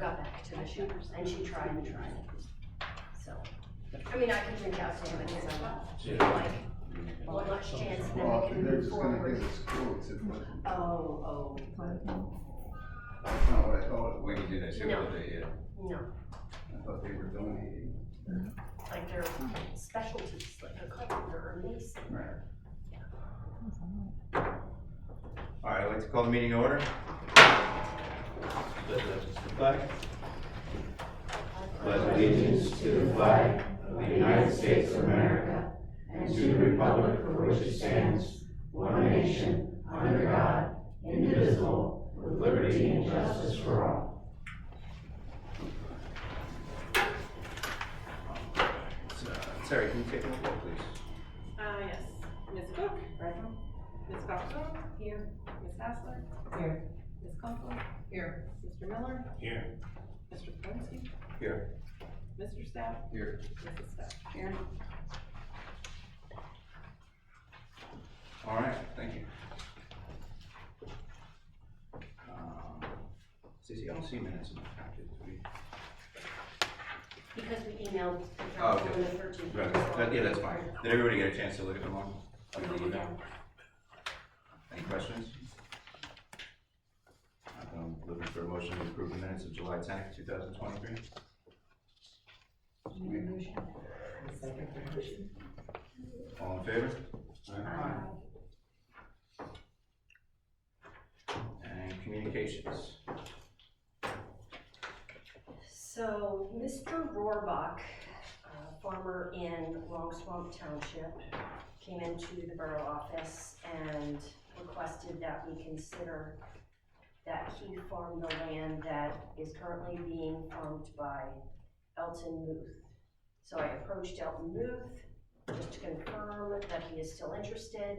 got back to me, and she tried and tried. So, I mean, I could reach out to him and say, like, well, much chance that Well, we can they're move just gonna forward. give us quotes, it wasn't. Oh. That's not what I thought. We can do that too, No. but they, No, I thought they were donating. like they're specialties, like a carpenter or a mason. Right. all right, I'd like to call the meeting to order. Flag. Pledge allegiance to the flag of the United States of America and to the republic for which it stands, one nation, under God, indivisible, with liberty and justice for all. Sarah, can you take a roll, please? Yes. Ms. Cook? Present. Ms. Costello? Here. Ms. Hassler? Here. Ms. Kunkel? Here. Mr. Miller? Here. Mr. Polinsky? Here. Mr. Staff? Here. Mrs. Staff? Here. All right, thank you. Stacey, I don't see minutes in the packet. Because we emailed the Oh, council okay. on the 13th. Right, yeah, that's fine. Did everybody get a chance to look at them all? Any questions? I'm looking for a motion to approve the minutes of July 10th, 2023. All in favor? And communications. So, Mr. Rohrbach, farmer in Long Swamp Township, came into the borough office and requested that we consider that he farm the land that is currently being farmed by Elton Muth. So I approached Elton Muth just to confirm that he is still interested,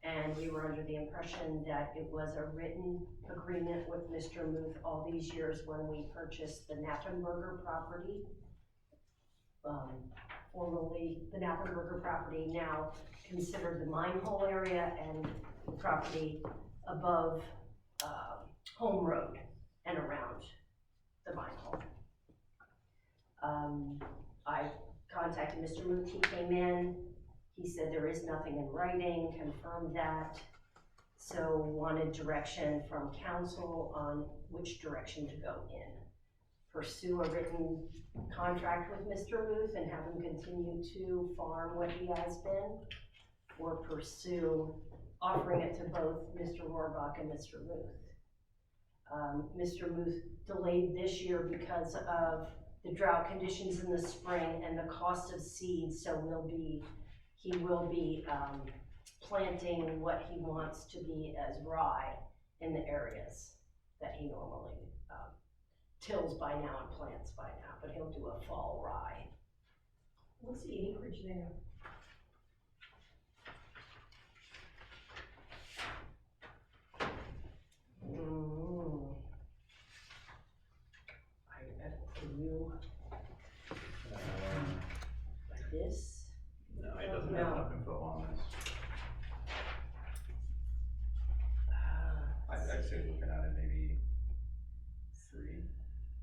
and we were under the impression that it was a written agreement with Mr. Muth all these years when we purchased the Knappenberger property. Formerly the Knappenberger property, now considered the mine hole area, and the property above Home Road and around the mine hole. I contacted Mr. Muth, he came in, he said there is nothing in writing, confirmed that, so wanted direction from council on which direction to go in. Pursue a written contract with Mr. Muth and have him continue to farm what he has been, or pursue offering it to both Mr. Rohrbach and Mr. Muth. Mr. Muth delayed this year because of the drought conditions in the spring and the cost of seeds, so he will be planting what he wants to be as rye in the areas that he normally tills by now and plants by now, but he'll do a fall rye. What's the acreage there? Can you, like this? No, he doesn't have No. enough info on this. I'd say looking at it maybe 3.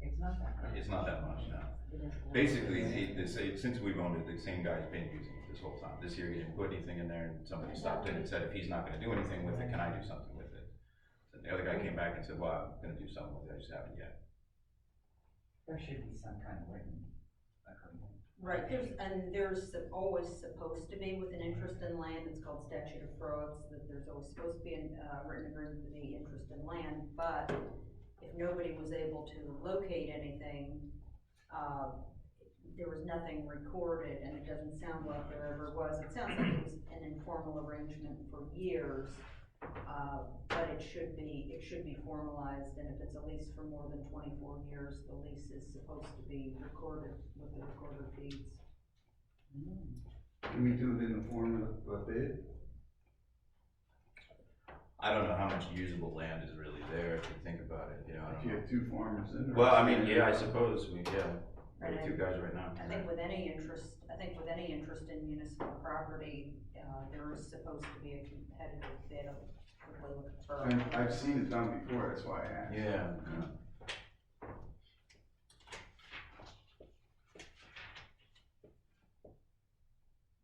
It's not that much. It's not that much, no. Basically, since we've owned it, the same guy's been using it this whole time. This year he didn't put anything in there, and somebody stopped in and said, if he's not gonna do anything with it, can I do something with it? So the other guy came back and said, well, I'm gonna do something with it, I just haven't yet. There should be some kind of written agreement. Right, there's always supposed to be with an interest in land, it's called statute of frauds, that there's always supposed to be a written agreement with the interest in land, but if nobody was able to locate anything, there was nothing recorded, and it doesn't sound like there ever was. It sounds like it was an informal arrangement for years, but it should be formalized, and if it's a lease for more than 24 years, the lease is supposed to be recorded with the recorder deeds. Can we do it in the form of a bid? I don't know how much usable land is really there if you think about it, you know, I If don't you know. have 2 farmers in there. Well, I mean, yeah, I suppose we have 2 guys right now. I think with any interest in municipal property, there is supposed to be a competitive bid of I've seen it done before, that's why I asked. Yeah.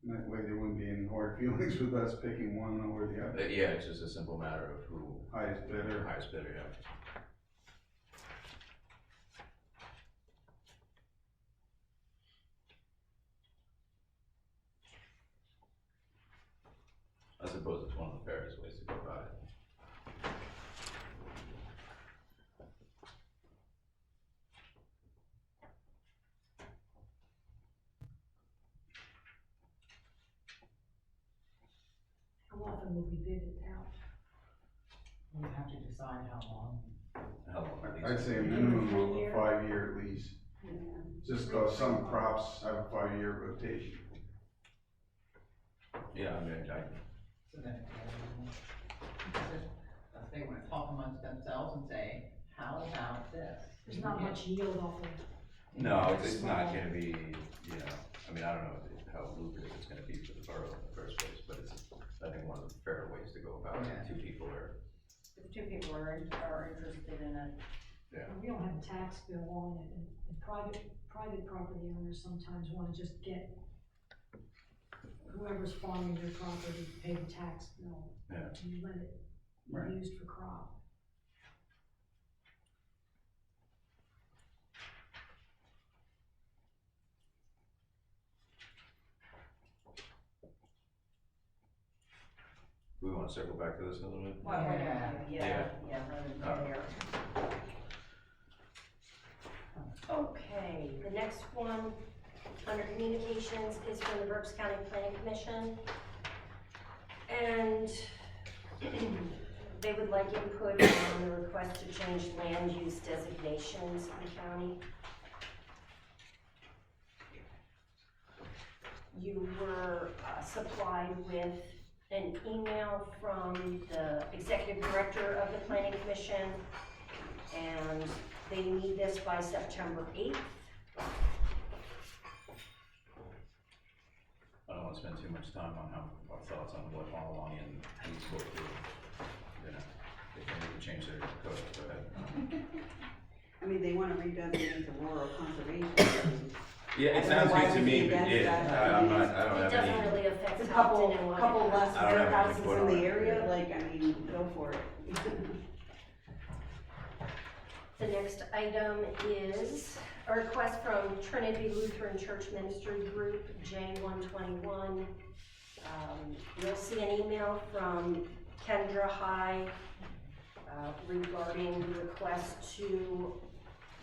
And that way there wouldn't be any hard feelings with us picking one over the other. Yeah, it's just a simple matter of who, Highest bidder. highest bidder, yeah. I suppose it's one of the fairest ways to go about it. How often would we bid it out? We have to decide how long. How long at least? I'd say a minimum of a 5-year lease, just cause some crops have a 5-year rotation. Yeah, I mean, So then, they want to talk amongst themselves and say, how about this? There's not much yield off of. no, it's not gonna be, you know, I mean, I don't know how lucrative it's gonna be for the borough in the first place, but it's, I think, one of the fair ways to go about it. Yeah. Two people are, If two people are interested in it, We don't have a tax bill on it, and private property owners sometimes wanna just get whoever's farming their property to pay the tax bill. Yeah. And you let it Right. be used for crop. we wanna circle back to this a little bit? well, Yeah. yeah, rather than there. Okay, the next one, under communications, is from the Berks County Planning Commission. And they would like input on the request to change land use designations in the county. You were supplied with an email from the executive director of the planning commission, and they need this by September 8th. I don't wanna spend too much time on our thoughts on what all along and who's supposed to, you know, if they need to change their code, go ahead. I mean, they wanna redesignate the rural conservation. Yeah, it sounds good to me, but yeah, I'm not, I don't It have doesn't any, really affect It's a Topton and what. couple less I don't have any warehouses input in on the it, area, yeah. like, I mean, go for it. The next item is a request from Trinity Lutheran Church Ministry Group, J121. You'll see an email from Kendra High regarding the request to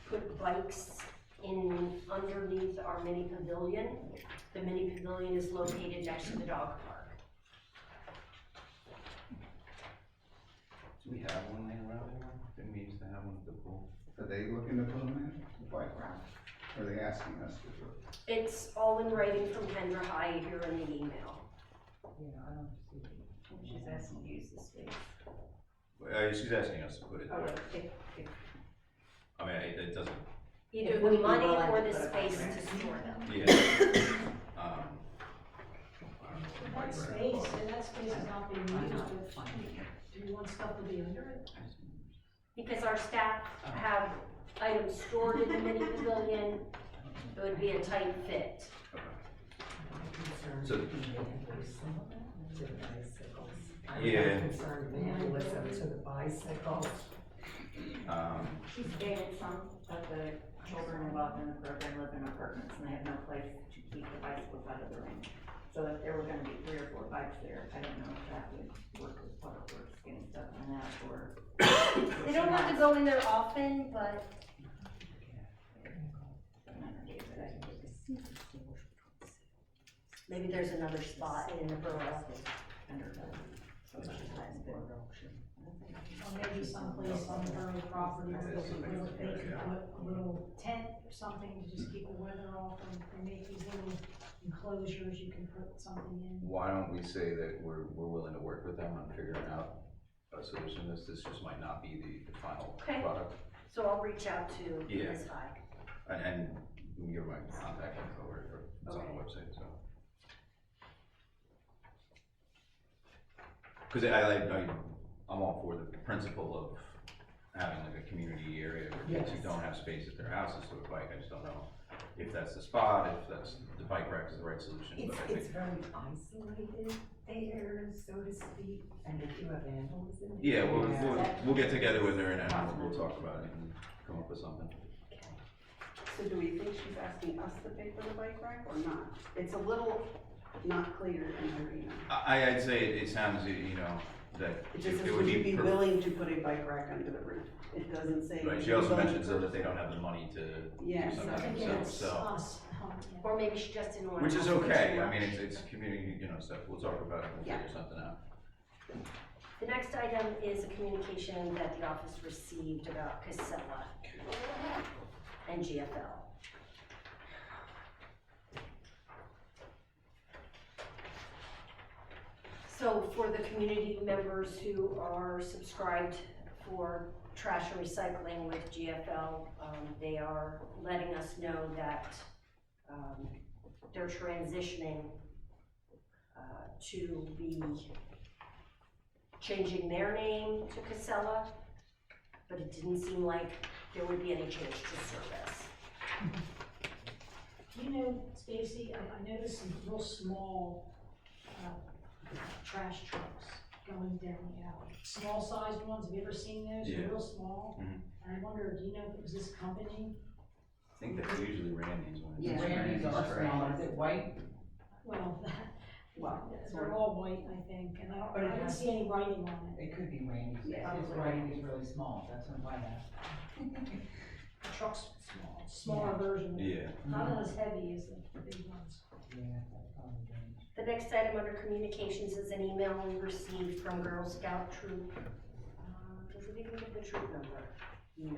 put bikes in underneath our mini pavilion. The mini pavilion is located next to the dog park. do we have one laying around anymore? Didn't we used to have one at the pool? Are they looking to put them in, the bike rack? Or are they asking us to do it? It's all in writing from Kendra High here in the email. Yeah, I don't see. She's asking to use the space. She's asking us to put it Oh, there. okay. I mean, it doesn't, Either If the we'd be money willing or to the put a bike space rack. to store them. yeah. That space, and that space is not being used, but do you want stuff to be under it? Because our staff have items stored in the mini pavilion, it would be a tight fit. So, I'm Yeah. concerned vandalism to the bicycles. She's dated some of the children involved in the program live in apartments and they have no place to keep the bicycles out of the range. So if there were gonna be 3 or 4 bikes there, I don't know if that would work with public works, getting stuff in that, or. They don't have to go in there often, but maybe there's another spot in the borough. Or maybe someplace on the borough property where they can put a little tent or something to just keep the weather off, and they make these little enclosures you can put something in. why don't we say that we're willing to work with them on figuring out a solution? This just might not be the final Okay. product. So I'll reach out to Yeah. Ms. High. And you can give my contact info, or it's on the website, so. Cause I'm all for the principle of having like a community area where kids who Yes. don't have space at their houses to a bike. I just don't know if that's the spot, if that's, the bike rack is the right solution, It's, but I it's think. very isolated there, so to speak, and if you have vandalism. Yeah, Yeah. we'll get together with her and we'll talk about it and come up with something. So do we think she's asking us to pay for the bike rack or not? It's a little not clear in her email. I'd say it sounds, you know, that It just says, it would would you be. be willing to put a bike rack under the roof? It doesn't say. Right, would she you also be willing mentions to though that they purchase don't have the money to Yeah, do so something I think themselves, It's so. us, yeah. Or maybe she just didn't want to. Which is ask for okay, too I mean, much. it's community, you know, stuff, we'll talk about it, we'll Yeah. figure something out. The next item is a communication that the office received about Casella and GFL. So for the community members who are subscribed for trash and recycling with GFL, they are letting us know that they're transitioning to be changing their name to Casella, but it didn't seem like there would be any change to service. Do you know, Stacy, I noticed some real small, trash trucks going down the alley. Small sized ones, have you ever seen those? They're Yeah. real small. Mhm. And I wonder, do you know if it was this company? I think that's usually Randy's one. Yeah. Randy's are small, is it white? Well, Well, they're all white, I think, and I But it didn't has- see any writing on it. It could be Randy's, Yeah. his writing is really small, that's why I asked. The truck's small, smaller version. Yeah. Not as heavy as the big ones. Yeah, that's probably Randy's. The next item under communications is an email we received from Girl Scout Troop. Does it even give the troop number? No.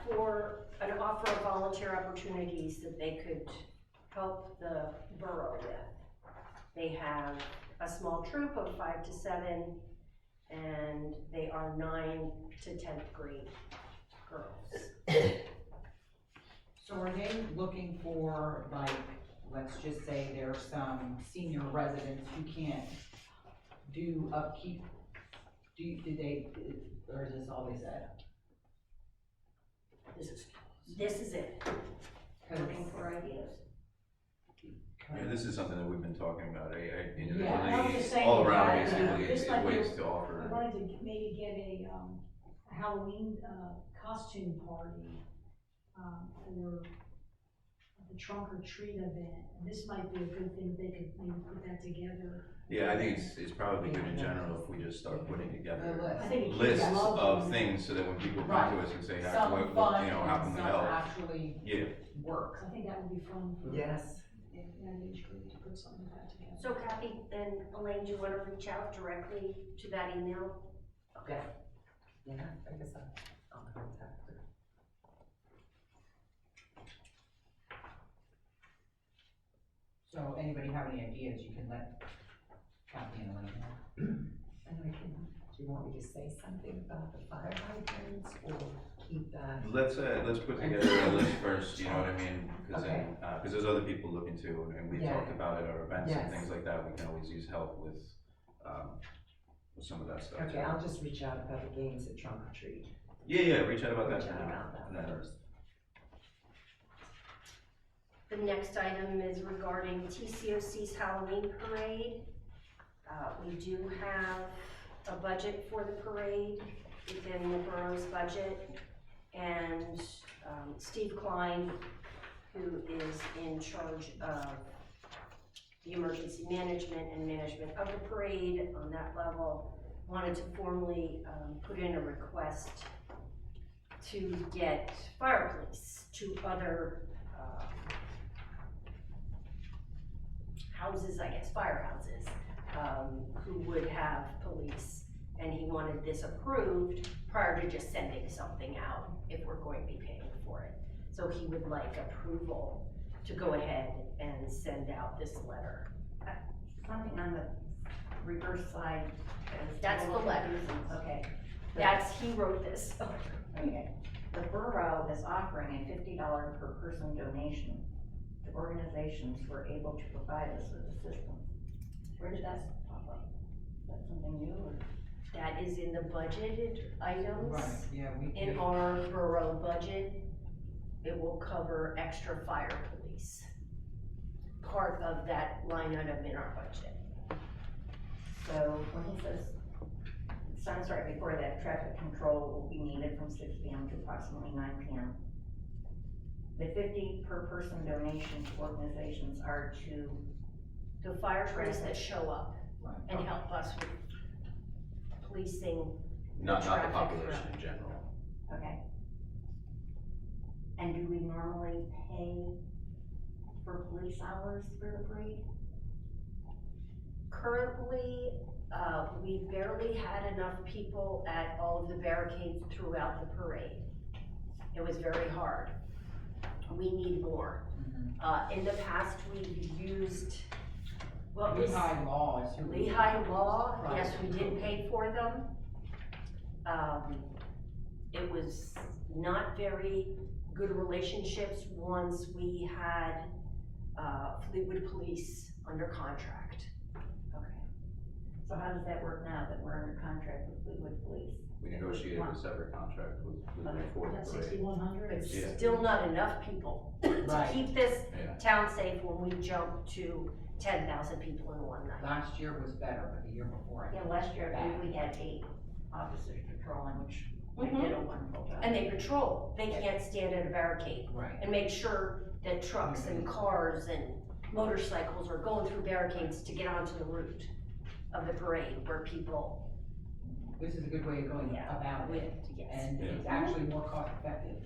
For an offer of volunteer opportunities that they could help the borough with. They have a small troop of 5 to 7, and they are 9 to 10th grade girls. So are they looking for, like, let's just say there's some senior residents who can't do upkeep? Do they, or is this all they said? This is it, 'Cause looking for ideas. Yeah, this is something that we've been talking about, I was individually, just saying all around that, basically, this is might be- ways to I offer. wanted to maybe get a Halloween, costume party, for the trunk or treat event, and this might be a good thing, if they could maybe put that together. Yeah, I think it's probably good in general if we just start putting A together list. I think it lists keeps love of on it. things, so that when people come Right. to us and say, how, Some what, fun you know, how can and we some help? actually Yeah, work. I think that would be fun for. Yes. The age group to put something like that together. So Kathy and Elaine, do you want to reach out directly to that email? Okay. Yeah, I guess I'll contact her. So anybody have any ideas, you can let Kathy and Elaine know. And I can, do you want me to say something about the fire hydrants or keep that? let's put together a list first, you know what I mean? Cause Okay. then, cause there's other people looking too, and we Yeah. talked about it at our events and Yes. things like that, we can always use help with some of that stuff. Okay, too. I'll just reach out about the games at trunk or treat. Yeah, reach out about that. Reach out about that And then- first. The next item is regarding TCOC's Halloween parade. We do have a budget for the parade within the borough's budget. And Steve Klein, who is in charge of the emergency management and management of the parade on that level, wanted to formally put in a request to get fire police to other houses, I guess, firehouses, who would have police. And he wanted this approved prior to just sending something out if we're going to be paying for it. So he would like approval to go ahead and send out this letter. Something on the reverse side. That's the letter. Okay, He wrote this. okay. The borough is offering a $50 per person donation to organizations who are able to provide us with assistance. Where did that pop up? Is that something new or? That is in the budgeted items. Right, yeah, we. In our borough budget. it will cover extra fire police. Part of that line item in our budget. So when he says, it sounds right before that, traffic control will be needed from 6 p.m. to approximately 9 p.m. The 50 per person donation to organizations are to The fire police that show up Right. and help us with policing. Not the traffic population flow. in general. Okay. And do we normally pay for police hours for the parade? Currently, we barely had enough people at all of the barricades throughout the parade. It was very hard. We need more. In the past, we've used, what was? Lehigh Law is who. Lehigh Law, yes, we did pay for them. It was not very good relationships once we had, Fleetwood Police under contract. Okay. So how does that work now that we're under contract with Fleetwood Police? We negotiated a separate contract with for the That's parade. 6,100. It's Yeah. still not enough people to Right. keep this Yeah. town safe when we jump to 10,000 people in one night. Last year was better, but the year before. Yeah, last year, I believe we had 8 officers patrolling, which they Mhm. did a wonderful job. And they patrol, they can't stand at a barricade Right. and make sure that trucks and cars and motorcycles are going through barricades to get onto the route of the parade where people, This is a good way of going Yeah. about it, yes. and Yeah. it's actually more cost effective.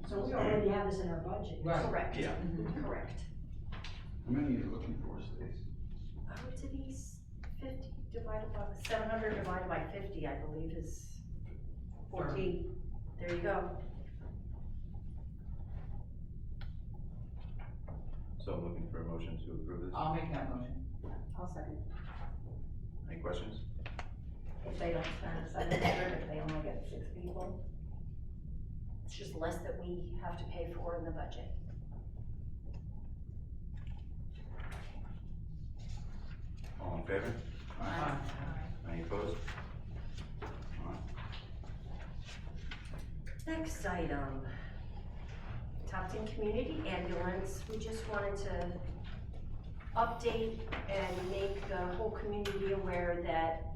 So we already have this in our budget. Correct, Yeah. correct. How many are you looking for, Stacy? To these 50 divided by, 700 divided by 50, I believe is 14. There you go. So I'm looking for a motion to approve this. I'll make that motion. I'll second. Any questions? If they don't spend 700, if they only get 6 people, It's just less that we have to pay for in the budget. All in favor? Aye. Any opposed? All right. Next item, Topton Community Ambulance. We just wanted to update and make the whole community aware that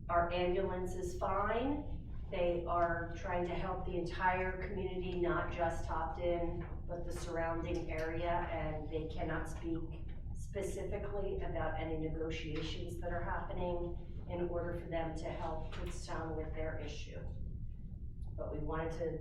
our ambulance is fine. They are trying to help the entire community, not just Topton, but the surrounding area, and they cannot speak specifically about any negotiations that are happening in order for them to help Kutztown with their issue. But we wanted to,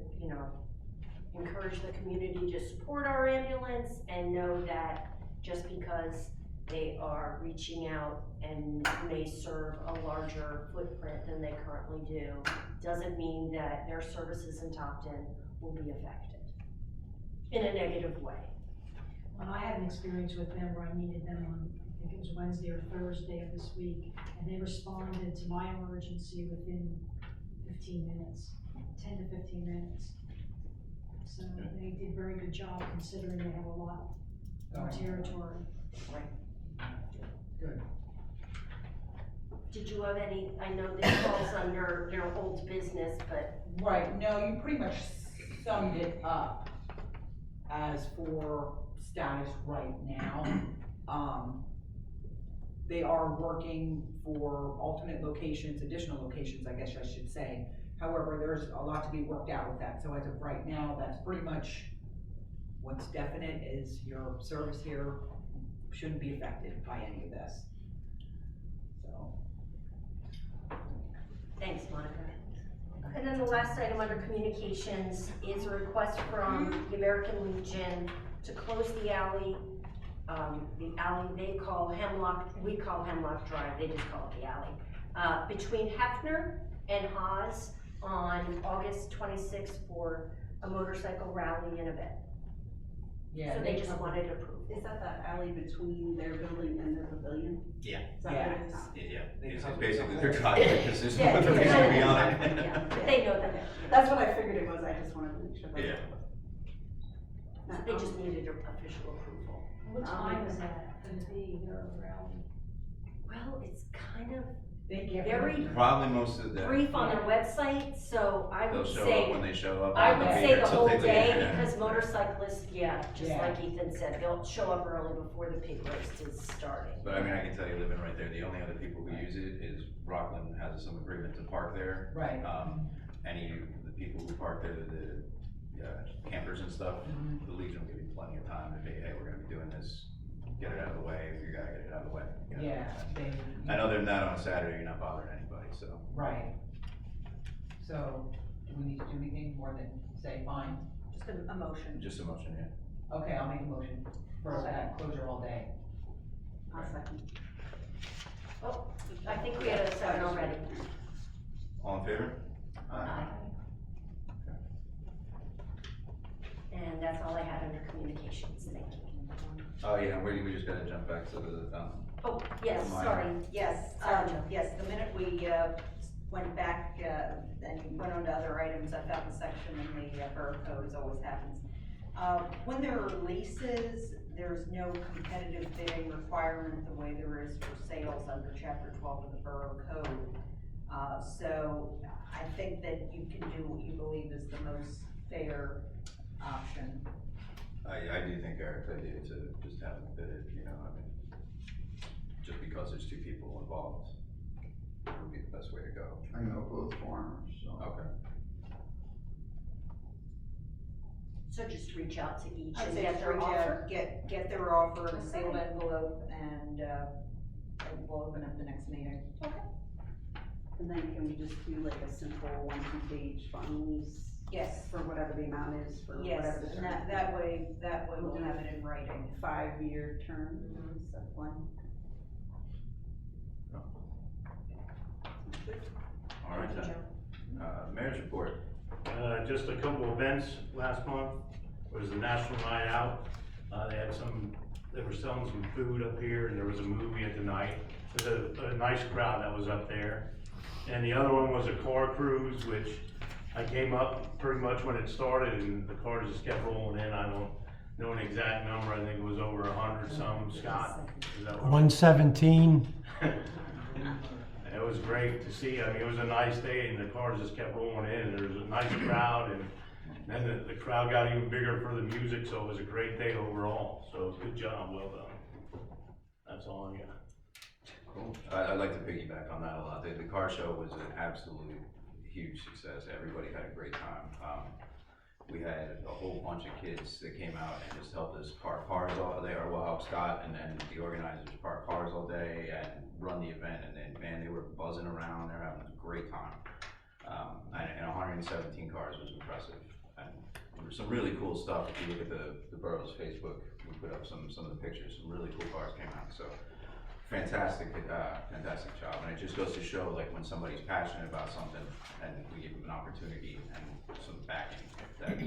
encourage the community to support our ambulance and know that just because they are reaching out and may serve a larger footprint than they currently do, doesn't mean that their services in Topton will be affected in a negative way. When I had an experience with them where I needed them on, I think it was Wednesday or Thursday of this week, and they responded to my emergency within 15 minutes, 10 to 15 minutes. So they did a very good job considering they have a lot of territory. Good. Did you have any, I know this falls under their old business, but Right, no, you pretty much summed it up as for status right now. They are working for alternate locations, additional locations, I guess I should say. However, there's a lot to be worked out with that, so as of right now, that's pretty much what's definite is your service here shouldn't be affected by any of this. So. thanks, Monica. And then the last item under communications is a request from the American Legion to close the alley they call Hemlock, we call Hemlock Drive, they just call it the alley, between Hefner and Haas on August 26th for a motorcycle rally and event. Yeah. So they just wanted approval. Is that the alley between their building and their pavilion? Yeah. Is that what it is? Yeah, They it's cover basically the their whole- driveway, because there's no Yeah, other it's reason to be kind on of- it. yeah, but they know that. That's what I figured it was, I just wanted to make sure. that's Yeah. what it They was. just needed official approval. What time is that gonna be, their rally? Well, it's kind of They get very Probably most of the. brief on their website, so I They'll would show up say, when they show up. I and would they'll be say here the till whole they leave, day, yeah. because motorcyclists, yeah, just Yeah. like Ethan said, they'll show up early before the pig roast is starting. But I mean, I can tell you, living right there, the only other people who use it is Rockland has some agreement to park there. Right. Any of the people who park there, the campers and stuff, Mhm. the Legion will give you plenty of time to be, hey, we're gonna be doing this, get it out of the way, you gotta get it out of the way. you know? Yeah, they. I know they're not on a Saturday, you're not bothering anybody, so. Right. So, do we need to do anything more than say fine? Just a motion. Just a motion, yeah. Okay, I'll make a motion for that closure all day. I'll second. Oh, I think we had a second already. All in favor? Aye. And that's all I had under communications, thank you. Oh, yeah, we just gotta jump back to the, Oh, yes, Mine. sorry. Yes, Sorry, Joe. yes, the minute we, went back, and went on to other items, I found the section in the borough code, as always happens. When there are leases, there's no competitive bidding requirement the way there is for sales under chapter 12 of the borough code. So I think that you can do what you believe is the most fair option. I do think Eric's idea to just have them bid it, you know, I mean, just because there's two people involved would be the best way to go. I know both farmers, so. Okay. So just reach out to each I'd and say get just their reach offer? out, get their offer in a sealed envelope, and we'll open up the next meeting. And then can we just do like a simple 1-2 page fund lease? Yes. For whatever the amount is, for Yes, whatever the and term. that way we'll have it in writing. 5-year term, stuff like. All right, Thank you, then. Joe. Mayor's report. Just a couple events last month. It was the National Night Out. They were selling some food up here, and there was a movie at the night. There's a nice crowd that was up there. And the other one was a car cruise, which I came up pretty much when it started, and the cars just kept rolling in. I don't know an exact number. I think it was over 100 some. Scott, is that what? 117. It was great to see. I mean, it was a nice day, and the cars just kept rolling in, and there was a nice crowd, and then the crowd got even bigger for the music, so it was a great day overall. So good job, well done. That's all I got. Cool. I'd like to piggyback on that a lot. The car show was an absolute huge success. Everybody had a great time. We had a whole bunch of kids that came out and just helped us park cars all day, or well, help Scott and then the organizers park cars all day and run the event. And then, man, they were buzzing around. They were having a great time. And 117 cars was impressive. And there was some really cool stuff. If you look at the borough's Facebook, we put up some of the pictures. Some really cool cars came out. So fantastic job. And it just goes to show, like, when somebody's passionate about something and we give them an opportunity and some backing, that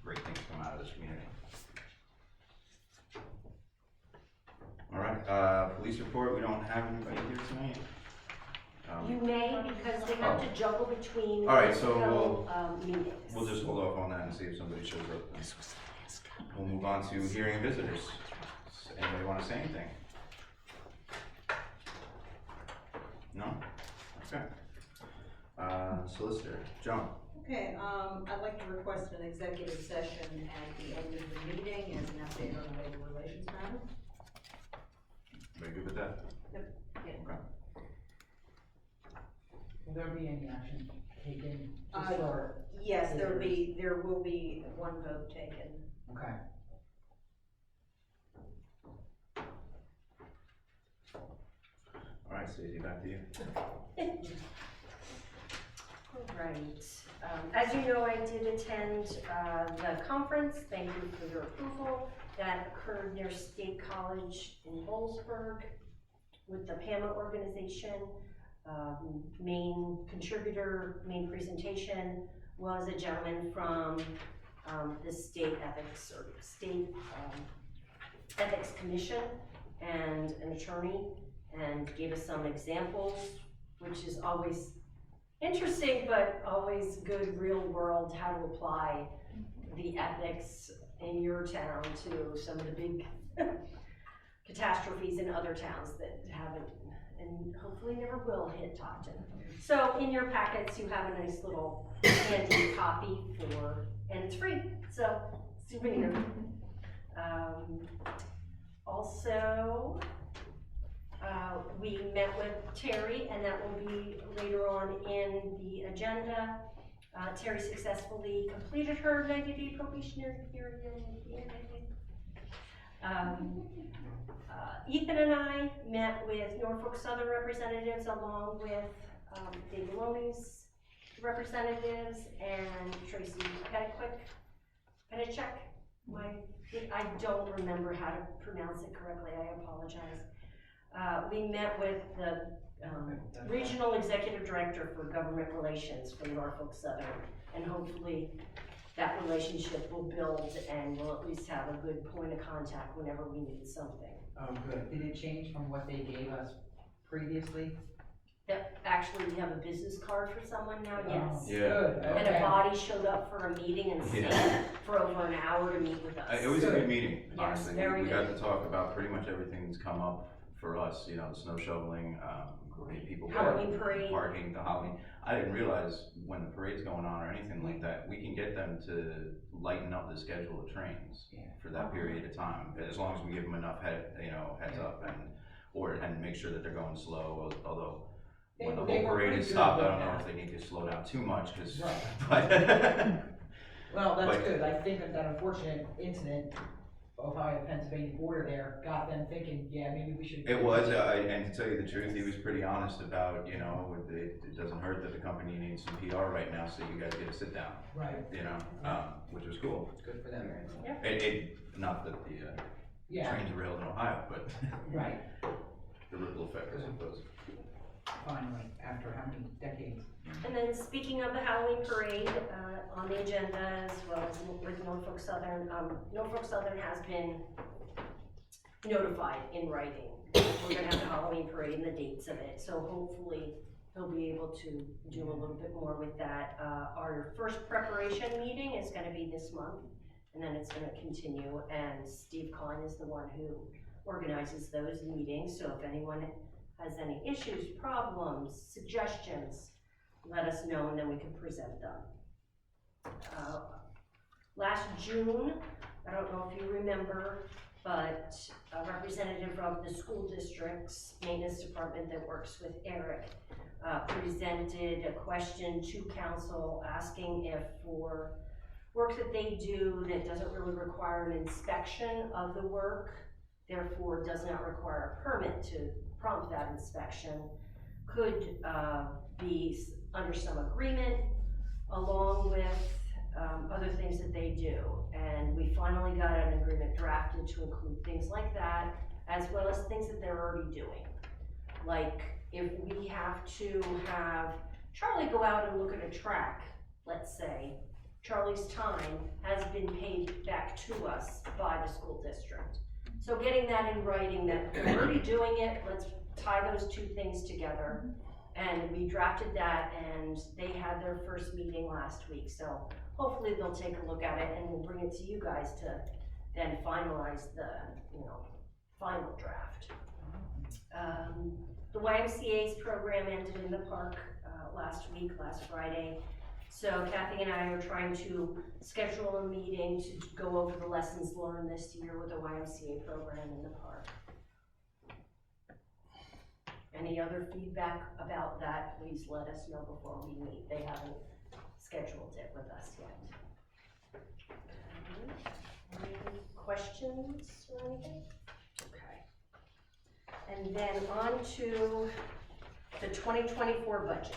great things come out of this community. All right, police report, we don't have anybody here tonight. You may, because they have to juggle between. All right, so meetings. We'll just hold off on that and see if somebody shows up. We'll move on to hearing and visitors. Does anybody want to say anything? No? Okay. Solicitor, Joan. Okay, I'd like to request an executive session at the end of the meeting as an update on the labor relations matter. Very good with that? Yep. Okay. Will there be any action taken just Uh, for, Yes, there will be one vote taken. okay. All right, Stacey, back to you. All right, as you know, I did attend the conference, thank you for your approval, that occurred near State College in Bollesburg with the PAMA organization. Main contributor, main presentation was a gentleman from the State Ethics Ethics Commission and an attorney, and gave us some examples, which is always interesting, but always good real world, how to apply the ethics in your town to some of the big catastrophes in other towns that haven't and hopefully never will hit Topton. So in your packets, you have a nice little handy copy and it's free, so souvenir. Also, we met with Terry, and that will be later on in the agenda. Terry successfully completed her 90-day probationary period. Ethan and I met with Norfolk Southern representatives along with Dave Maloney's representatives and Tracy Pettichek. I don't remember how to pronounce it correctly, I apologize. We met with the Regional Executive Director for Government Relations from Norfolk Southern, and hopefully that relationship will build and we'll at least have a good point of contact whenever we need something. Oh, good. Did it change from what they gave us previously? Yep, actually, we have a business card for someone now, yes. Yeah. Good, And a okay. body showed up for a meeting and stayed for over an hour to meet with us. It was a good meeting, Yes, honestly. very We good. got to talk about pretty much everything that's come up for us, you know, the snow shoveling, people Halloween parade. parking, the Halloween. I didn't realize when the parade's going on or anything like that, we can get them to lighten up the schedule of trains for that period of time, as long as we give them enough heads up and make sure that they're going slow, although when the They whole were parade pretty is good stopped, I with don't know that. if they need to slow down too much, cause, Right. but. Well, that's But- good. I think that unfortunate incident, Ohio-Pennsylvania border there, got them thinking, yeah, maybe we should. It was, and to tell you the truth, he was pretty honest about, you know, it doesn't hurt that the company needs some PR right now, so you guys get to sit down, Right, you know, which was cool. good for them. Not that the Yeah, trains railed in Ohio, but right, the ripple effect, I suppose. finally, after how many decades? And then speaking of the Halloween parade, on the agenda as well as with Norfolk Southern, Norfolk Southern has been notified in writing. We're gonna have the Halloween parade and the dates of it, so hopefully he'll be able to do a little bit more with that. Our first preparation meeting is gonna be this month, and then it's gonna continue, and Steve Kahn is the one who organizes those meetings, so if anyone has any issues, problems, suggestions, let us know and then we can present them. Last June, I don't know if you remember, but a representative of the school district's maintenance department that works with Eric presented a question to council asking if for work that they do that doesn't really require an inspection of the work, therefore does not require a permit to prompt that inspection, could be under some agreement along with other things that they do. And we finally got an agreement drafted to include things like that, as well as things that they're already doing. Like if we have to have Charlie go out and look at a track, let's say, Charlie's time has been paid back to us by the school district. So getting that in writing that we're already doing it, let's tie those two things together. And we drafted that and they had their first meeting last week. So hopefully they'll take a look at it and we'll bring it to you guys to then finalize the, final draft. The YMCA's program ended in the park last Friday. So Kathy and I are trying to schedule a meeting to go over the lessons learned this year with the YMCA program in the park. Any other feedback about that, please let us know before we meet. They haven't scheduled it with us yet. Any questions or anything? Okay. And then on to the 2024 budget.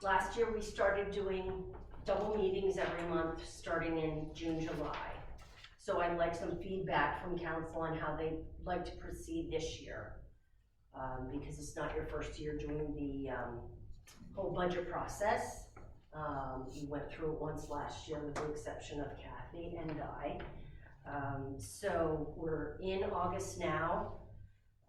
Last year we started doing double meetings every month starting in June, July. So I'd like some feedback from council on how they'd like to proceed this year. Because it's not your first year doing the whole budget process. You went through it once last year with the exception of Kathy and I. So we're in August now.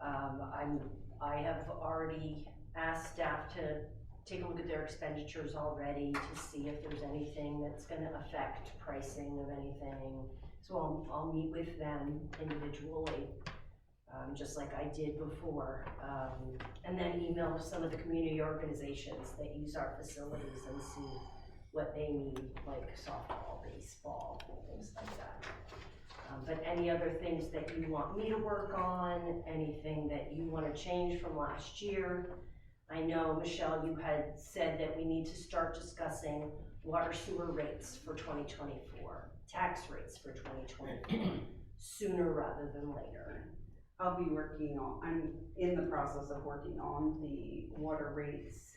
I have already asked staff to take a look at their expenditures already to see if there's anything that's gonna affect pricing of anything. So I'll meet with them individually just like I did before. And then email some of the community organizations that use our facilities and see what they need, like softball, baseball, things like that. But any other things that you want me to work on, anything that you want to change from last year? I know, Michelle, you had said that we need to start discussing water sewer rates for 2024, tax rates for 2024, sooner rather than later. I'm in the process of working on the water rates,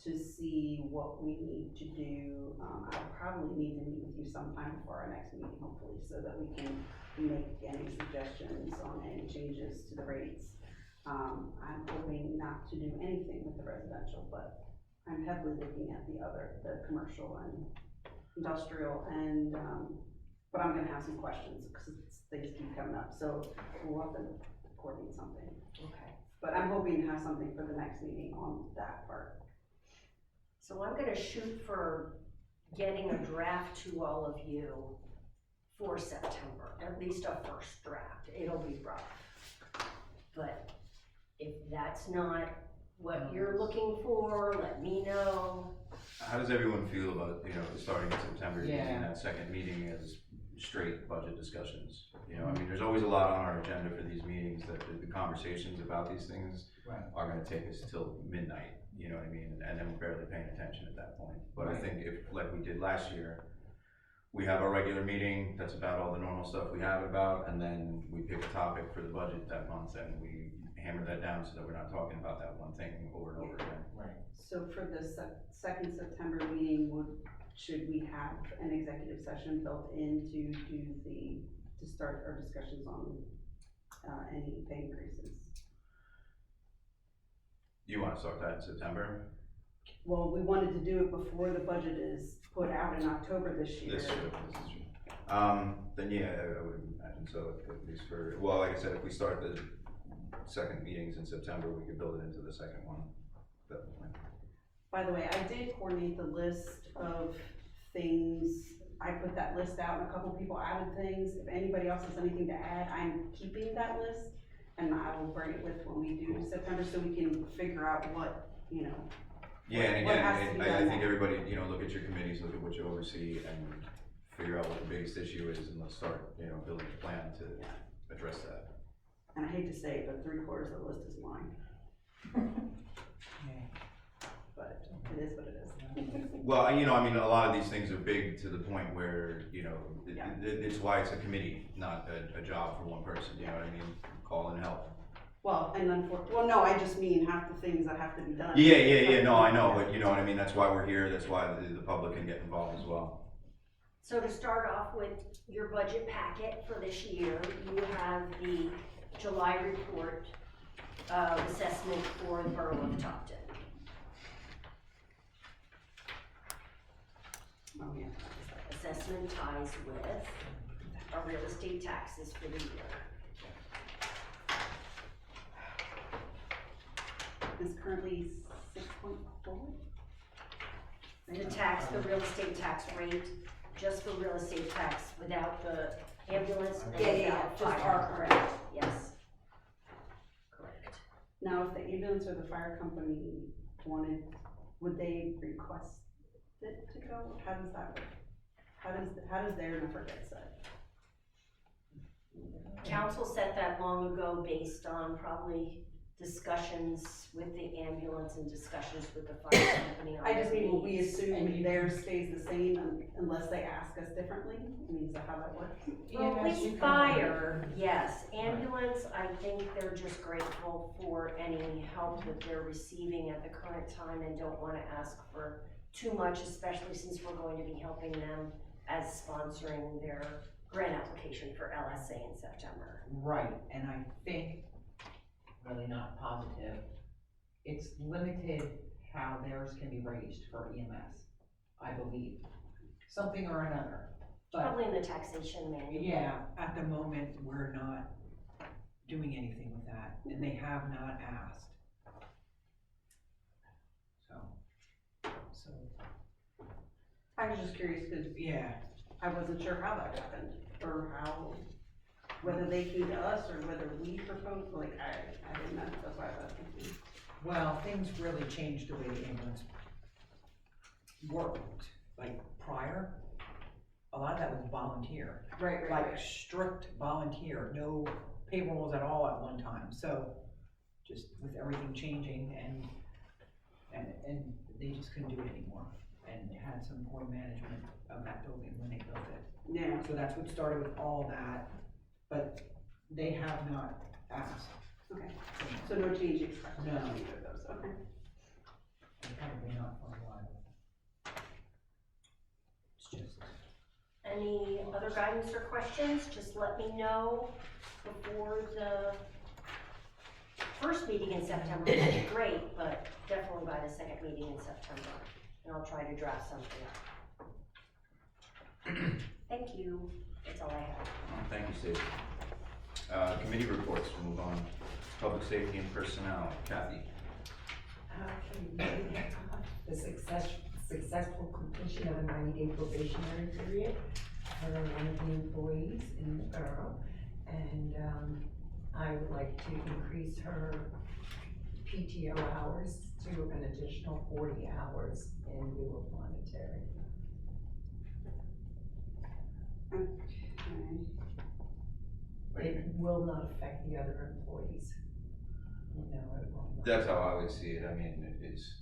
to see what we need to do. I'll probably need to meet with you sometime before our next meeting, hopefully, so that we can make any suggestions on any changes to the rates. I'm hoping not to do anything with the residential, but I'm heavily looking at the commercial and industrial, and, but I'm gonna have some questions, because things keep coming up, so we'll have to coordinate something. Okay. But I'm hoping to have something for the next meeting on that part. So I'm gonna shoot for getting a draft to all of you for September, at least a first draft. It'll be rough. But if that's not what you're looking for, let me know. How does everyone feel about, starting in September, Yeah. using that second meeting as straight budget discussions? I mean, there's always a lot on our agenda for these meetings, that the conversations about these things Right. are gonna take us till midnight, you know what I mean? And then we're barely paying attention at that point. But I Right. think if, like we did last year, we have our regular meeting, that's about all the normal stuff we have about, and then we pick a topic for the budget that month, and we hammer that down so that we're not talking about that one thing over and over again. Right. So for the second September meeting, should we have an executive session built in to start our discussions on, any pay increases? You wanna start that in September? Well, we wanted to do it before the budget is put out in October this year. This is true. Then yeah, I would imagine so, at least for, well, like I said, if we start the second meetings in September, we could build it into the second one, definitely. By the way, I did coordinate the list of things. I put that list out and a couple people added things. If anybody else has anything to add, I'm keeping that list, and I will bring it with when we do September, so we can figure out what, Yeah, and what has to again, be I done think now. everybody, look at your committees, look at what you oversee, and figure out what the biggest issue is, and let's start, building a plan to address that. And I hate to say it, but 3/4 of the list is mine, but it is what it is. Well, I mean, a lot of these things are big to the point where, it's why it's a committee, not a job for one person, you know what I mean? Call in help. Well, and no, I just mean half the things that have to be done. Yeah, no, I know, but you know what I mean, that's why we're here, that's why the public can get involved as well. So to start off with your budget packet for this year, you have the July report assessment for the Borough of Topton. Oh, yeah. Assessment ties with our real estate taxes for the year. It's currently 6.4. The real estate tax rate, just for real estate tax, without the ambulance and without just fire. our correct. Yes. Correct. Now, if the ambulance or the fire company wanted, would they request it to go? How does that work? How does their number get set? Council set that long ago based on probably discussions with the ambulance and discussions with the fire company. On I just mean, we needs. assume theirs stays the same unless they ask us differently? I mean, is that how that works? Well, with fire, yes. Ambulance, I think they're just grateful for any help that they're receiving at the current time and don't want to ask for too much, especially since we're going to be helping them as sponsoring their grant application for LSA in September. Right, and I think, really not positive, it's limited how theirs can be raised for EMS, I believe, something or another. But Probably in the taxation manual. yeah, At the moment, we're not doing anything with that, and they have not asked. So, I was just curious because yeah, I wasn't sure how that happened or how whether they came to us or whether we proposed, like, I didn't know, that's why I was thinking. Well, things really changed the way the ambulance worked, like prior, a lot of that was volunteer. Right, Like strict volunteer, no payrolls at all at one time, so just with everything changing and they just couldn't do it anymore. And they had some poor management of that building when they built it. Yeah, So that's what started with all that, but they have not asked. okay, so no change expected No. on either of those, okay. And probably not for a while. It's just. Any other guidance or questions, just let me know before the first meeting in September would be great, but definitely by the second meeting in September, and I'll try to draft something up. Thank you, that's all I have. Thank you, Stacey. Committee reports, we'll move on. Public safety and personnel, Kathy. The successful completion of a 90-day probationary period for one of the employees in the borough. And I would like to increase her PTO hours to an additional 40 hours in lieu of monetary. It will not affect the other employees. No, it will not. That's how I would see it, I mean, it's,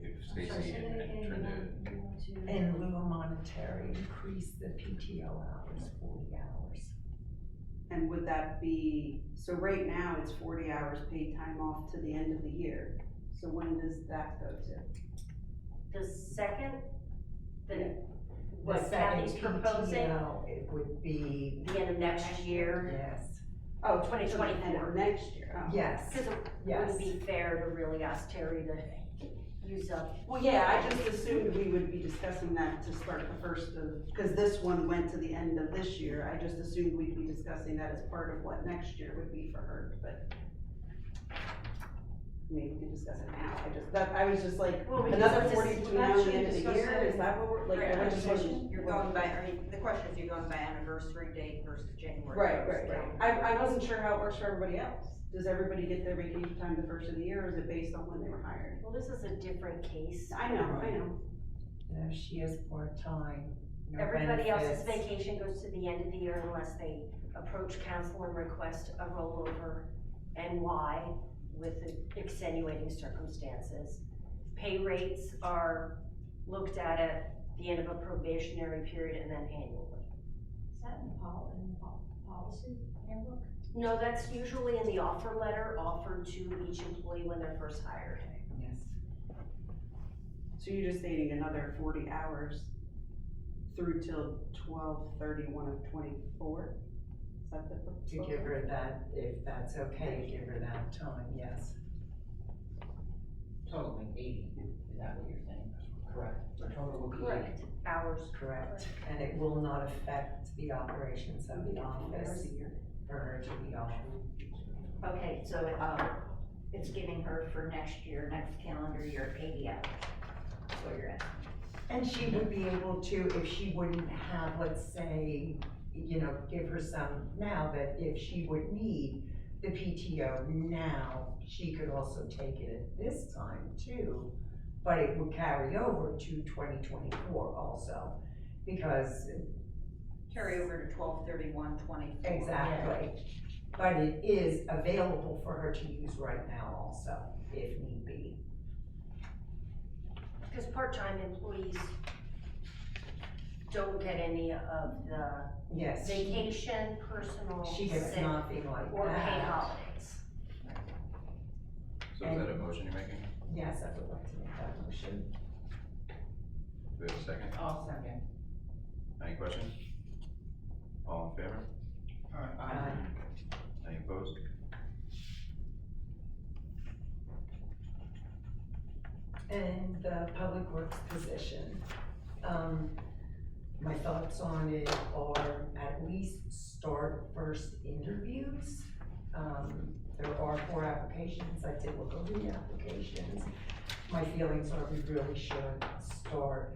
if Stacy and Trenda. In lieu of monetary, increase the PTO hours, 40 hours. And would that be, so right now it's 40 hours paid time off to the end of the year, so when does that go to? The second, The what second Kathy's proposing, PTO, it would be, the end of next year, yes, Oh, 2024. and of next year, oh. yes, because it yes. wouldn't be fair to really ask Terry to use up. Well, yeah, I just assumed we would be discussing that to start the first of, because this one went to the end of this year, I just assumed we'd be discussing that as part of what next year would be for her, but maybe we can discuss it now, I was just like, Well, we can another just- 40 between now and the end of the year, is that what we're, like, Right, I just wasn't. You're going by, I mean, the question is, you're going by anniversary date versus January. Right. I wasn't sure how it works for everybody else. Does everybody get their vacation time the first of the year, or is it based on when they were hired? Well, this is a different case. I know. No, she is part-time, no Everybody else's benefits. vacation goes to the end of the year unless they approach council and request a rollover, and why, with the extenuating circumstances. Pay rates are looked at the end of a probationary period and then annually. Is that in the policy handbook? No, that's usually in the offer letter offered to each employee when they're first hired. Yes. So you're just stating another 40 hours through till 12/31 of 24? Is that the? To give her that, if that's okay, give her that time, yes. Totaling 80, is that what you're saying? Correct. The total will be 80. Correct. Hours. Correct, and it will not affect the operations of the office for her to be off. Okay, so, it's giving her for next year, next calendar year, 80 hours. That's what you're asking. And she would be able to, if she wouldn't have, let's say, give her some now, that if she would need the PTO now, she could also take it at this time too, but it would carry over to 2024 also, because. Carry over to 12/31/24. Exactly, but it is available for her to use right now also, if need be. Because part-time employees don't get any of the Yes, vacation, personal, she gets sick, nothing like or paid that. holidays. So is that a motion you're making? Yes, I would like to make that motion. Do we have a second? I'll second. Any questions? All in favor? Any opposed? And the public works position, my thoughts on it are at least start first interviews. There are 4 applications, I did look over the applications. My feelings are we really should start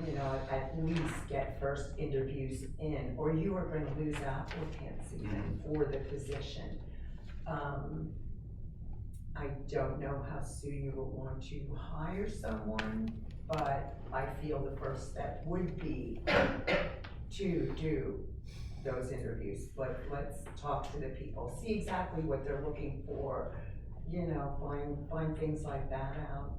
you know, at least get first interviews in, or you are gonna lose applicants even for the position. I don't know how soon you will want to hire someone, but I feel the first step would be to do those interviews. Let's talk to the people, see exactly what they're looking for, you know, find things like that out.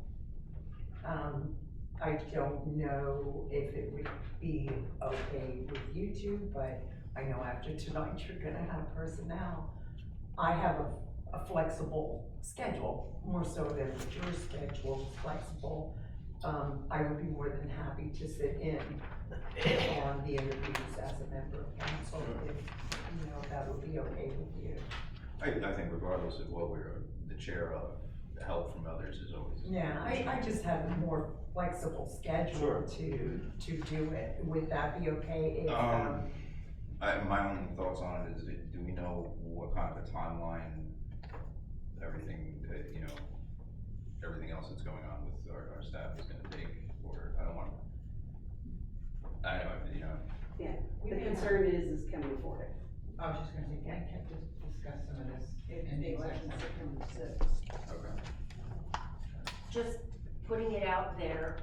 I don't know if it would be okay with you two, but I know after tonight you're gonna have personnel. I have a flexible schedule, more so than your schedule is flexible. I would be more than happy to sit in on the interviews as a member of council, if, you know, that would be okay with you. I think regardless of what we're the chair of, the help from others is always. Yeah, I just have a more flexible schedule to do it. Would that be okay if, my only thoughts on it is, do we know what kind of a timeline, everything, you know, everything else that's going on with our staff is gonna take, or I don't know, you know. Yeah, the concern is can we afford it? I was just gonna say, can I just discuss some of this in the election? Okay. Just putting it out there,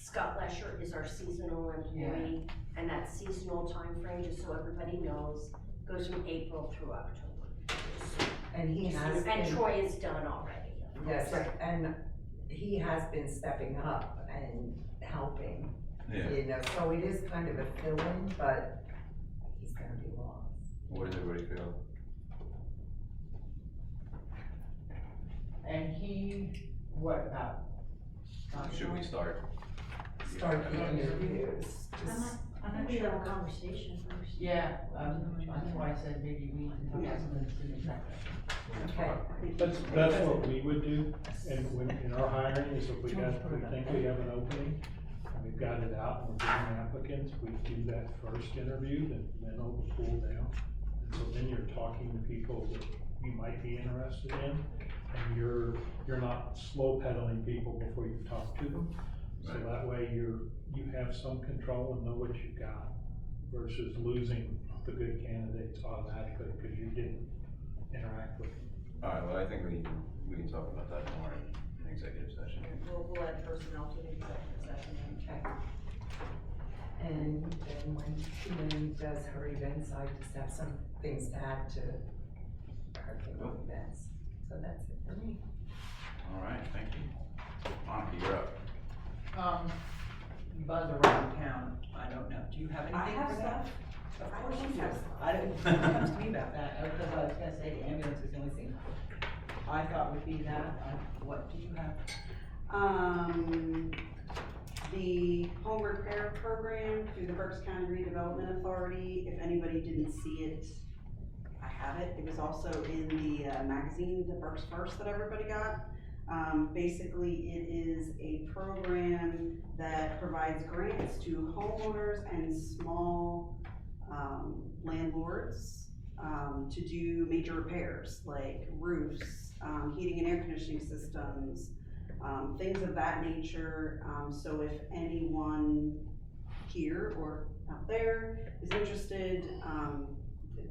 Scott Lesher is our seasonal employee, and that seasonal time frame, just so everybody knows, goes from April through October. and he has And been, Troy is done already. yes, and he has been stepping up and helping, Yeah. you know, so it is kind of a fill-in, but he's gonna be lost. What does everybody feel? And he, what about? Should we start? Start the interviews, just, I'm not sure have a conversation first. Yeah, that's why I said maybe we can talk about some of this in the okay. That's what we would do, and when, in our hiring, is if we think we have an opening, and we've got it out, and we're getting applicants, we do that first interview, then it'll cool down. And so then you're talking to people that you might be interested in, and you're not slow pedaling people before you talk to them. So Right. that way you have some control and know what you've got, versus losing the good candidates automatically because you didn't interact with them. Alright, well, I think we can talk about that more in executive session. We'll add personnel to the executive session. Okay. And then when Lynn does her events, I just have some things to add to her events. So that's it for me. Alright, thank you. Monica, you're up. buzz around town, I don't know, do you have anything I have for that? stuff. Of course you do. I don't, it comes to me about that, because I was gonna say the ambulance is the only thing I thought would be that, what do you have? The home repair program through the Berks County Redevelopment Authority, if anybody didn't see it, I have it. It was also in the magazine, the Berks First, that everybody got. Basically, it is a program that provides grants to homeowners and small landlords to do major repairs like roofs, heating and air conditioning systems, things of that nature. So if anyone here or out there is interested,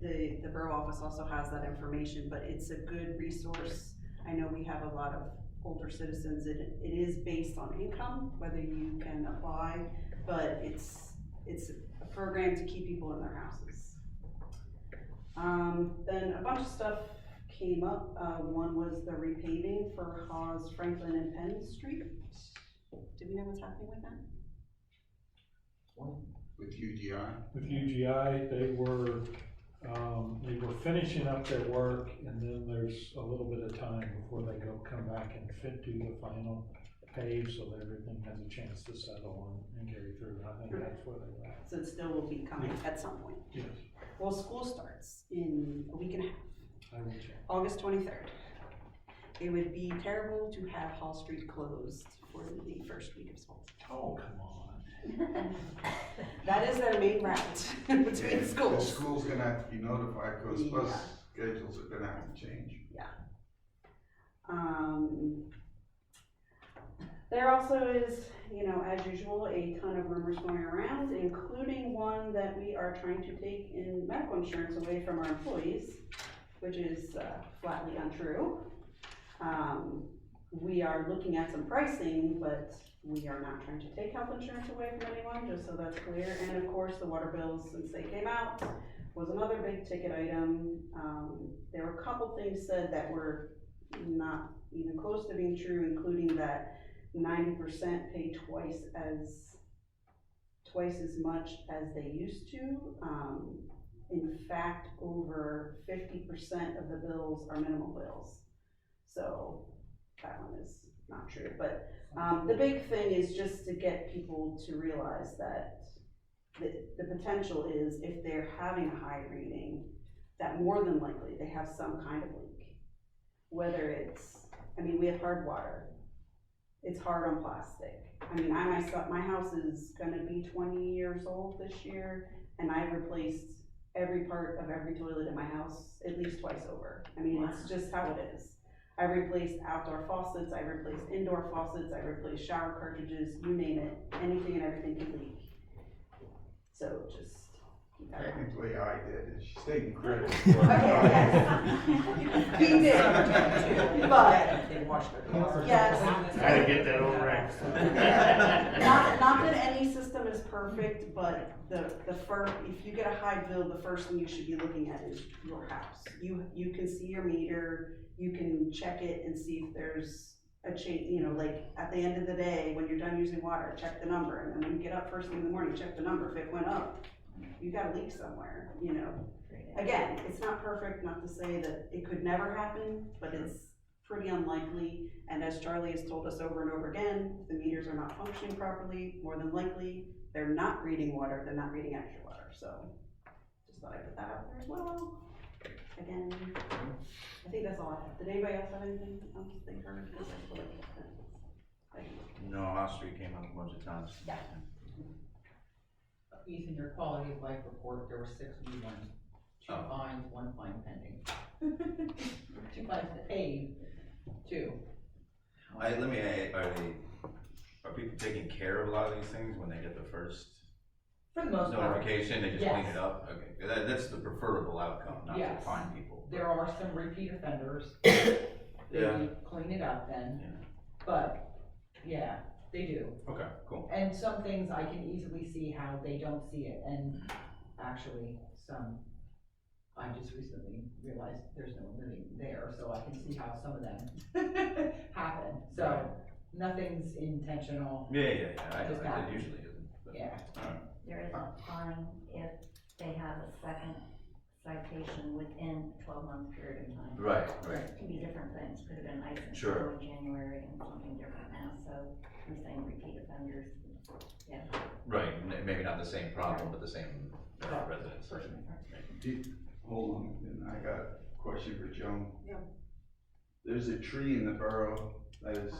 the borough office also has that information, but it's a good resource. I know we have a lot of older citizens. It is based on income, whether you can apply, but it's a program to keep people in their houses. Then a bunch of stuff came up. One was the repaving for Hawes, Franklin, and Penn Street. Do we know what's happening with that? With UGI? With UGI, they were finishing up their work, and then there's a little bit of time before they come back and do the final pave, so that everything has a chance to settle and carry through. I think that's where they're at. So it still will be coming at some point. Yes, Well, school starts in a week and a half, I will check. August 23rd. It would be terrible to have Hall Street closed for the first week of school. Oh, come on. That is their main route between The schools. school's gonna have to be notified, cause Yeah. bus schedules are gonna have to change. There also is, you know, as usual, a ton of rumors going around, including one that we are trying to take in medical insurance away from our employees, which is flatly untrue. We are looking at some pricing, but we are not trying to take health insurance away from anyone, just so that's clear. And of course, the water bills, since they came out, was another big ticket item. There were a couple things said that were not even close to being true, including that 90% pay twice as much as they used to. In fact, over 50% of the bills are minimal bills. So that one is not true. But the big thing is just to get people to realize that the potential is, if they're having a high reading, that more than likely they have some kind of leak. Whether it's, I mean, we have hard water. It's hard on plastic. I mean, my house is gonna be 20 years old this year, and I've replaced every part of every toilet in my house at least twice over. I mean, it's just how it is. I replaced outdoor faucets, I replaced indoor faucets, I replaced shower cartridges, you name it, anything and everything can leak. So just keep that in mind. Technically, I did, she's taking credit for Okay, it. yes. He did, but, They wash their cars. yes. How to get that over X. Not that any system is perfect, but the first, if you get a high bill, the first thing you should be looking at is your house. You can see your meter, you can check it and see if there's a change, you know, like at the end of the day, when you're done using water, check the number, and then when you get up first thing in the morning, check the number. If it went up, you got a leak somewhere, you know. Again, it's not perfect, not to say that it could never happen, but it's pretty unlikely. And as Charlie has told us over and over again, if the meters are not functioning properly, more than likely, they're not reading water, they're not reading extra water. So just thought I'd put that out there as well. Again, I think that's all I have. Did anybody else have anything else they heard? Because I feel like No, House Street came up a bunch of times. Yeah. Ethan, your quality of life report, there were 6 new ones. 2 fines, 1 fine pending. 2 fines paid, 2. Let me add, are people taking care of a lot of these things when they get the first For the most part. notification, they just Yes. clean it up? Okay, that's the preferable outcome, not to Yes. fine people. There are some repeat offenders. Yeah. They clean it up then, Yeah. but, yeah, they do. Okay, cool. And some things I can easily see how they don't see it, and actually, I just recently realized there's no one living there, so I can see how some of them happen. So, nothing's intentional. Yeah, I Just know, happens. it usually isn't. But, Yeah. alright. There is a fine if they have a second citation within a 12-month period of time. Right. It can be different things, could have been ice and Sure. snow in January and something different now, so I'm saying repeat offenders, yeah. Right, maybe not the same problem, but the same residents. Hold on, and I got a question for Joan. Yeah. There's a tree in the borough that is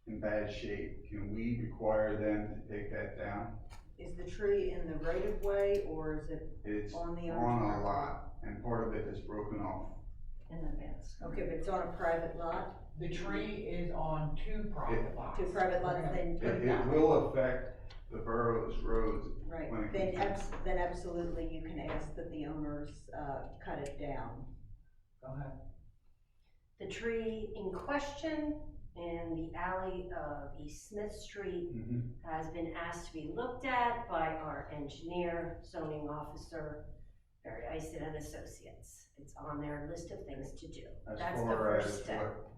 in bad shape. Can we require them to take that down? Is the tree in the right of way, or is it It's on the on owner's a property? lot, and part of it is broken off. In the fence. Okay, but it's on a private lot, The tree is on 2 private lots. 2 private lots, then, It will affect the borough's roads. right, when it then comes then absolutely you can ask that the owners, cut it down. Go ahead. The tree in question in the alley of East Smith Street has been asked to be looked at by our engineer, zoning officer, Barry Eisen and Associates. It's on their list of things to do. As That's the far first as step. what,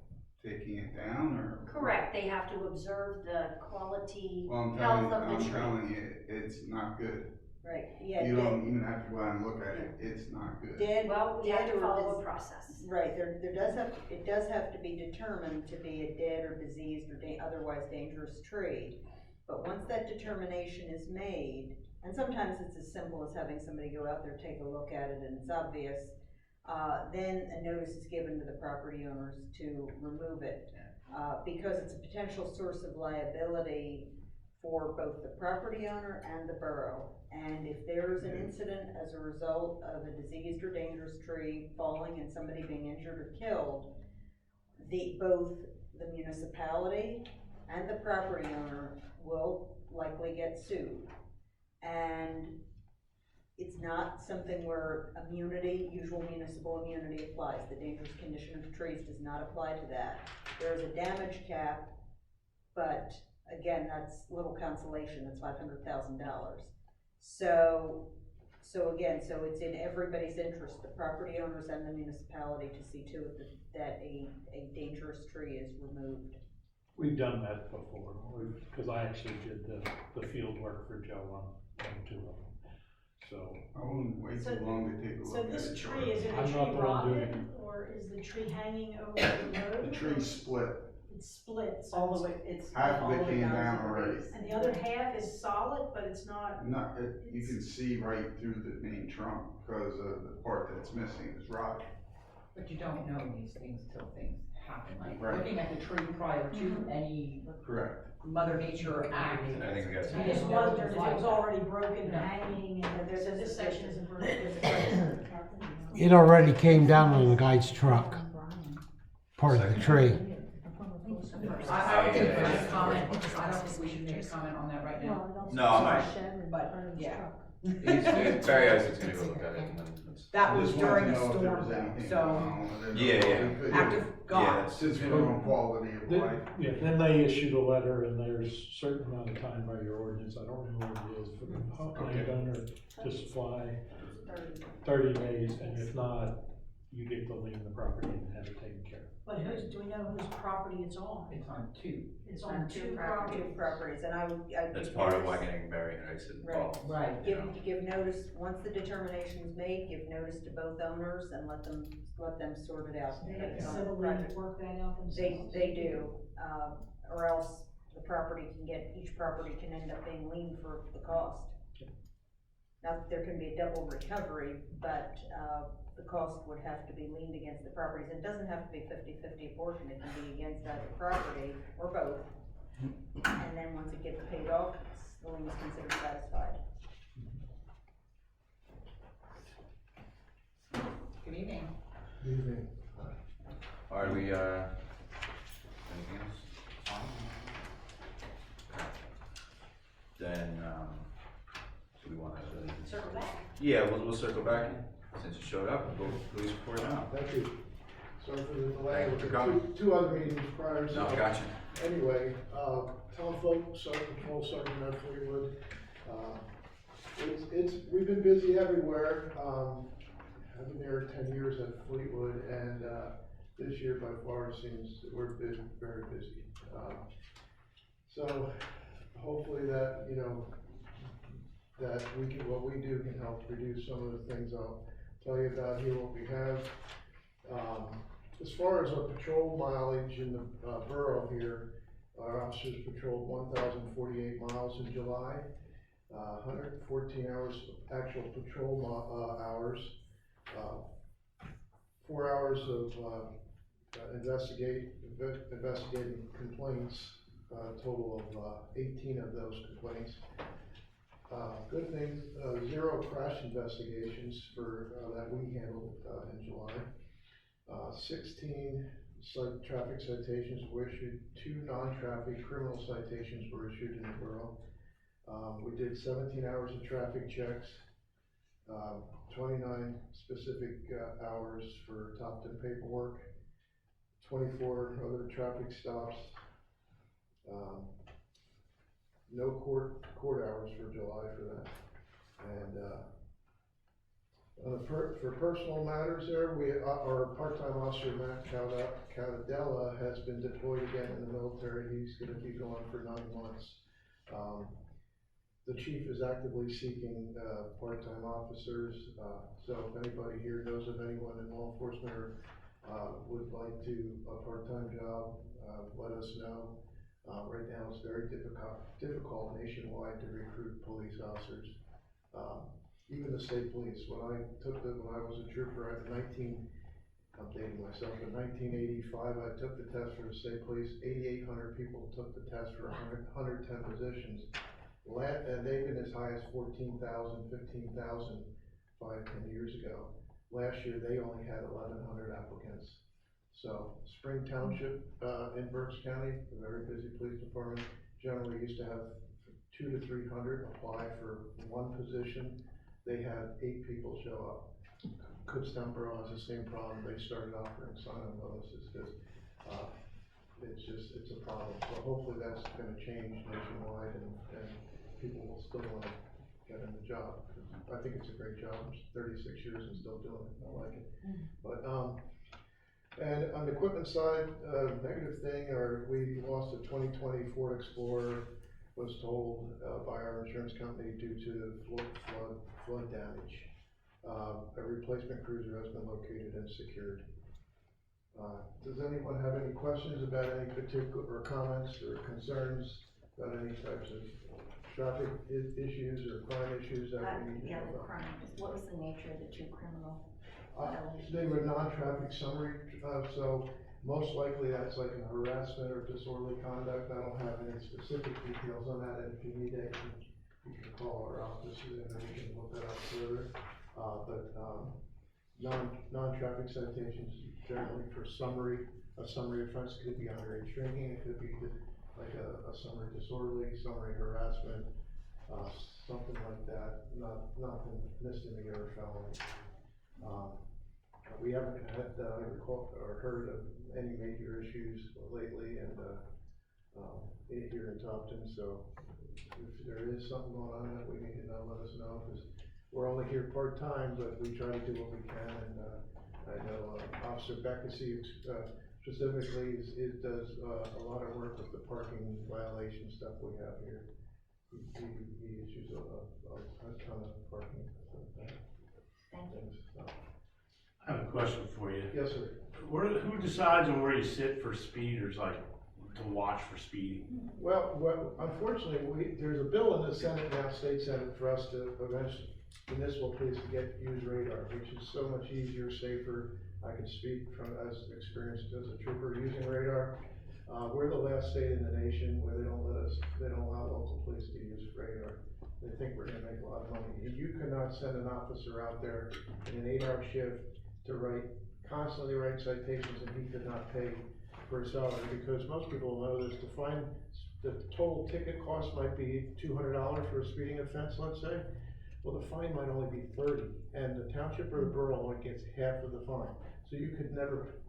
taking it down, or? Correct, they have to observe the quality, Well, I'm health of the I'm tree. telling you, it's not good. Right, yeah. You don't even have to go out and look at it, it's not good. Well, we have dead to or follow a process. Right, it does have to be determined to be a dead or diseased or otherwise dangerous tree. But once that determination is made, and sometimes it's as simple as having somebody go out there, take a look at it, and it's obvious, then a notice is given to the property owners to remove it. Because it's a potential source of liability for both the property owner and the borough. And if there is an incident as a result of a diseased or dangerous tree falling and somebody being injured or killed, both the municipality and the property owner will likely get sued. And it's not something where immunity, usual municipal immunity applies. The dangerous condition of trees does not apply to that. There is a damage cap, but again, that's little consolation, that's $500,000. So it's in everybody's interest, the property owners and the municipality, to see to it that a dangerous tree is removed. We've done that before, because I actually did the field work for Joe on two of them. So. I wouldn't wait too long to take a look So at it. this tree, is it a I'm tree not the one doing rotted, or is the tree hanging over the road? The tree's split. It's split, so All the way, it's Half all of the it way came down down to the already. base. and the other half is solid, but it's not. Not, you can see right through the main trunk, because the part that's missing is rotten. But you don't know these things till things happen, like Right. looking at the tree prior to any Correct. Mother Nature act. I think we got some. I just wondered if it was already broken and No. hanging, and There's so a- this section isn't broken. It already came down on the guy's truck, part of the tree. I don't think we should comment, I don't think we should make a comment on that right now. No, I might. But, yeah, Barry Isaac's gonna go look at it and then let's. that was Just wanted during to a know if there storm was anything though, going so on with it, Yeah, or yeah. we could- act of Yeah, God. that's- Since we're on quality of life. Yeah, then they issued a letter, and there's a certain amount of time by your ordinance, I don't know what it is, for the landowner to supply 30 days, and if not, you get to lien the property and have it taken care of. But do we know whose property it's on? It's on two. It's on two properties. Properties, and I would That's give part of notice- why getting Barry and Ice involved. Right. Give notice, once the determination is made, give notice to both owners and let them sort it out. They But have it's to on the civilly project. work that out themselves. They do, or else each property can end up being liened for the cost. Not that there can be a double recovery, but, the cost would have to be liened against the properties. It doesn't have to be 50-50 portion, it can be against either property or both. And then once it gets paid off, the lien is considered satisfied. Good evening. Are we, anything else? Then, do we wanna? Circle back? Yeah, we'll circle back, since you showed up, we'll go police report now. Thank you. Sorry for the delay. Thank you for coming. Two other meetings prior, so. No, gotcha. Anyway, Tom Folk, Sergeant Patrol Sergeant of Fleetwood. We've been busy everywhere. I've been there 10 years at Fleetwood, and this year by far seems that we're very busy. So hopefully that, that what we do can help reduce some of the things I'll tell you about here, what we have. As far as our patrol mileage in the borough here, our officers patrolled 1,048 miles in July, 114 hours of actual patrol hours, 4 hours of investigating complaints, total of 18 of those complaints. Good thing, 0 crash investigations that we handled in July. 16 traffic citations were issued, 2 non-traffic criminal citations were issued in the borough. We did 17 hours of traffic checks, 29 specific hours for Topton paperwork, 24 other traffic stops. No court hours for July for that. And for personal matters there, our part-time officer, Matt Caldadella, has been deployed again in the military. He's gonna be gone for 9 months. The chief is actively seeking part-time officers, so if anybody here knows of anyone in law enforcement or would like a part-time job, let us know. Right now, it's very difficult nationwide to recruit police officers. Even the state police. When I was a trooper, I'm dating myself, in 1985, I took the test for the state police. 8,800 people took the test for 110 positions. And they've been as high as 14,000, 15,000 5-10 years ago. Last year, they only had 1,100 applicants. So Spring Township, in Berks County, a very busy police department, generally used to have 200 to 300 apply for one position. They had 8 people show up. Kutztown Borough has the same problem. They started offering sign-on bonuses because, it's a problem. So hopefully that's gonna change nationwide and people will still wanna get in the job. I think it's a great job. I'm 36 years and still doing it. I like it. But, and on the equipment side, negative thing, we lost a 2020 Ford Explorer, was told by our insurance company due to flood damage. A replacement cruiser has been located and secured. Does anyone have any questions about any particular, or comments or concerns about any types of traffic issues or crime issues that we need to know about? Crime, what was the nature of the 2 criminal violations? They were non-traffic summary, so most likely that's like a harassment or disorderly conduct. I don't have any specific details on that, and if you need that, you can call our office and then we can look that up further. Non-traffic citations generally for a summary offense could be underage drinking, it could be like a summary disorderly, summary harassment, something like that, nothing misdemeanor or felony. We haven't had, I recall, or heard of any major issues lately and, here in Topton, so if there is something going on that we need to know, let us know, because we're only here part-time, but we try to do what we can, and, I know, Officer Beckesy, specifically, does, a lot of work with the parking violation stuff we have here. He issues a ton of parking, Thank you. so. I have a question for you. Yes, sir. Who decides on where you sit for speeders, like to watch for speeding? Well, unfortunately, there's a bill in the Senate now, State Senate, for us to eventually, municipal police to use radar, which is so much easier, safer. I can speak from as experienced as a trooper using radar. We're the last state in the nation where they don't allow local police to use radar. They think we're gonna make a lot of money. You cannot send an officer out there in an 8-hour shift to constantly write citations, and he could not pay for a salary, because most people know this, the total ticket cost might be $200 for a speeding offense, let's say. Well, the fine might only be $30, and the township or the borough only gets half of the fine. So you could never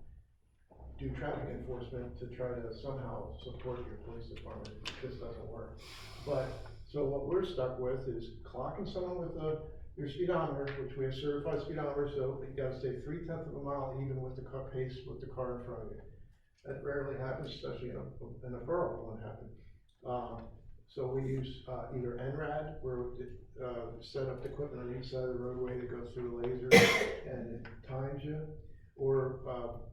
do traffic enforcement to try to somehow support your police department. It just doesn't work. So what we're stuck with is clocking someone with your speedometer, which we have certified speedometer, so you gotta stay 3/10 of a mile even with the car pace with the car in front of you. That rarely happens, especially in a borough, it won't happen. So we use either NRAD, where we set up the equipment on each side of the roadway to go through a laser and it times you, or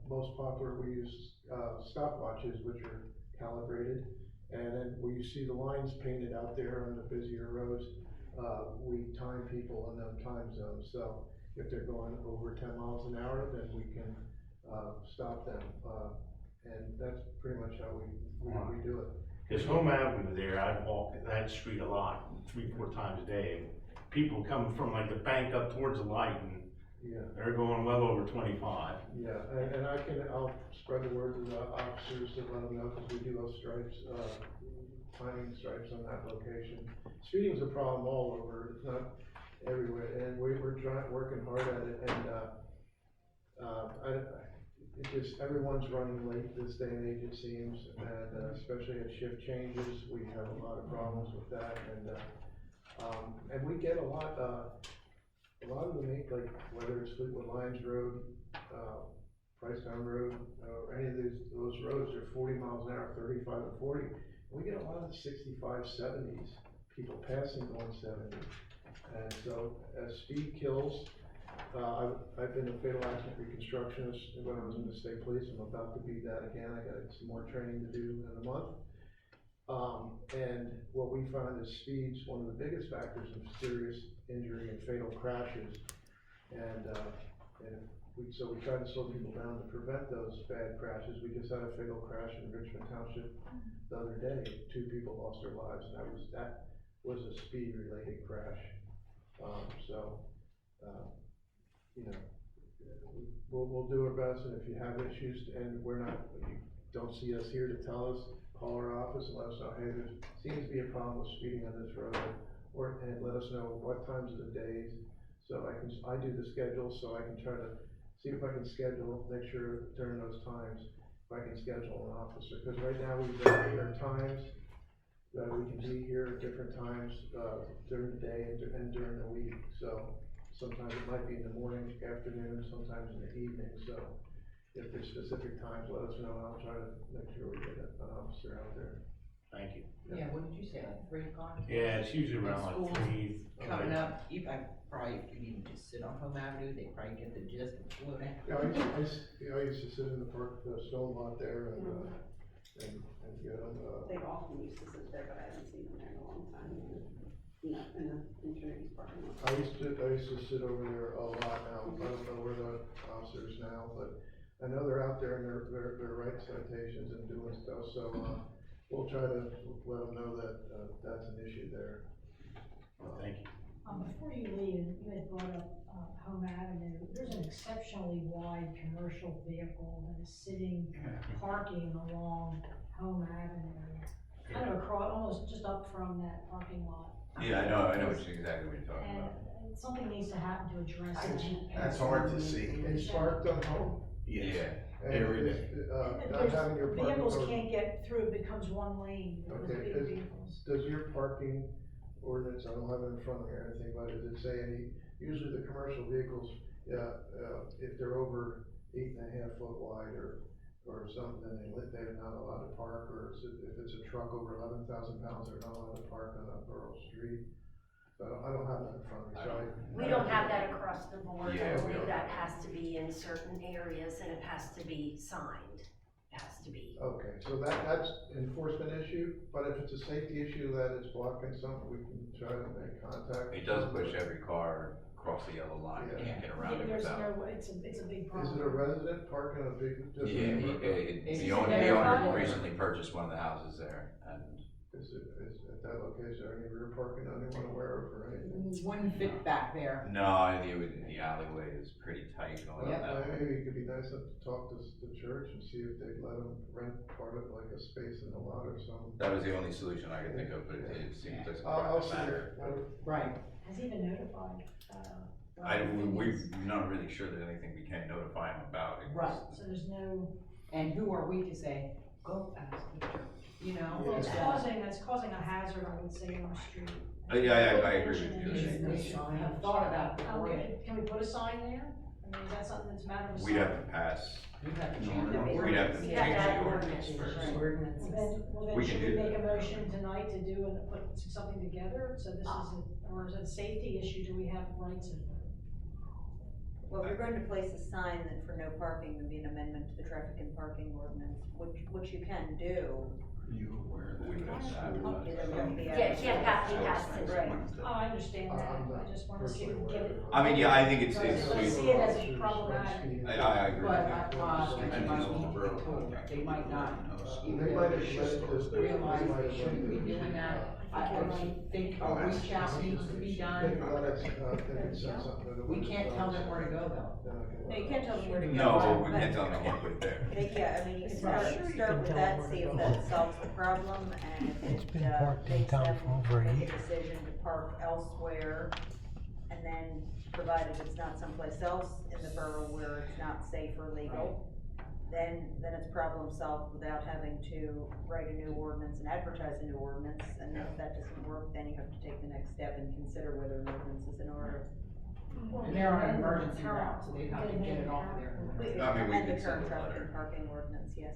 most popular, we use stopwatches, which are calibrated. And then where you see the lines painted out there on the busier roads, we time people in them time zones. So if they're going over 10 miles an hour, then we can stop them. And that's pretty much how we do it. Because Home Avenue there, I walk that street a lot, 3-4 times a day. People come from like the bank up towards the light, and they're going well over 25. Yeah, and I'll spread the word to the officers to let them know, because we do have stripes, timing stripes on that location. Speeding's a problem all over, it's not everywhere, and we're working hard at it, and everyone's running late this day and age, it seems, and especially at shift changes, we have a lot of problems with that, and we get a lot of them, like, whether it's Fleetwood Lions Road, Pricetown Road, or any of those roads are 40 miles an hour, 35 or 40. We get a lot of 65, 70s, people passing going 70. And so, as speed kills, I've been a fatal accident reconstructionist when I was in the state police. I'm about to be that again. I got some more training to do in a month. And what we found is speed's one of the biggest factors of serious injury and fatal crashes. So we try to slow people down to prevent those bad crashes. We just had a fatal crash in Richmond Township the other day. 2 people lost their lives, and that was a speed-related crash. we'll do our best, and if you have issues, and you don't see us here to tell us, call our office and let us know, hey, there seems to be a problem with speeding on this road, and let us know what times of the days, so I do the schedule, so I can try to see if I can schedule, make sure during those times, if I can schedule an officer, because right now there are times that we can be here at different times, during the day and during the week, so sometimes it might be in the morning, afternoon, sometimes in the evening, so if there's specific times, let us know, and I'll try to make sure we get an officer out there. Thank you. Yeah, what did you say, like 3 o'clock? Yeah, it's usually around Schools like 3. coming up, you, I probably, if you even just sit on Home Avenue, they probably get the gist and slow down. Yeah, I used to sit in the park, the stone lot there and get them, They often used to sit there, but I haven't seen them there in a long time. In the Trinity's parking lot. I used to sit over there a lot now, I don't know where the officers now, but I know they're out there and they're writing citations and doing stuff, so, we'll try to let them know that, that's an issue there. Thank you. Before you leave, you had brought up, Home Avenue, there's an exceptionally wide commercial vehicle that is sitting, parking along Home Avenue. Kind of across, almost just up from that parking lot. Yeah, I know exactly what you're talking And about. something needs to happen to address it. That's hard to see. It's parked on home? Yeah. And Every day. Not having your parking. Vehicles can't get through, it becomes one lane with Okay, big vehicles. Does your parking ordinance, I don't have it in front of me or anything, but does it say usually the commercial vehicles, if they're over 8.5 foot wide or something, then they're not allowed to park, or if it's a truck over 11,000 pounds, they're not allowed to park on a borough street? I don't have that in front of me, so We don't have that across the board, Yeah, I we believe don't. that has to be in certain areas and it has to be signed, it has to be. Okay, so that's enforcement issue, but if it's a safety issue that is blocking something, we can try to make contact. It does push every car across the yellow line, you can't get around it There's without. no, it's a big Is problem. it a resident parking a big, just? Yeah, Is the it owner verified? recently purchased one of the houses there, and Is at that location, any rear parking anyone aware of or anything? Wouldn't fit back there. no, the alleyway is pretty tight going Well, that way. maybe it could be nice to talk to the church and see if they'd let them rent part of like a space in the lot or something. That was the only solution I could think of, but it seems like I'll a see matter. Right. Has he been notified? We're not really sure there's anything we can notify him about. Right. So there's no, And who are we to say, go ask the church, you know? well, it's causing a hazard, I would say, on the street. Yeah, I agree with you. We should have thought about it before they. Can we put a sign there? I mean, is that something that's a matter of? We'd have to pass, We'd have to we'd change have to change the the ordinance first. Well, then We should can we do make a that. motion tonight to do and put something together? So this is, or is it a safety issue? Do we have rights in it? Well, if you're going to place a sign that for no parking would be an amendment to the traffic and parking ordinance, which you can do. Are you aware that? We would have to have it. Yeah, it can't pass it. Right. Oh, I understand that, I just wanna see if we can get it. I mean, yeah, I think it's, I see it as problematic. I agree. But, they might need to be told, they might not They might have just realize they shouldn't be doing that. I think a reach out needs to be done. We can't tell them where to go though. No, you can't tell them where to go. No, we but- can't tell them they can't put it there. But yeah, I mean, you can Right. start with that, see if that solves the problem, and if It's it, been parked in makes town them for over a make year. a decision to park elsewhere, and then, provided it's not someplace else in the borough where it's not safe or legal, then it's problem solved without having to write a new ordinance and advertise a new ordinance, and if that doesn't work, then you have to take the next step and consider whether an ordinance is in order. And they're on an emergency route, so they have to get it off there. I mean, we And the can send current a traffic letter. and parking ordinance, yes.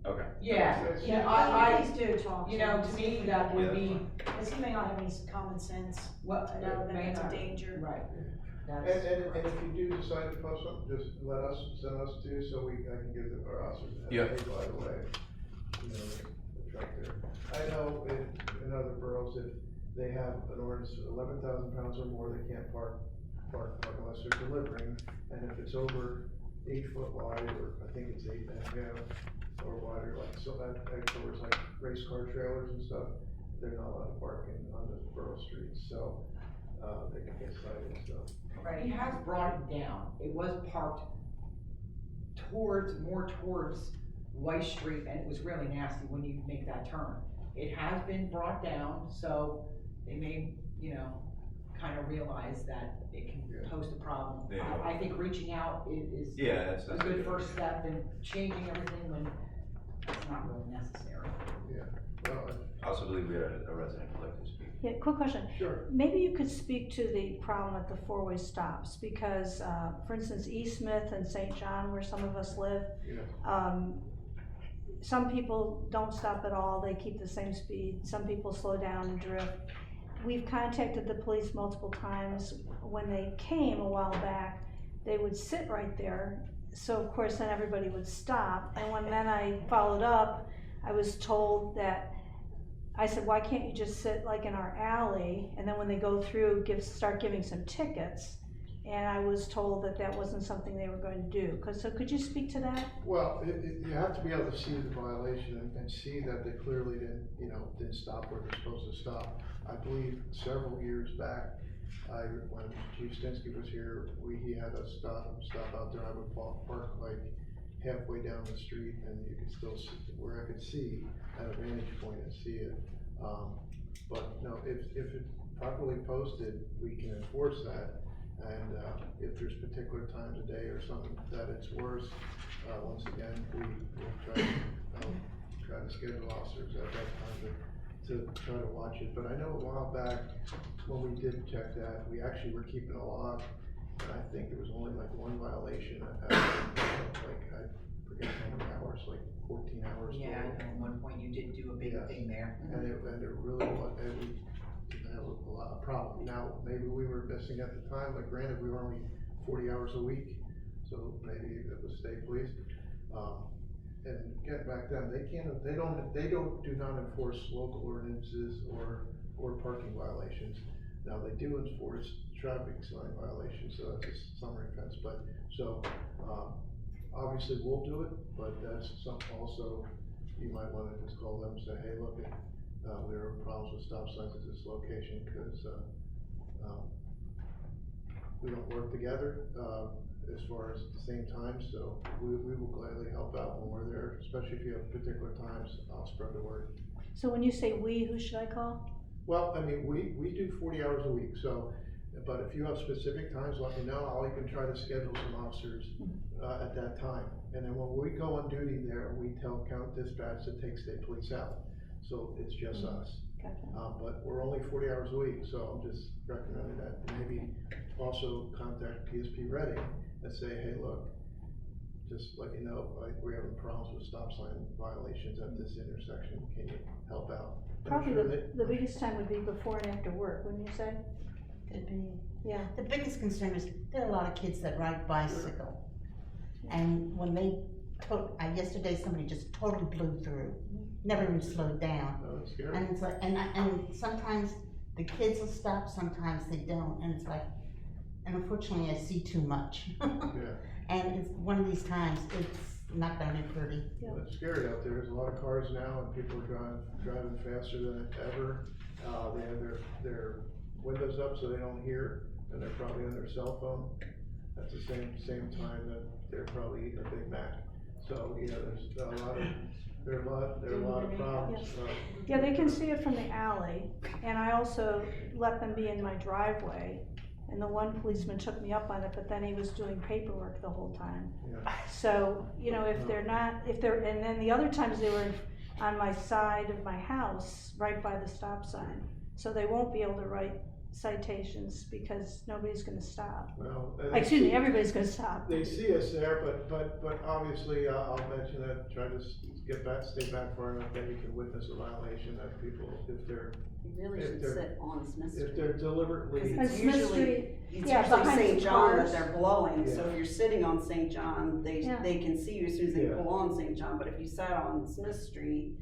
Okay. Yeah, I, Please do talk. you know, to me, that would be, Because he may not have any common sense. what, No, that may it's a not- danger. Right. And if you do decide to post something, just send us too, so I can give our officers a Yeah. heads up right away. You know, the truck there. I know in other boroughs, if they have an ordinance, 11,000 pounds or more, they can't park unless they're delivering. And if it's over 8 foot wide, or I think it's 8.5 or wider, like, so that covers like race car trailers and stuff, they're not allowed to park on the borough streets, so. they can get cited, so. Right, he has brought it down. It was parked more towards White Street, and it was really nasty when you make that turn. It has been brought down, so they may, kind of realize that it can pose a problem. Yeah. I think reaching out is Yeah, a good first step, and changing everything when it's not really necessary. Yeah, well, I also believe we had a resident who'd like to speak. Yeah, quick question. sure. Maybe you could speak to the problem at the four-way stops, because, for instance, East Smith and St. John, where some of us live, Yeah. some people don't stop at all, they keep the same speed, some people slow down and drift. We've contacted the police multiple times. When they came a while back, they would sit right there, so of course then everybody would stop, and then I followed up, I was told that, I said, why can't you just sit like in our alley, and then when they go through, start giving some tickets, and I was told that that wasn't something they were going to do, so could you speak to that? Well, you have to be able to see the violation and see that they clearly didn't stop where they're supposed to stop. I believe several years back, when Chief Stinsky was here, he had us stop out there. I would park like halfway down the street, and you could still see, where I could see at a vantage point and see it. But no, if it's properly posted, we can enforce that. And if there's particular times of day or something that it's worse, once again, we'll try to schedule officers at that time to try to watch it. But I know a while back, when we did check that, we actually were keeping a log, and I think there was only like one violation at I forget how many hours, like 14 hours. Yeah, I know at one point you did do a big thing there. And it really was, we didn't have a lot of problem. Now, maybe we were missing at the time, like granted, we were only 40 hours a week, so maybe it was state police. And getting back then, they do not enforce local ordinances or parking violations. Now, they do enforce traffic sign violations, so that's a summary offense, but, so, obviously we'll do it, but that's something also, you might wanna just call them and say, hey, look, there are problems with stop signs at this location, because, we don't work together, as far as the same time, so we will gladly help out when we're there, especially if you have particular times, I'll spread the word. So when you say we, who should I call? Well, I mean, we do 40 hours a week, so, but if you have specific times, let me know, I'll even try to schedule some officers at that time. And then when we go on duty there, we tell count dispatch to take state police out, so it's just us. Gotcha. But we're only 40 hours a week, so I'm just recommending that. Maybe also contact PSP Reading and say, hey, look, just let you know, like, we're having problems with stop sign violations at this intersection, can you help out? Probably the biggest time would be before and after work, wouldn't you say? Could be. Yeah. The biggest concern is there are a lot of kids that ride bicycle. And when they, yesterday somebody just totally blew through, never even slowed down. Oh, that's scary. And it's like, and sometimes the kids will stop, sometimes they don't, and it's like, and unfortunately I see too much. Yeah. And it's one of these times, it's not gonna be pretty. Yeah. Well, it's scary out there, there's a lot of cars now, and people are driving faster than ever. They have their windows up so they don't hear, and they're probably on their cell phone at the same time that they're probably eating a Big Mac. So, there are a lot of problems. Yeah, they can see it from the alley, and I also let them be in my driveway. And the one policeman took me up on it, but then he was doing paperwork the whole time. Yeah. So, and then the other times they were on my side of my house, right by the stop sign. So they won't be able to write citations because nobody's gonna stop. Well, Excuse me, everybody's gonna stop. They see us there, but obviously, I'll mention that, try to stay back far enough that you can witness a violation that people, if they're. You really should sit on Smith Street. If they're deliberately. Because it's usually St. John that they're blowing, so if you're sitting on St. John, they can see you as soon as they pull on St. John, but if you sat on Smith Street,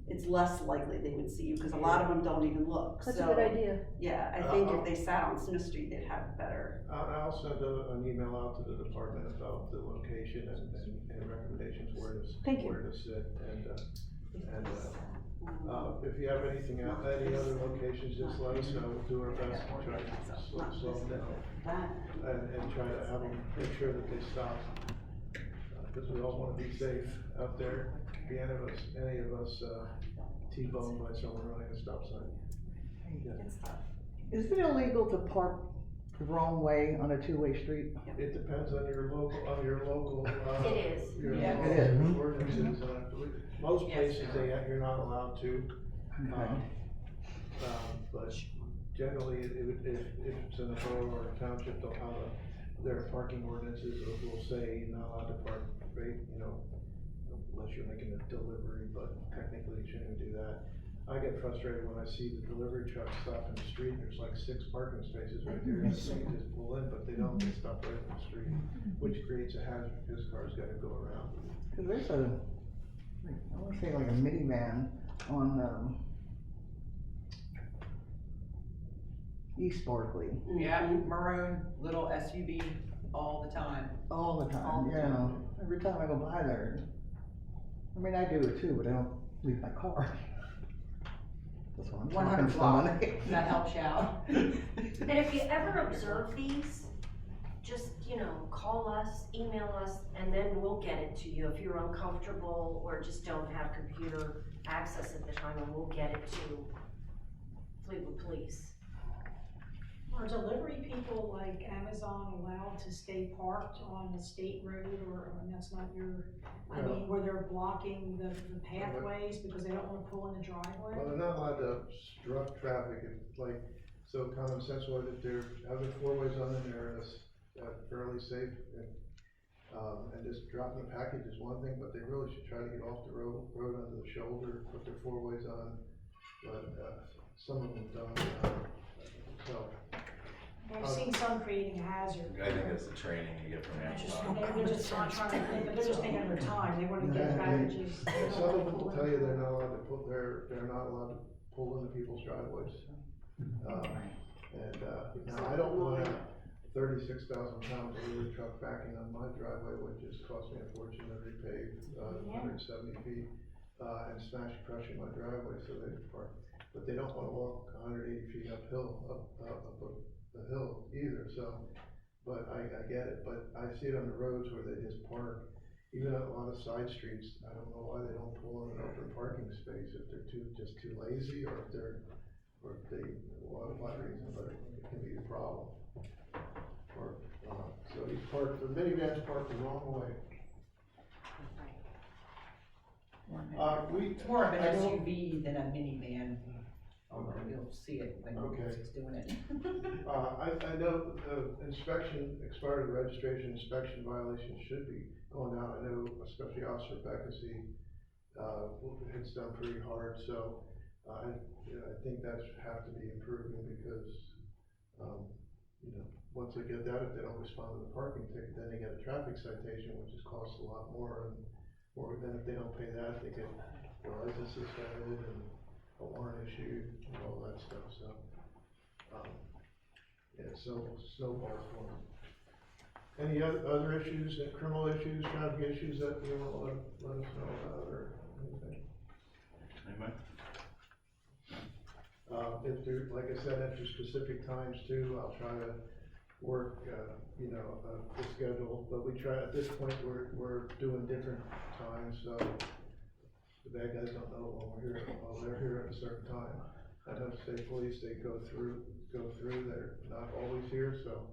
it's less likely they would see you, because a lot of them don't even look. That's a good idea. Yeah, I think if they sat on Smith Street, they'd have better. I'll send an email out to the department about the location and recommendations where to sit, and If you have anything at any other locations, just let us know, we'll do our best to try to slow them down. And try to have them, make sure that they stop. Because we all wanna be safe out there, be any of us, T-boned by someone running a stop sign. Yeah. Is it illegal to park the wrong way on a two-way street? It depends on your local, It is. your Yes. local It is. ordinances, and I believe, most places you're not allowed to. Okay. But generally, if it's in a borough or a township, they'll have their parking ordinances, will say you're not allowed to park, right, unless you're making a delivery, but technically you shouldn't do that. I get frustrated when I see the delivery truck stop in the street, and there's like 6 parking spaces right there, and so you just pull in, but they don't, they stop right in the street, which creates a hazard, because cars gotta go around. Cause there's I wanna say like a minivan on, East Barkley, Yeah, maroon, little SUV, all the time. all the time, yeah. Every time I go by there, I mean, I do it too, but I don't leave my car. That's what I'm talking 100 to block, somebody. that helps you out. And if you ever observe these, just, call us, email us, and then we'll get it to you if you're uncomfortable or just don't have computer access at the time, and we'll get it to Fleetwood Police. Are delivery people like Amazon allowed to stay parked on the state road, or, that's not your, where they're blocking the pathways because they don't wanna pull in the driveway? Well, they're not allowed to obstruct traffic, it's like, so common sense was that they're having 4 ways on in there, and it's fairly safe, and just dropping the package is one thing, but they really should try to get off the road onto the shoulder, put their 4 ways on, but, some of them don't, so. I've seen some creating a hazard. I think that's the training you get from Amazon. They're just not trying to think, but they're just taking their time, they wanna get packages. Some of them will tell you they're not allowed to they're not allowed to pull into people's driveways. Now I don't want a 36,000 pound delivery truck backing on my driveway, which just cost me a fortune to repave, 170 feet, and crushing my driveway, so they park. But they don't wanna walk 180 feet uphill, up the hill either, so, but I get it, but I see it on the roads where they just park, even on a lot of side streets. I don't know why they don't pull in an open parking space, if they're just too lazy, or if they, what reason, but it can be a problem. Or, so the minivans park the wrong way. It's more of an SUV than a minivan. Although you'll see it when it's doing it. I know the expired registration inspection violations should be going out. I know especially Officer Beckesy, hits them pretty hard, so, I think that should have to be improving because, once they get that, if they don't respond to the parking ticket, then they get a traffic citation, which costs a lot more, or then if they don't pay that, they get their license suspended and a warrant issued and all that stuff, so, so snowballs for them. Any other issues, criminal issues, traffic issues that you want to let us know about, or anything? Anybody? If there, like I said, after specific times too, I'll try to work, the schedule, but we try, at this point, we're doing different times, so the bad guys don't know when we're here, they're here at a certain time. I know state police, they go through, they're not always here, so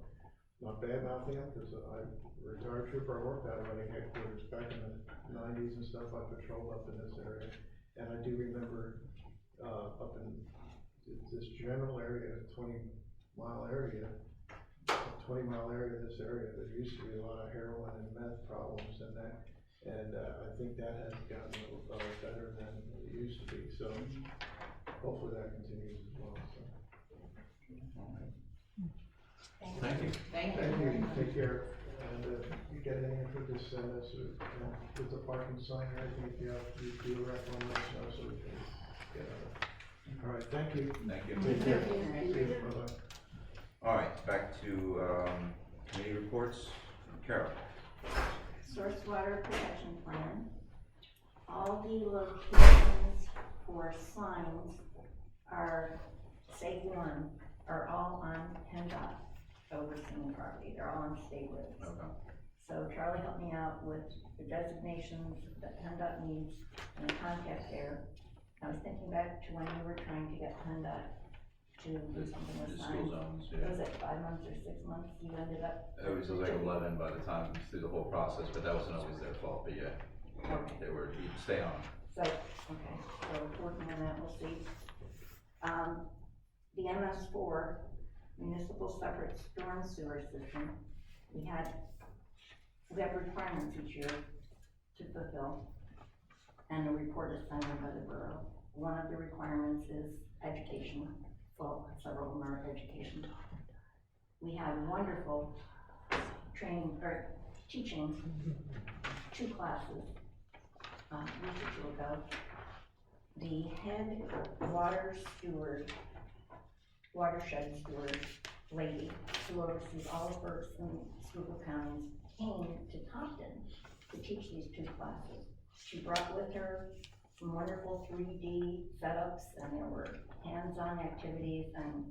not bad mouthing them, because I'm a retired trooper, I worked out running headquarters back in the 90s and stuff, I patrolled up in this area, and I do remember, up in this general area, 20-mile area, this area, there used to be a lot of heroin and meth problems and that, and I think that has gotten a little better than it used to be, so hopefully that continues as well, so. Thank you. Thank you. Thank you, take care, and if you get anything for this, send us, with the parking sign, I think you do a rec on us now, so we can get it. All right, thank you. Thank you. Take care. See you. Bye-bye. All right, back to, committee reports. Carol. Source water protection plan. All the locations for signs are, save one, are all on PennDOT overseeing property, they're all on state roads. Okay. So Charlie helped me out with the designations that PennDOT needs and the contact there. I was thinking back to when we were trying to get PennDOT to do something with The school signs. zones, yeah. Was it 5 months or 6 months, you ended up? It was like 11 by the time through the whole process, but that wasn't always their fault, but yeah. Okay. They were, you'd stay on. So, okay, so working on that, we'll see. The MS4, municipal separate storm sewer system, we have requirements each year to fulfill, and a report is sent in by the borough. One of the requirements is education, well, several of them are education. We have wonderful training, or teaching, 2 classes, a week or 2 ago. The head watershed steward lady, who oversees all of Berks and Schuylkill counties, came to Topton to teach these 2 classes. She brought with her some wonderful 3D setups, and there were hands-on activities, and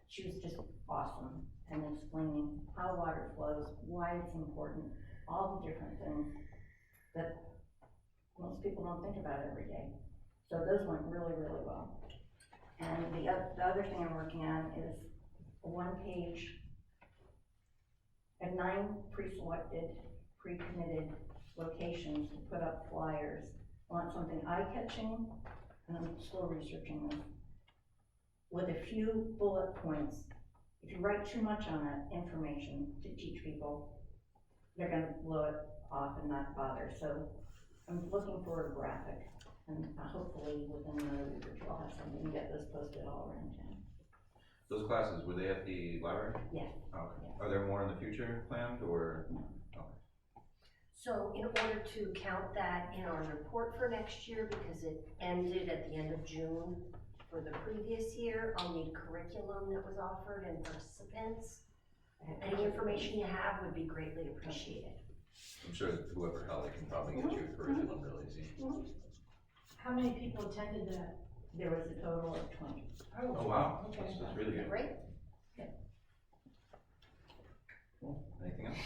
she was just awesome and explaining how water flows, why it's important, all the different things that most people don't think about every day. So those went really, really well. And the other thing I'm working on is a 1-page, 9 pre-selected, pre-committed locations to put up flyers. I want something eye-catching, and I'm still researching this, with a few bullet points. If you write too much on that information to teach people, they're gonna blow it off and not bother. So I'm looking for a graphic, and hopefully within another week or 2 I'll have something and get those posted all around town. Those classes, were they at the library? Yeah. Okay. Are there more in the future planned, or? No. So in order to count that in our report for next year, because it ended at the end of June for the previous year, I'll need curriculum that was offered and participants. Any information you have would be greatly appreciated. I'm sure whoever held it can probably get you a curriculum really easy. How many people attended that? There was a total of 20. Oh, wow, Okay. that's really good. Great. Cool, anything else?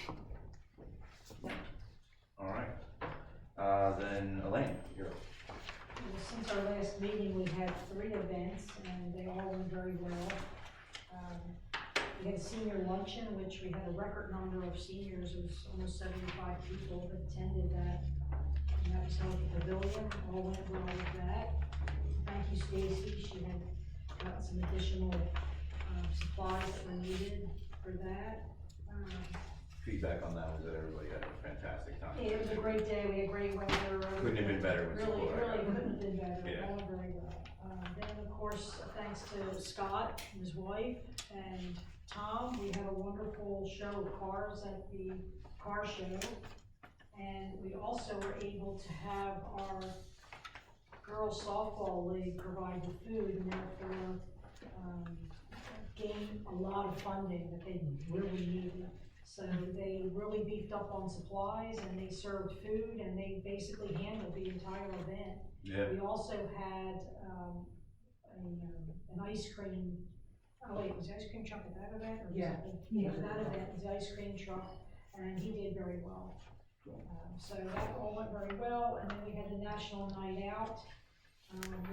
All right, then Elaine, you're up. Well, since our last meeting, we had 3 events, and they all went very well. We had a senior luncheon, which we had a record number of seniors. It was almost 75 people that attended that. And that was held at the pavilion, all went well with that. Thank you, Stacy, she had got some additional supplies that were needed for that. Feedback on that was that everybody had a fantastic time. It was a great day, we had great weather. Couldn't have been better with Really, support. really couldn't have been better, Yeah. all went very well. Then, of course, thanks to Scott and his wife and Tom, we had a wonderful show of cars at the car show. And we also were able to have our girls softball league provide the food, and therefore, gain a lot of funding that they really needed. So they really beefed up on supplies, and they served food, and they basically handled the entire event. Yeah. We also had, an ice cream, oh wait, was the ice cream truck at that event? Or was Yeah. Yeah, that event was the ice cream truck, and he did very well. So that all went very well, and then we had the National Night Out,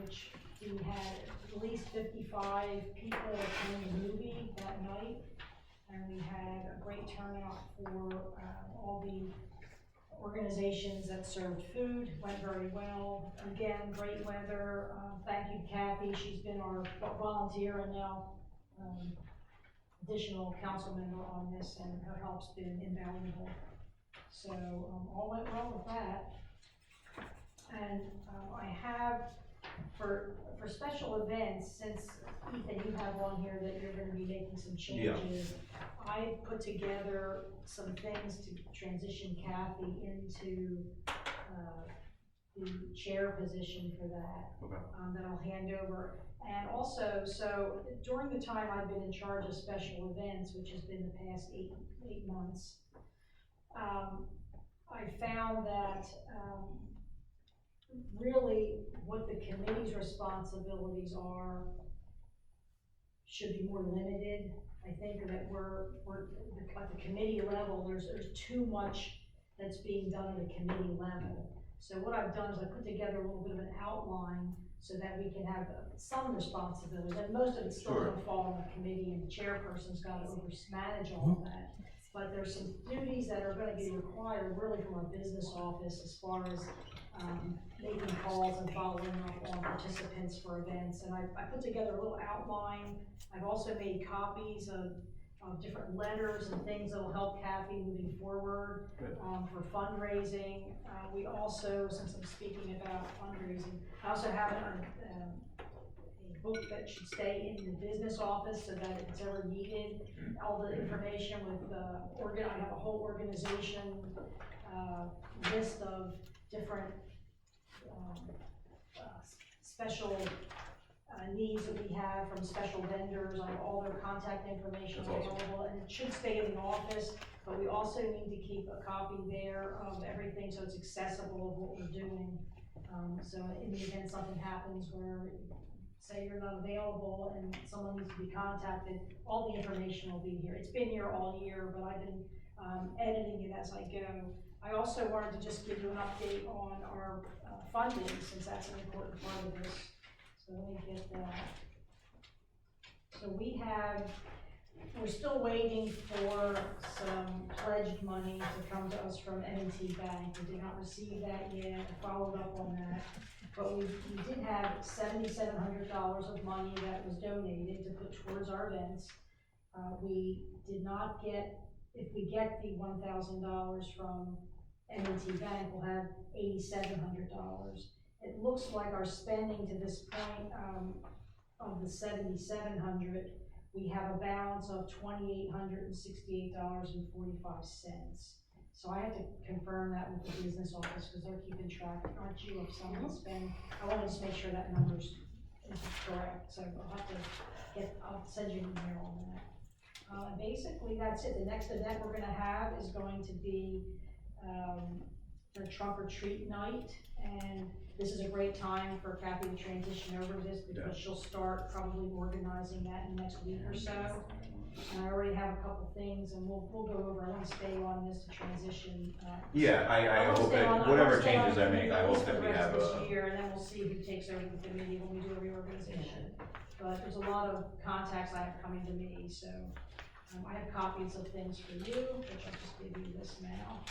which we had at least 55 people attend the movie that night. And we had a great turnout for all the organizations that served food, went very well. Again, great weather. Thank you, Kathy, she's been our volunteer and now additional council member on this, and her help's been invaluable. So all went well with that. And I have, for special events, since Ethan, you have on here that you're gonna be making some changes. I put together some things to transition Kathy into the chair position for that. Okay. That I'll hand over. And also, so during the time I've been in charge of special events, which has been the past eight months, I found that really what the committee's responsibilities are should be more limited. I think that we're at the committee level, there's too much that's being done at a committee level. So what I've done is I put together a little bit of an outline so that we can have some responsibilities, and most of it's still gonna fall on the committee, and the chairperson's gotta manage all of that. But there's some duties that are gonna be required really from our business office as far as making calls and following up on participants for events. And I put together a little outline. I've also made copies of different letters and things that will help Kathy moving forward for fundraising. We also, since I'm speaking about fundraising, I also have a book that should stay in the business office so that if it's ever needed, all the information with, I have a whole organization list of different special needs that we have from special vendors. I have all their contact information available, and it should stay in the office, but we also need to keep a copy there of everything so it's accessible of what we're doing. So in the event something happens where, say you're not available and someone needs to be contacted, all the information will be here. It's been here all year, but I've been editing it as I go. I also wanted to just give you an update on our funding, since that's an important part of this. So let me get that. So we're still waiting for some pledged money to come to us from M&T Bank. We did not receive that yet. I followed up on that. But we did have $7,700 of money that was donated to put towards our events. We did not get, if we get the $1,000 from M&T Bank, we'll have $8,700. It looks like our spending to this point of the $7,700, we have a balance of $2,868.45. So I have to confirm that with the business office because they're keeping track. Aren't you, if someone spend? I want to just make sure that number's correct. So I'll send you an email on that. Basically, that's it. The next event we're going to have is going to be the trunk or treat night, and this is a great time for Kathy to transition over to this because she'll start probably organizing that in the next week or so. And I already have a couple things, and we'll go over. I want to stay on this to transition. I hope that whatever changes I make, I hope that we have this year, and then we'll see who takes over the committee when we do a reorganization. But there's a lot of contacts I have coming to me, so I have copies of things for you, which I'll just give you this now.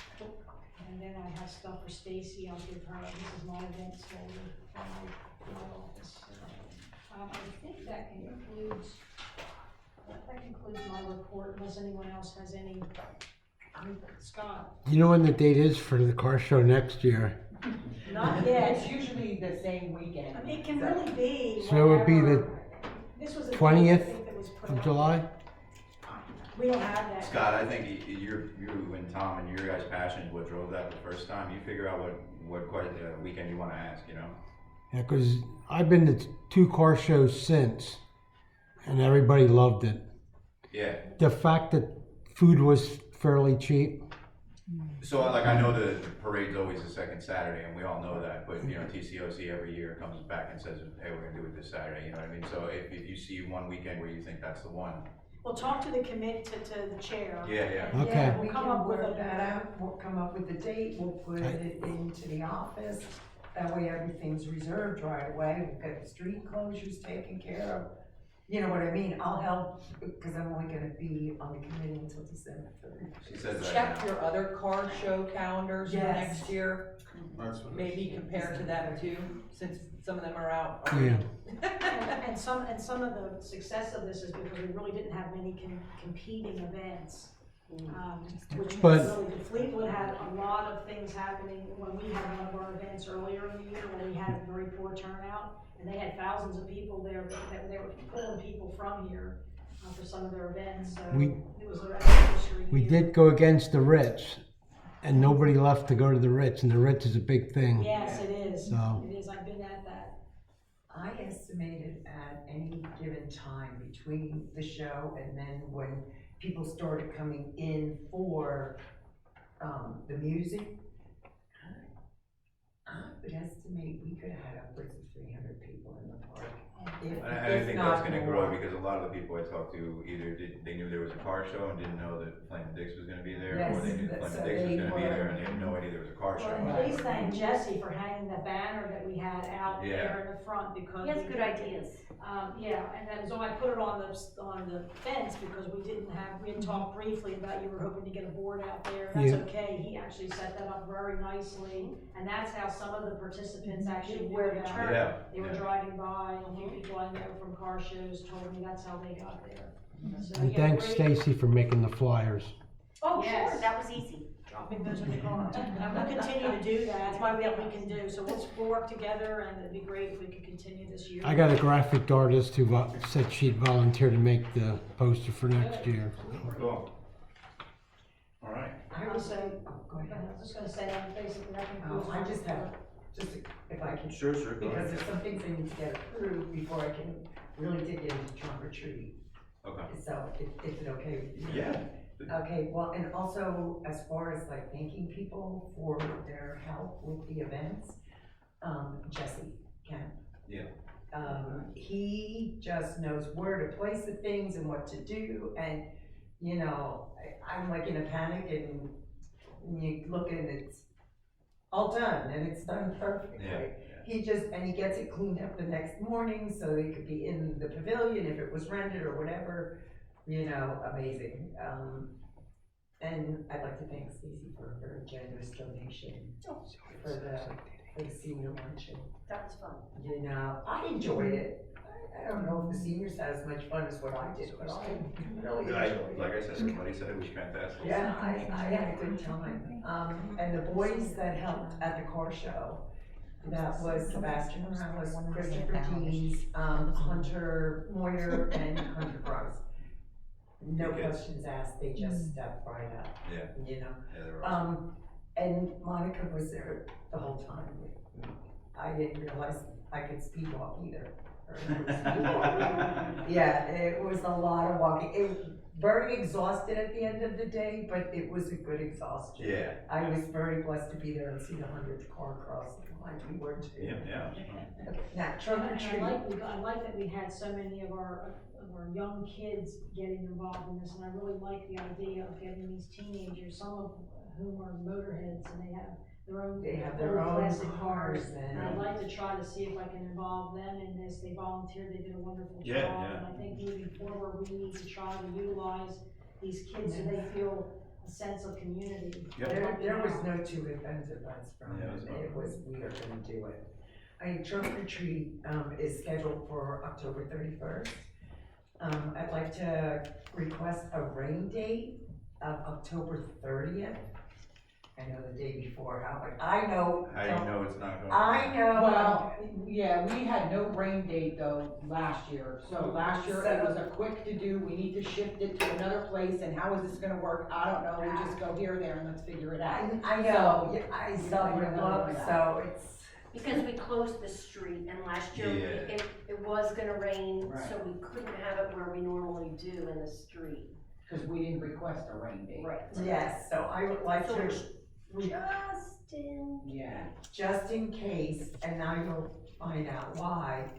And then I have stuff for Stacy. I'll give her. This is my events folder from my office. So, I think that concludes my report, unless anyone else has any. Scott? You know when the date is for the car show next year? Not yet. It's usually the same weekend. I mean, it can really be. So it would be the This was a 20th of July? We don't have that. Scott, I think you and Tom and your guys' passion is what drove that the first time. You figure out what weekend you want to ask, you know? Yeah, because I've been to 2 car shows since, and everybody loved it. Yeah. The fact that food was fairly cheap. So like I know the parade's always the second Saturday, and we all know that. But you know, TCOC every year comes back and says, "Hey, we're gonna do it this Saturday." You know what I mean? So if you see one weekend where you think that's the one. We'll talk to the committee, to the chair. Yeah. Okay. Yeah, we We'll come can up with work a- that out, we'll come up with the date, we'll put it into the office. That way everything's reserved right away, we'll get the street closures taken care of. You know what I mean? I'll help, because I'm only gonna be on the committee until December 3rd. She says that. Check your other card show calendars for Yes. next year. That's what Maybe compare to them too, since some of them are out. Yeah. And some of the success of this is because we really didn't have many competing events. Which But- was really, Fleetwood had a lot of things happening when we had one of our events earlier in the year, when we had a very poor turnout, and they had thousands of people there, that they were pulling people from here for some of their events, so it was their anniversary We year. did go against the Ritz, and nobody left to go to the Ritz, and the Ritz is a big thing. Yes, it is, So- it is, I've been at that. I estimated at any given time between the show and then when people started coming in for the music, I would estimate we could have upwards of 300 people in the park. I think that's gonna grow because a lot of the people I talked to either they knew there was a car show and didn't know that Flamin' Dix was gonna be there, or they knew that Flamin' Dix was gonna be there and they had no idea there was a car show. Well, please thank Jesse for hanging the banner that we had out there in the front because. He has we good didn't- ideas. Yeah, and that was, I put it on the fence because we had talked briefly about you were hoping to get a board out there. That's Yeah. okay, he actually set that up very nicely, and that's how some of the participants actually knew Where to about turn. Yeah. it. They were driving by, and a few people I know from car shows told me that's how they got there. So, And yeah, thanks great. Stacy for making the flyers. Oh, Yes. sure, that was easy. Dropping those in the car. And we'll continue to do that, that's what we can do, so we'll work together, and it'd be great if we could continue this year. I got a graphic artist who said she'd volunteer to make the poster for next year. Cool. All right. I I'll would say, say, oh, go I ahead. was just gonna say that basically that concludes. I just have, if I can. Sure, go Because ahead. there's some things I need to get approved before I can really dig into trunk or treat. Okay. So, is it okay with you? Yeah. Okay, well, and also as far as like thanking people for their help with the events, Jesse Kemp. Yeah. He just knows where to place the things and what to do, and, you know, I'm like in a panic and you look and it's all done and it's done perfectly. Yeah. He gets it cleaned up the next morning so they could be in the pavilion if it was rented or whatever, you know, amazing. And I'd like to thank Stacy for her generous donation for the senior luncheon. That was fun. You know, I enjoyed it. I don't know if the seniors had as much fun as what I did, but I really enjoyed it. Like I said, everybody said it was fantastic. Yeah, I had a good time. And the boys that helped at the car show, that was Sebastian Morales, Christopher Dees, Hunter Moyer, and Hunter Price. No questions asked, they just stepped right up. Yeah. You know? Yeah, they were awesome. And Monica was there the whole time. I didn't realize I could speed walk either. Yeah, it was a lot of walking. It was very exhausted at the end of the day, but it was a good exhaustion. Yeah. I was very blessed to be there and see the 100th car cross the line. We were too. Yeah. Now, trunk or And treat. I like that we had so many of our young kids getting involved in this, and I really like the idea of getting these teenagers, some of whom are motorheads, and they have their own classic cars. And I'd like to try to see if I can involve them in this. They volunteered, they did a wonderful job. Yeah. And I think moving forward, we need to try to utilize these kids so they feel a sense of community. Yep. There was no two events from Yeah, it. We are gonna do it. Trunk or treat, is scheduled for October 31st. I'd like to request a rain date of October 30th. I know the day before, I know. How do you know it's not going? I know. Well, yeah, we had no rain date though last year, so last year it was a quick to do, we need to shift it to another place, and how is this gonna work? I don't know, we just go here, there, and let's figure it out. I know, yeah, I saw your look, so it's. Because we closed the street, and last year, it was gonna rain, so we couldn't have it where we normally do in the street. Cause we didn't request a rain date. Right. Yes, so I would like to. Yeah. Just in case, and now you'll find out why,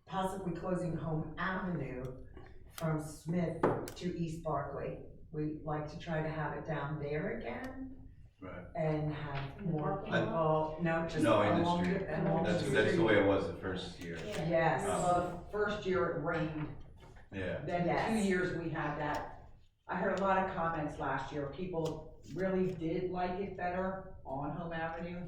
possibly closing Home Avenue from Smith to East Barkley. We'd like to try to have it down there again. Right. And have more people, just in the along street. along That's the the street. way it was the first year. Yes. First year it rained. Yeah. Then Yes. 2 years we had that. I heard a lot of comments last year, people really did like it better on Home Avenue.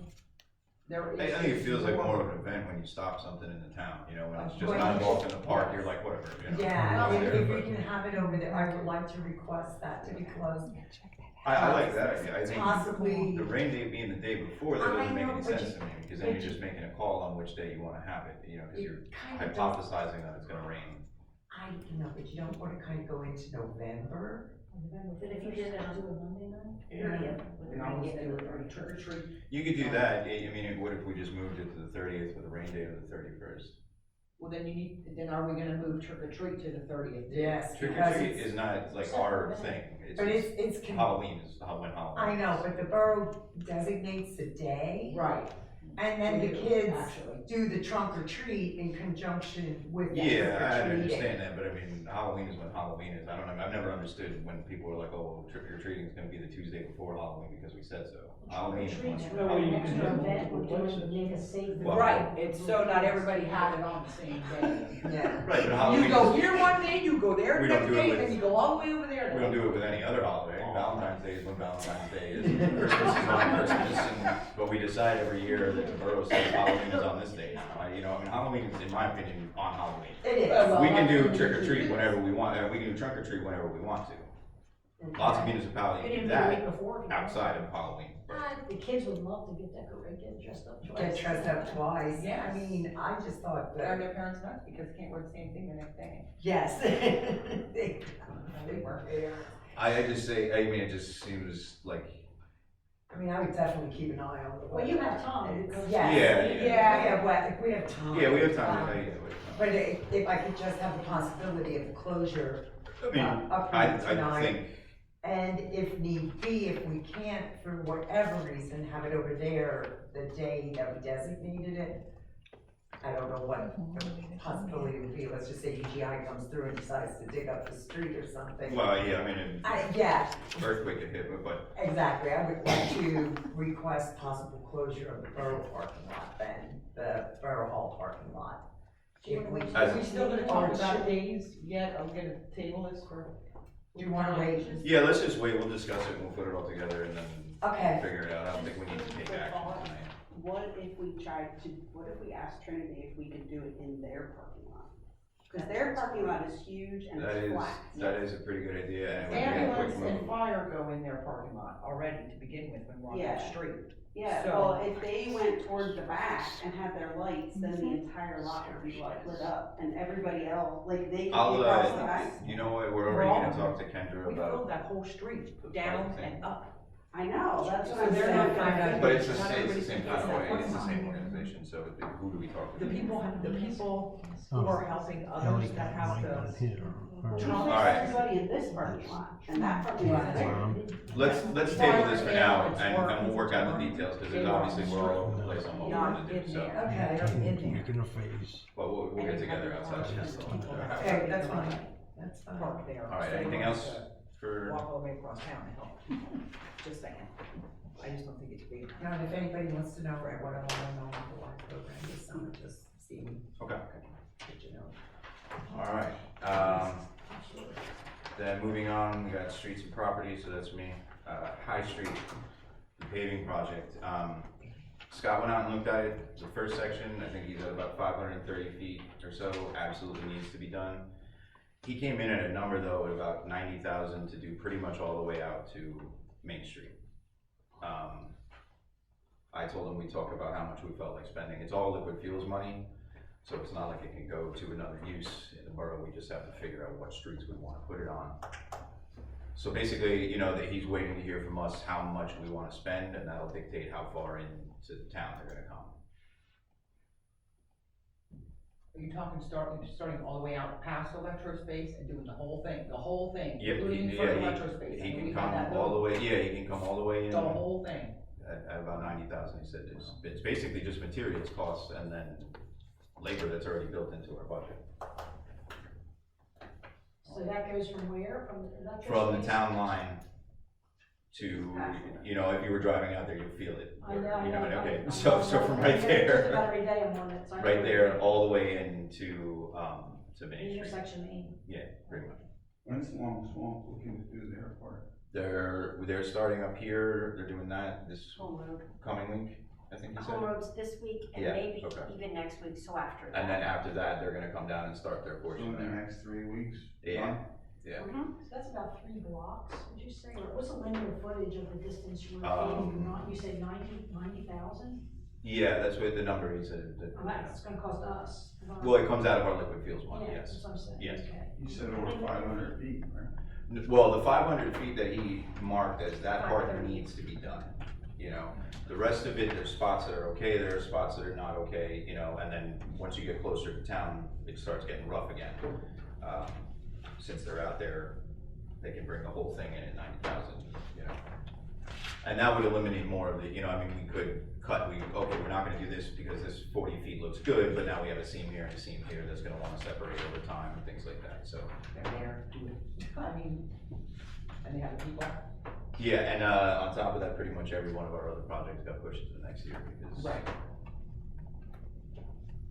I think it feels like more of an event when you stop something in the town, you know, when it's just When not you- off in the park, you're like, whatever, you know. Yeah, it's if there, we but- can have it over there, I would like to request that to be closed. I like that idea. I think Possibly. the rain date being the day before, that I doesn't make know, any but sense you- to me, because then you're just making a call on which day you wanna have it, you know, cause you're Kind of does. hypothesizing that it's gonna rain. I know, but you don't wanna kind of go into November. But if you did it on Monday night? And I was doing a trick or treat. You could do that, I mean, what if we just moved it to the 30th with a rain date of the 31st? Well, then are we gonna move trick or treat to the 30th? Yes, Trick or because treat it's, is not like our thing, but it's, Halloween is when Halloween. I know, but the borough designates the day. Right. And then the We do, kids actually. do the trunk or treat in conjunction with the Yeah, trick or I treating. understand that, but I mean, Halloween is when Halloween is. I don't know, I've never understood when people are like, oh, trick or treating is gonna be the Tuesday before Halloween because we said so. Halloween is when. Treats No way really you an can extra have event, we're multiple doing to places. make a safe. Well- Right, it's so not everybody has it on the same day. Yeah. Right, but Halloween. You go is- here one day, you go there We the don't next do it day, with- and you go all the way over there. We don't do it with any other holiday. Valentine's Day is when Valentine's Day is. Christmas is on Christmas, but we decide every year that the borough says Halloween is on this day now. Halloween is, in my opinion, on Halloween. It is. Well, We can do that's- trick or treat whenever we want, we can do trunk or treat whenever we want to. Lots of municipalities do The week that before. if you want. outside of Halloween. The kids would love to get decorated, get dressed up twice. Get dressed up twice. Yes. I mean, I just thought Are that, their parents nuts because they can't wear the same thing the next day? yes. They were. I just say, I mean, it just seems like, I mean, I would definitely keep an eye on the weather. Well, you have time, because- Yes. Yeah. We have time. yeah, we have time to, But if I could just have the possibility of the closure I mean, up I tonight. think, And if need be, if we can't, for whatever reason, have it over there the day that we designated it, I don't know what the possibility would be. Let's just say UGI comes through and decides to dig up the street or something. well, yeah, I mean, Yeah, earthquake could hit, but exactly. I would like to request possible closure of the borough parking lot then, the Borough Hall parking lot. If we, As- Are we still gonna talk about days yet? Are we gonna table this for? do you wanna wait? yeah, let's just wait, we'll discuss it, and we'll put it all together and then Okay. figure it out. I don't think we need to take action tonight. What if we asked Trinity if we could do it in their parking lot? Cause their parking lot is huge and That it's is, flat. that is a pretty good idea, and it would be a Ambulance quick and move. fire go in their parking lot already to begin with when we're on that Yeah. street. Yeah, So- well, if they went towards the back and had their lights, then the entire lot would be like lit up and everybody else, like they could I'll, be across the back. you know what, we're already gonna talk to Kendra We about, filled that whole street down and up. I know, that's what So I'm they're not saying. gonna- but it's the Not same, it's the everybody same gets kind of that way, it's the parking same lot. organization, so who do we talk to? The people who are helping others that have the. We All put right. everybody in this parking lot and that parking lot is there. Let's table this for now, and we'll work out the details, cause there's obviously, we're all over the place on what we're gonna do, so. Okay. But we'll get together outside of this. Okay, that's fine. That's fine. Park there. All right, So anything we don't else have to for, Walk all the way across town and help. Just saying. I just don't think it's big. Now, and if anybody wants to know what I want to know about the live program this summer, just see me. okay, Let you know. all right, then moving on, we got streets and properties, so that's me. High Street, the paving project, Scott went out and looked at it, the first section, I think he's at about 530 feet or so, absolutely needs to be done. He came in at a number though, at about 90,000 to do pretty much all the way out to Main Street. I told him we'd talk about how much we felt like spending, it's all liquid fuels money, so it's not like it can go to another use in the borough, we just have to figure out what streets we wanna put it on. So basically, you know, that he's waiting to hear from us how much we wanna spend, and that'll dictate how far into town they're gonna come. Are you talking starting all the way out past Electro Space and doing the whole thing, Yeah, including for Electro Space? he I mean, can we come had that all the way, yeah, he can come all the way in. The whole thing. At about 90,000, he said, it's basically just materials costs and then labor that's already built into our budget. So that goes from where, from the electric? From the space? town line to, you know, if you were driving out there, you'd feel it. I know, You know, I know. okay, I so know. from I right go just there, about every day I'm on it, so I know right where there, it is. all the way into, to The Main Street. intersection Main. Yeah, pretty much. When's Long Swamp looking to do their part? They're starting up here, they're doing that this Home Road. coming week, I think he Home said. Road's this week and Yeah, maybe okay. even next week, so after that. And then after that, they're gonna come down and start their So portion in the there. next 3 weeks? Yeah, yeah. Mhm. So that's about 3 blocks, would you say, or what's the linear footage of the distance you were Um, paving, you said 90,000? Yeah, that's what the number he said. That, Oh, that's gonna cost us. well, it comes out of our liquid fuels money, Yeah, yes. that's what I'm saying, Yes. okay. You said over 500 feet, right? Well, the 500 feet that he marked as that part 530. needs to be done. you know? The rest of it, there's spots that are okay, there are spots that are not okay, you know, and then once you get closer to town, it starts getting rough again. Since they're out there, they can bring the whole thing in at 90,000, you know? And that would eliminate more of the, you know, I mean, we could cut, okay, we're not gonna do this because this 40 feet looks good, but now we have a seam here and a seam here that's gonna wanna separate over time and things like that, so. They're there, do it, I mean, and they have the people. Yeah, and on top of that, pretty much every one of our other projects got pushed to the next year because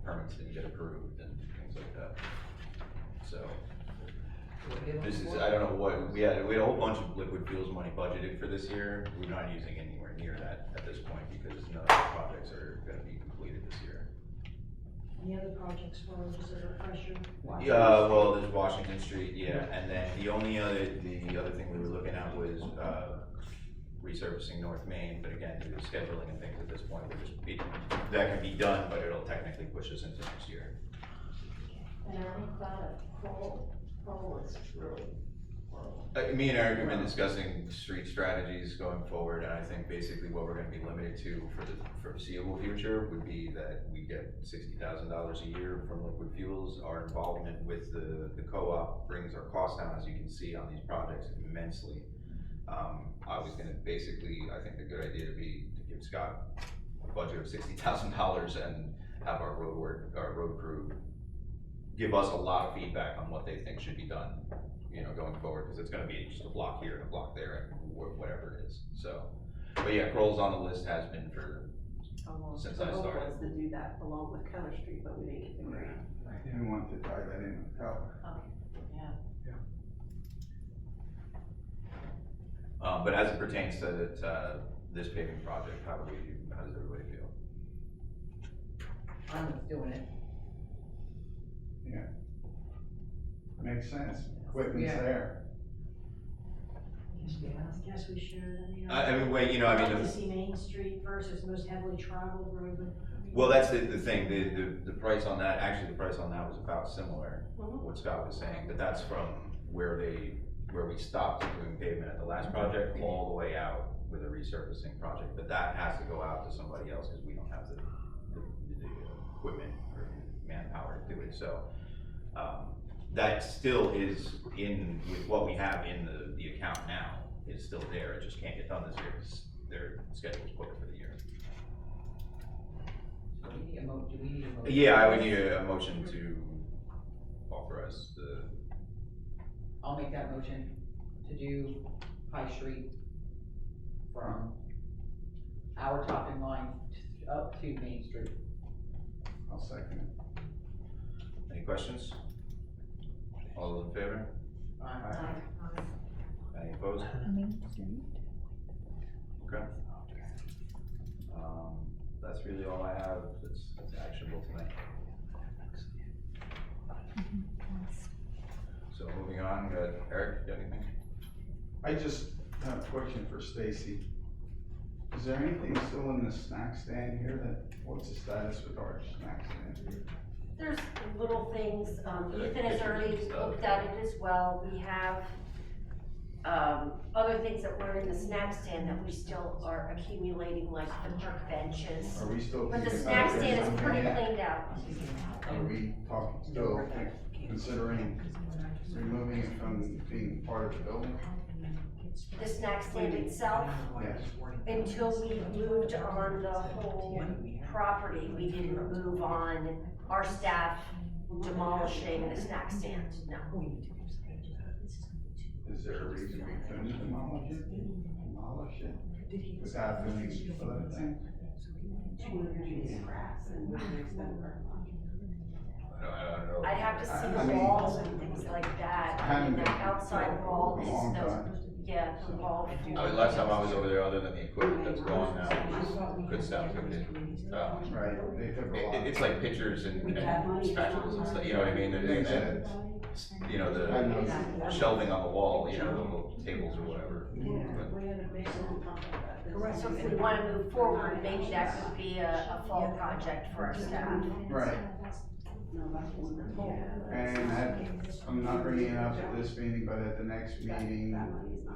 permits didn't get approved and things like that. So, this is, I don't know what, we had a whole bunch of liquid fuels money budgeted for this year. We're not using anywhere near that at this point because none of the projects are gonna be completed this year. And the other projects were, just as a refresher. Yeah, well, there's Washington Street, yeah, and then the other thing we were looking at was, resurfacing North Main, but again, due to scheduling and things at this point, that can be done, but it'll technically push us into next year. And I think that Kroll is really horrible. Me and Eric have been discussing street strategies going forward, and I think basically what we're gonna be limited to for the foreseeable future would be that we get $60,000 a year from liquid fuels. Our involvement with the co-op brings our costs down, as you can see on these projects, immensely. I was gonna basically, I think the good idea to give Scott a budget of $60,000 and have our road crew give us a lot of feedback on what they think should be done, you know, going forward, because it's gonna be just a block here and a block there and whatever it is, so. But yeah, Kroll's on the list, has been since I started. The goal was to do that along with Keller Street, but we didn't get the grant. I didn't want to tie that in with Keller. Yeah. But as it pertains to this paving project, how does everybody feel? I'm doing it. Yeah. Makes sense, equipment's there. I guess we should, I mean, wait, you know, I mean. I'd like to see Main Street versus the most heavily traveled road, but. Well, that's the thing, the price on that, actually the price on that was about similar, what Scott was saying, but that's from where we stopped doing pavement at the last project, all the way out with a resurfacing project, but that has to go out to somebody else, because we don't have the equipment or manpower to do it, so, that still is with what we have in the account now, is still there, it just can't get done this year, because their schedule's booked for the year. Do we need a motion? Yeah, I would need a motion to authorize I'll make that motion to do High Street from our topping line up to Main Street. I'll second it. Any questions? All those in favor? Aye. Any opposed? Okay. That's really all I have that's actionable tonight. So moving on, Eric, you got anything? I just have a question for Stacy. Is there anything still in the snack stand here what's the status with our snack stand? There's little things, Ethan has already looked at it as well. We have, other things that were in the snack stand that we still are accumulating, like the park benches. Are we still? But the thinking snack about stand is doing pretty something? cleaned out. Are we still considering removing it from being part of the building? The snack stand itself, Yes. until we moved on the whole property, we didn't move on our staff demolishing the snack stand, no. Is there a reason we couldn't demolish it without doing other things? I don't know. I'd have to see the walls and things like that, I mean, the outside wall is, yeah, the wall. Last time I was over there, other than the equipment that's gone now, good stuff, Right, they took a lot. It's like pictures and spatulas and stuff, you know what I mean? And you know, the shelving on the wall, you know, the little tables or whatever. So if we wanna move forward, maybe that could be a fall project for our staff. Right. And I'm not bringing it up at this meeting, but at the next meeting,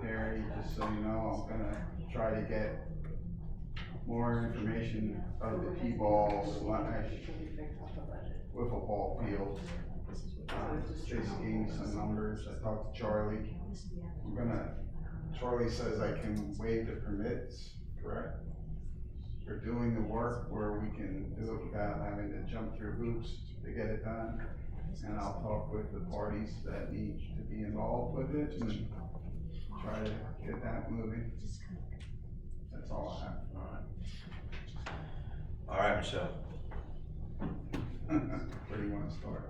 Terry, just so you know, I'm gonna try to get more information of the T-ball / wiffle ball field. Stacy gave me some numbers, I talked to Charlie. Charlie says I can waive the permits, correct? For doing the work where we can do it without having to jump through hoops to get it done. And I'll talk with the parties that need to be involved with it and try to get that moving. That's all I have. All right, Michelle. Where do you wanna start?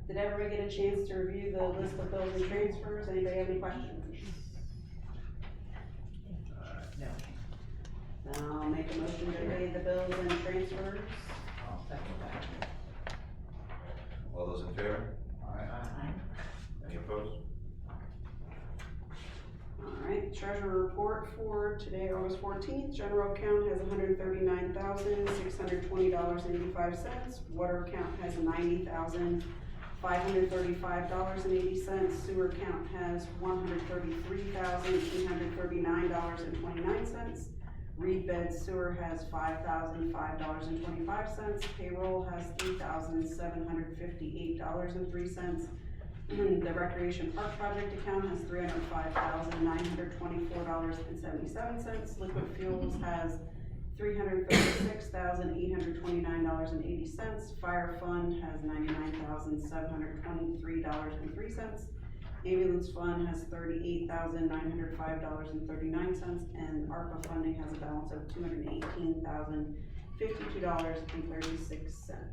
Did everybody get a chance to review the list of bills and transfers? Anybody have any questions? No. Then I'll make a motion to pay the bills and transfers. I'll second that. All those in favor? Aye. Any opposed? Alright, treasurer report for today, August 14th. General account has $139,620.85. Water account has $90,535.80. Sewer account has $133,839.29. Reed bed sewer has $5,005.25. Payroll has $3,758.03. The recreation park project account has $305,924.77. Liquid fuels has $336,829.80. Fire fund has $99,723.03. Ambulance fund has $38,905.39, and ARPA funding has a balance of $218,052.36.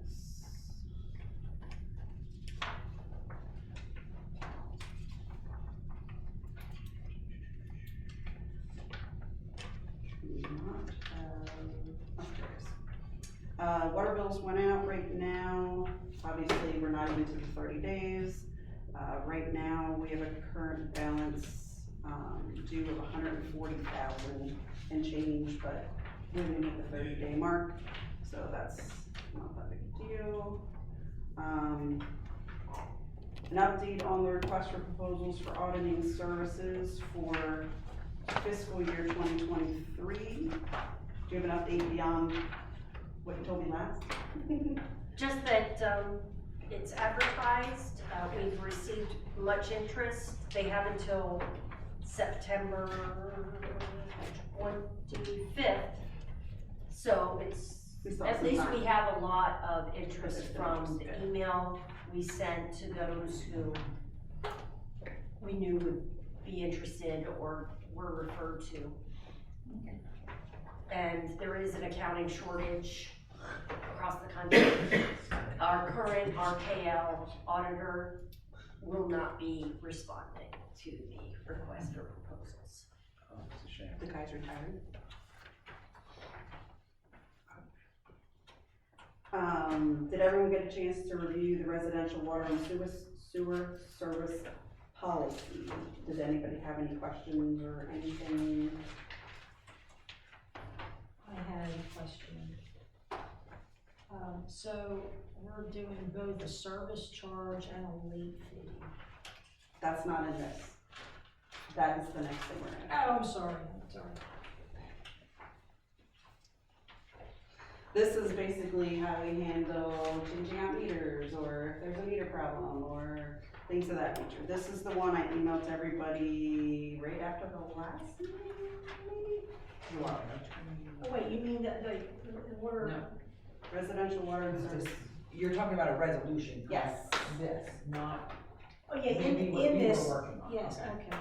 Water bills went out right now. Obviously, we're not even to the 30 days. Right now, we have a current balance due of $140,000 and change, but we're gonna meet the 30-day mark, so that's not that big a deal. An update on the request for proposals for auditing services for fiscal year 2023. Do you have an update beyond what you told me last? Just that, it's advertised, we've received much interest. They have until September 25th. So it's, at least we have a lot of interest from the email we sent to those who we knew would be interested or were referred to. And there is an accounting shortage across the country. Our current RKL auditor will not be responding to the request for proposals. Oh, that's a shame. The guy's retired. Did everyone get a chance to review the residential water and sewer service policy? Does anybody have any questions or anything? I had a question. So we're doing both a service charge and a late fee. That's not in this. That is the next thing we're gonna. Oh, I'm sorry. This is basically how we handle changing out meters, or if there's a meter problem, or things of that nature. This is the one I emailed to everybody right after the last meeting, maybe? Oh, wait, you mean the water? No. Residential water and service. You're talking about a resolution, correct? Yes. This, not. Oh, yeah, maybe in what you were this, working on. yes, Okay.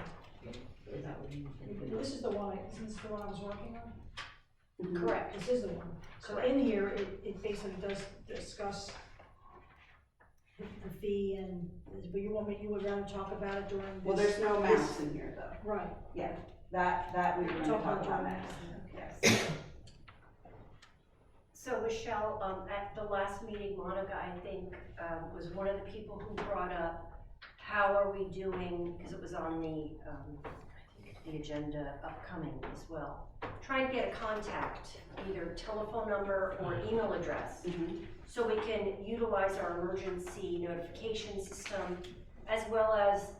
okay. Is that what you? This is the one, isn't this the one I was working on? Correct. This is the one. So Correct. in here, it basically does discuss the fee and, but you would rather talk about it during this? Well, there's no amounts in here though. Right. Yeah, that we were gonna talk about during next. that. Yes. So Michelle, at the last meeting, Monica, I think, was one of the people who brought up, how are we doing, because it was on the, the agenda upcoming as well. Trying to get a contact, either telephone number or email address, so we can utilize our emergency notification system, as well as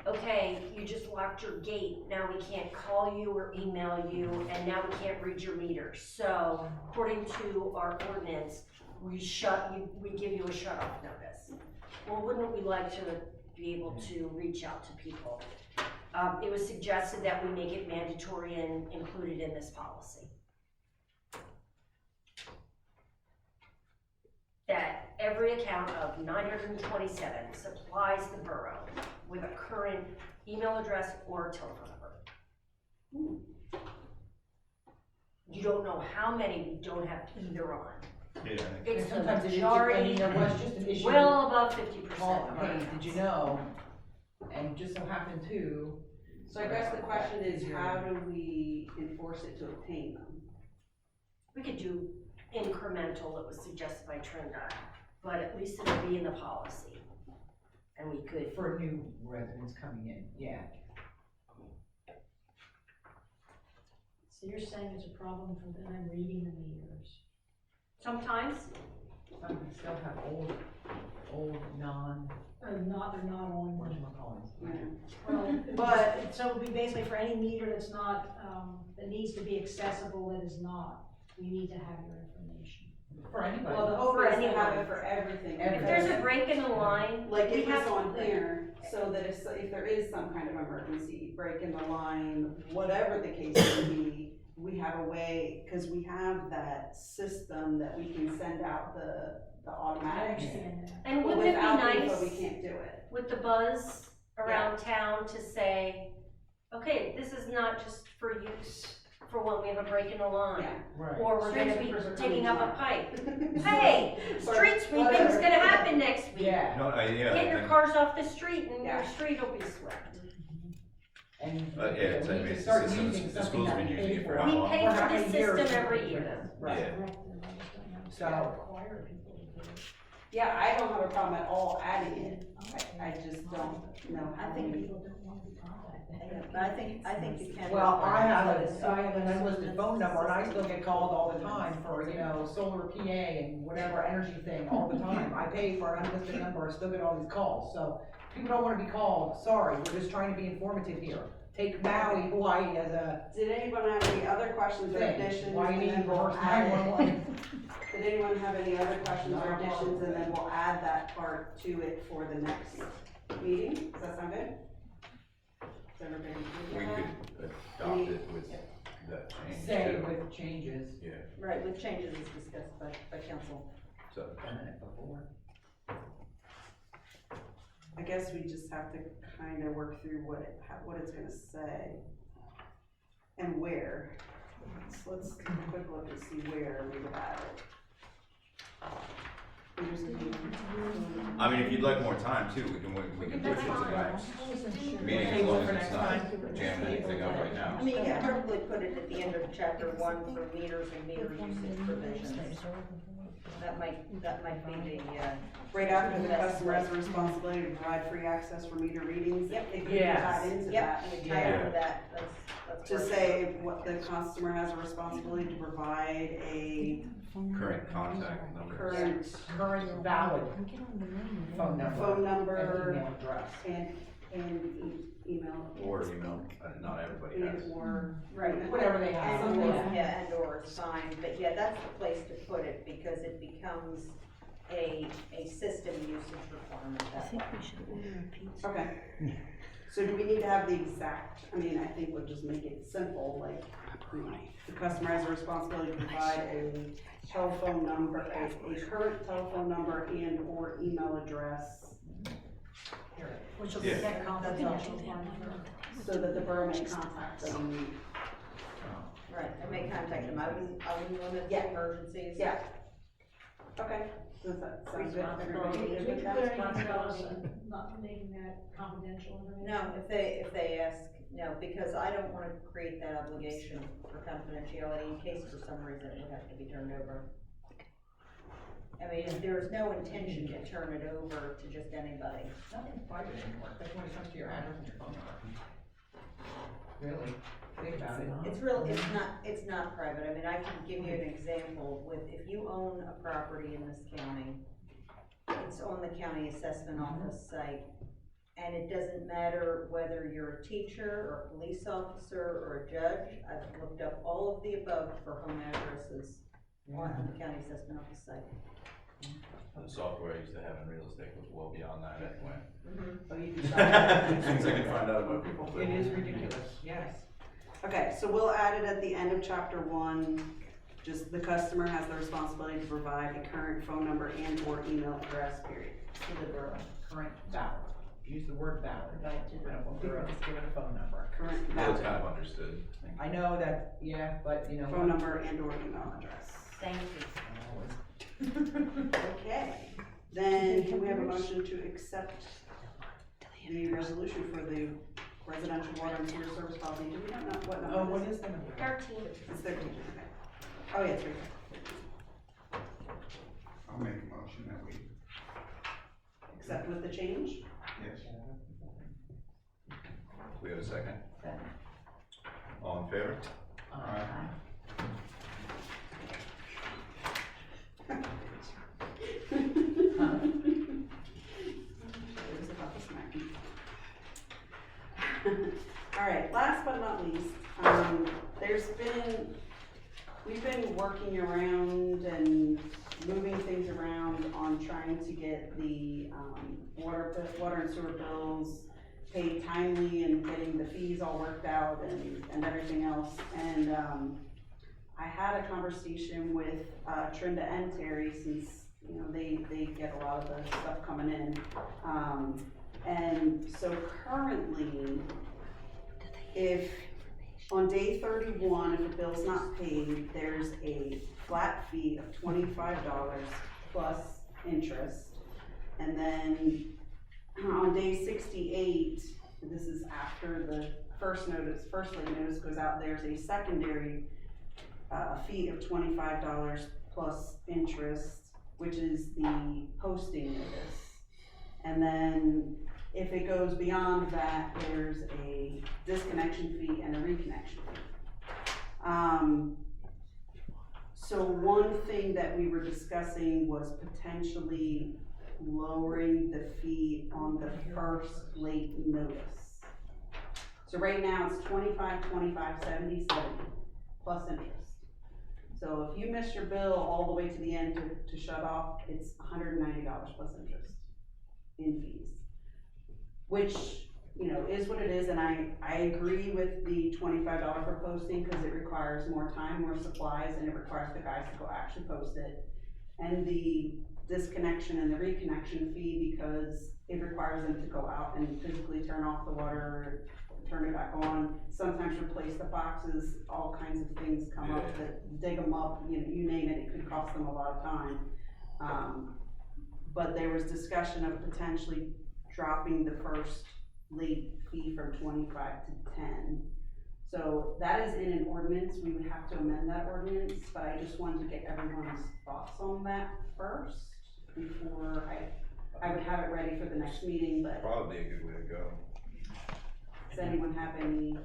okay, you just locked your gate, now we can't call you or email you, and now we can't read your meter. So according to our ordinance, we give you a shut-off notice. Well, wouldn't we like to be able to reach out to people? It was suggested that we make it mandatory and included in this policy. That every account of 927 supplies the borough with a current email address or telephone number. You don't know how many we don't have either on. Yeah, I think. It's the Sometimes it is, majority, there was just an issue. well above 50%. Call, hey, did you know? And just so happened to. So I guess the question is, how do we enforce it to obtain them? We could do incremental, it was suggested by Trinidad, but at least it'll be in the policy. And we could. For new residents coming in, yeah. So you're saying it's a problem for them reading the meters? Sometimes. Some still have old non. They're not on. Whatchamacallits. But, so it would be basically for any meter that's not, that needs to be accessible that is not, we need to have your information. For anybody. Well, the hope is to have it for everything. If there's a break in the line, Like we if have it's to on put- here, so that if there is some kind of emergency, break in the line, whatever the case may be, we have a way, cause we have that system that we can send out the I automatic. understand that. And But wouldn't it be without nice info, we can't do it. with the buzz around town to say, okay, this is not just for use for when we have a break in the line. Yeah. Right. Or we're gonna Street be sweepers are digging up coming a pipe. Hey, street sweeping's whatever. gonna happen next week. Yeah. No, yeah. Get your cars off the street and your Yeah. street will be swept. And Yeah, it's, I we mean, can it's start the system, using the something school's that been we using pay it for for. how We long? pay For for how this many years? system every year. Right. Yeah. So- Require people to do it. Yeah, I don't have a problem at all adding it, I just don't know I how think we. people don't want to be contacted. But I think you can. Well, I have an unlisted phone number and I still get called all the time for, solar PA and whatever energy thing all the time. I pay for an unlisted number and still get all these calls, so people don't wanna be called, sorry, we're just trying to be informative here. Take Maui, Hawaii as a Did anyone have any other questions or thing, additions? why you And need then we'll reverse add it. 911. Did anyone have any other questions or additions, and then we'll add that part to it for the next meeting? Does that sound good? Is everybody good We with that? could adopt it with that change Say too. with changes. Yeah, Right, with changes as discussed by council. so, A minute before. I guess we just have to kind of work through what it's gonna say and where. So let's take a quick look and see where we would add it. I mean, if you'd like more time too, we can push it to the next meeting as long as it's not jamming anything up right now. I mean, you could probably put it at the end of chapter 1 for meters and meter usage provisions. That might be the, Right after the customer has a responsibility to provide free access for meter readings. Yep. It could be Yes. tied into yep, that. and we tie into that, that's. To perfect. say what the customer has a responsibility to provide a Current contact number. Current valid phone number. phone And number email address. and email. Or email, not everybody has. And or. Right. Whatever they have. And or. Yeah, and or is fine, but yeah, that's the place to put it, because it becomes a system usage requirement that way. should order a pizza. Okay. So do we need to have the exact, I mean, I think we'll just make it simple, like, the customer has a responsibility to provide a telephone number, a current telephone number and or email address, Which will Yeah. be that confidential one for. so that the borough may contact them. Right, I may contact them, I wouldn't limit Yeah. emergencies. Yeah. Okay, does that sound good? Everybody Do good we with put that? anything else, not making that confidential information? No, if they ask, no, because I don't wanna create that obligation for confidentiality in case for some reason it would have to be turned over. I mean, if there's no intention to turn it over to just anybody. Nothing's private anymore, especially when it comes to your address and your phone number. Really, think about it. It's not private, I mean, I can give you an example with, if you own a property in this county, it's on the county assessment office site, And it doesn't matter whether you're a teacher or a police officer or a judge. I've looked up all of the above for home addresses on the county assessment office site. The software I used to have in real estate was well beyond that anyway. Oh, you can As stop. soon as I can find out about people. It is ridiculous, yes. Okay, so we'll add it at the end of chapter 1. Just the customer has the responsibility to provide a current phone number and or email address, period. To the borough, current valid. Use the word valid. Right, to the People just give it a phone number. Current That was valid kind of understood. I know that, yeah, but you know. phone number and or email address. Thank you. Okay, then can we have a motion to accept the resolution for the residential water and sewer service policy? Do we not know what number? Oh, what is the number? 13. It's 13, okay. Oh, yeah, it's right. I'll make a motion that we, Accept with the change? yes. We have a second? Second. All in favor? It was about to smack me. All right, last but not least, we've been working around and moving things around on trying to get the, water and sewer bills paid timely and getting the fees all worked out and everything else. And, I had a conversation with, Trinda and Terry, since, you know, they get a lot of the stuff coming in. And so currently, if on day 31, if a bill's not paid, there's a flat fee of $25 plus interest. And then on day 68, this is after the first late notice goes out, there's a secondary fee of $25 plus interest, which is the posting notice. And then if it goes beyond that, there's a disconnection fee and a reconnection fee. So one thing that we were discussing was potentially lowering the fee on the first late notice. So right now it's 25, 25, 70, 70 plus interest. So if you miss your bill all the way to the end to shut off, it's $190 plus interest in fees. Which, you know, is what it is, and I agree with the $25 for posting, because it requires more time, more supplies, and it requires the guys to go actually post it. And the disconnection and the reconnection fee, because it requires them to go out and physically turn off the water, turn it back on, sometimes replace the boxes, all kinds of things come up that dig them up, you know, you name it, it could cost them a lot of time. But there was discussion of potentially dropping the first late fee from 25 to 10. So that is in an ordinance, we would have to amend that ordinance, but I just wanted to get everyone's thoughts on that first before I would have it ready for the next meeting, but. Probably a good way to go. Does anyone have any?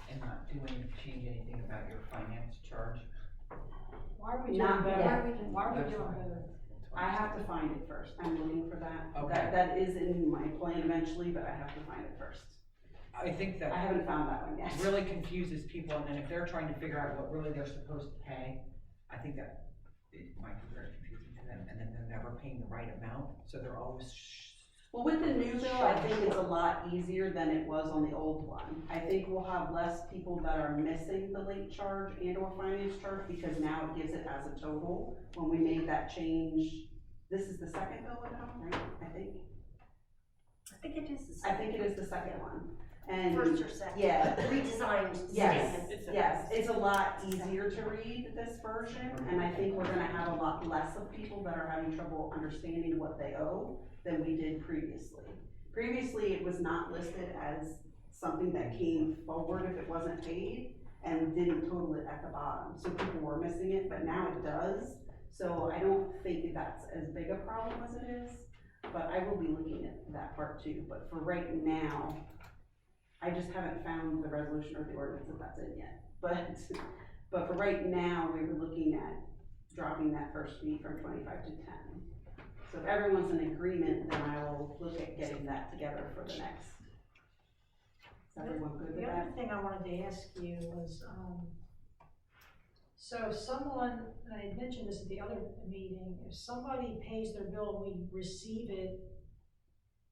And not change anything about your finance charge? Why are we doing Not better? yet. Why are we That's doing fine. better? I have to find it first, I'm looking for that. Okay. That is in my plan eventually, but I have to find it first. I think that. I haven't found that one yet. Really confuses people, and then if they're trying to figure out what really they're supposed to pay, I think that it might be very confusing to them, and then they're never paying the right amount, so they're always Well, with the new bill, I think it's a lot easier than it was on the old one. I think we'll have less people that are missing the late charge and or finance charge, because now it gives it as a total. When we made that change, this is the second bill now, right? I think it is the second one. And First or second? yeah. Redesigned. Yes, second. yes, it's a lot easier to read this version, and I think we're gonna have a lot less of people that are having trouble understanding what they owe than we did previously. Previously, it was not listed as something that came forward if it wasn't paid, and didn't total it at the bottom, so people were missing it, but now it does. So I don't think that's as big a problem as it is, but I will be looking at that part too. But for right now, I just haven't found the resolution or the ordinance if that's in yet. But for right now, we were looking at dropping that first fee from 25 to 10. So if everyone's in agreement, then I will look at getting that together for the next. Is everyone good with The that? other thing I wanted to ask you was, so if someone, and I had mentioned this at the other meeting, if somebody pays their bill and we receive it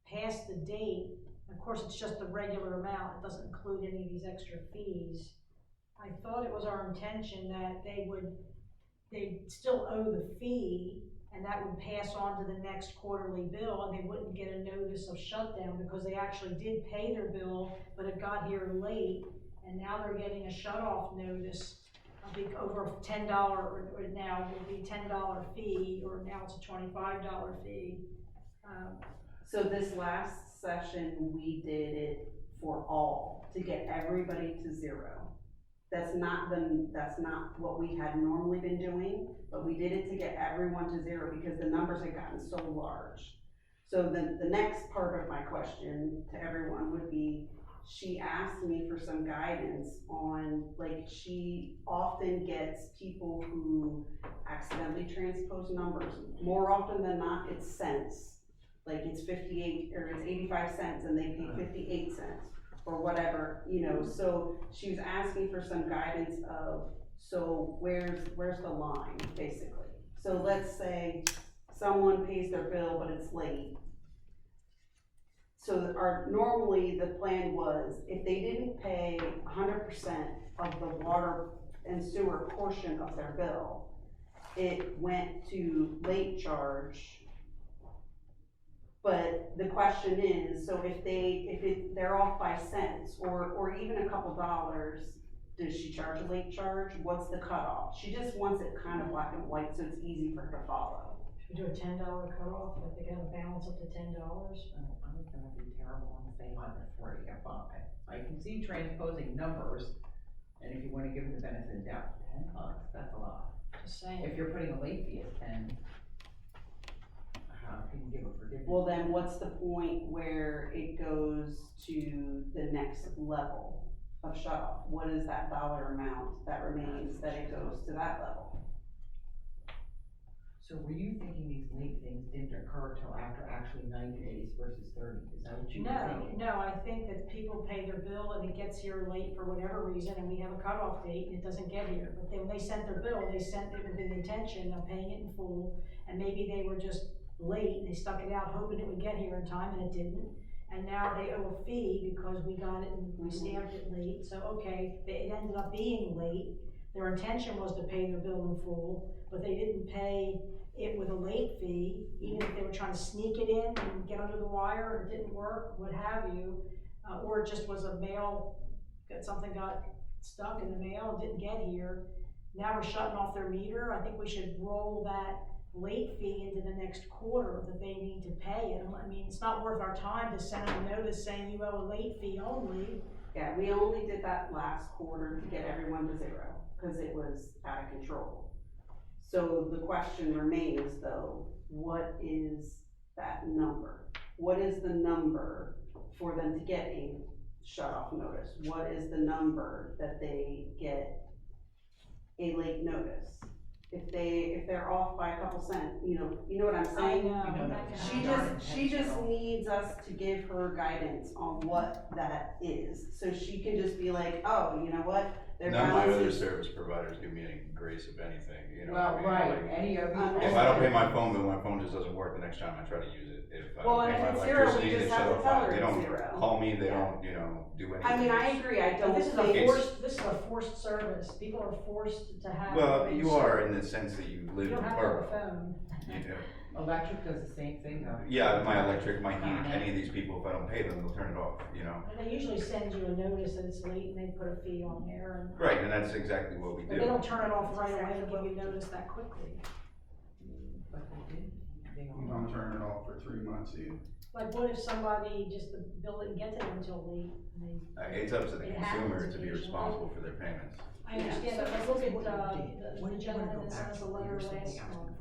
past the date, of course, it's just the regular amount, it doesn't include any of these extra fees. I thought it was our intention that they'd still owe the fee, and that would pass on to the next quarterly bill, and they wouldn't get a notice of shutdown because they actually did pay their bill, but it got here late, and now they're getting a shut-off notice. I think over $10, or now would be $10 fee, or now it's a $25 fee. So this last session, we did it for all, to get everybody to zero. That's not what we had normally been doing, but we did it to get everyone to zero because the numbers had gotten so large. So the next part of my question to everyone would be, she asked me for some guidance on, like, she often gets people who accidentally transpose numbers. More often than not, it's cents. Like it's 58 or it's 85 cents and they pay 58 cents or whatever, you know. So she was asking for some guidance of, so where's the line, basically. So let's say someone pays their bill, but it's late. So normally the plan was, if they didn't pay 100% of the water and sewer portion of their bill, it went to late charge. But the question is, so if they're off by cents or even a couple dollars, does she charge a late charge? What's the cutoff? She just wants it kind of black and white so it's easy for her to follow. Should we do a $10 cutoff, like they gotta balance up to $10? I think that would be terrible on the same line of three. I can see transposing numbers, and if you wanna give them the benefit of the doubt, $10, that's a lot. Just saying. If you're putting a late fee of 10, how can you give a forgiveness? Well, then what's the point where it goes to the next level of shut off? What is that dollar amount that remains that it goes to that level? So were you thinking these late things didn't occur till after actually 90 days versus 30? Is that what you were thinking? No, I think that people pay their bill and it gets here late for whatever reason, and we have a cutoff date and it doesn't get here. But when they sent their bill, they sent it with the intention of paying it in full, and maybe they were just late and they stuck it out hoping it would get here in time, and it didn't. And now they owe a fee because we got it and we stamped it late. So okay, it ended up being late. Their intention was to pay their bill in full, but they didn't pay it with a late fee, even if they were trying to sneak it in and get under the wire and it didn't work, what have you, or it just was a mail, something got stuck in the mail and didn't get here. Now we're shutting off their meter. I think we should roll that late fee into the next quarter that they need to pay it. I mean, it's not worth our time to send them a notice saying you owe a late fee only. Yeah, we only did that last quarter to get everyone to zero because it was out of control. So the question remains though, what is that number? What is the number for them to get a shut off notice? What is the number that they get a late notice? If they're off by a couple cents, you know what I'm saying? She just needs us to give her guidance on what that is. So she can just be like, oh, you know what? None of my other service providers give me any grace of anything, you know. Well, right, like, any of you. if I don't pay my phone bill, my phone just doesn't work the next time I try to use it. If I Well, don't and pay my if it's zero, we electricity, just they have shut to off. tell her They it's don't zero. call me, they Yeah. don't, do anything. I mean, I agree, I don't This is think. a forced service. People are forced to have. Well, you are in the sense that you live You in don't the have to have a borough. phone. You know. Electric does the same thing though. Yeah, my electric, my heat, any of these people, if I don't pay them, they'll turn it off, And they usually send you a notice that it's late and they put a fee on there, and. Right, and that's exactly what we But do. they don't turn it off right away and give you notice that quickly. But they did. You don't turn it off for 3 months either. Like, what if somebody, just the bill didn't get to them until late, and they. It's up to the It consumer happens to be occasionally. responsible for their payments. I understand, but like, look at, the When gentleman that sent us a letter last month.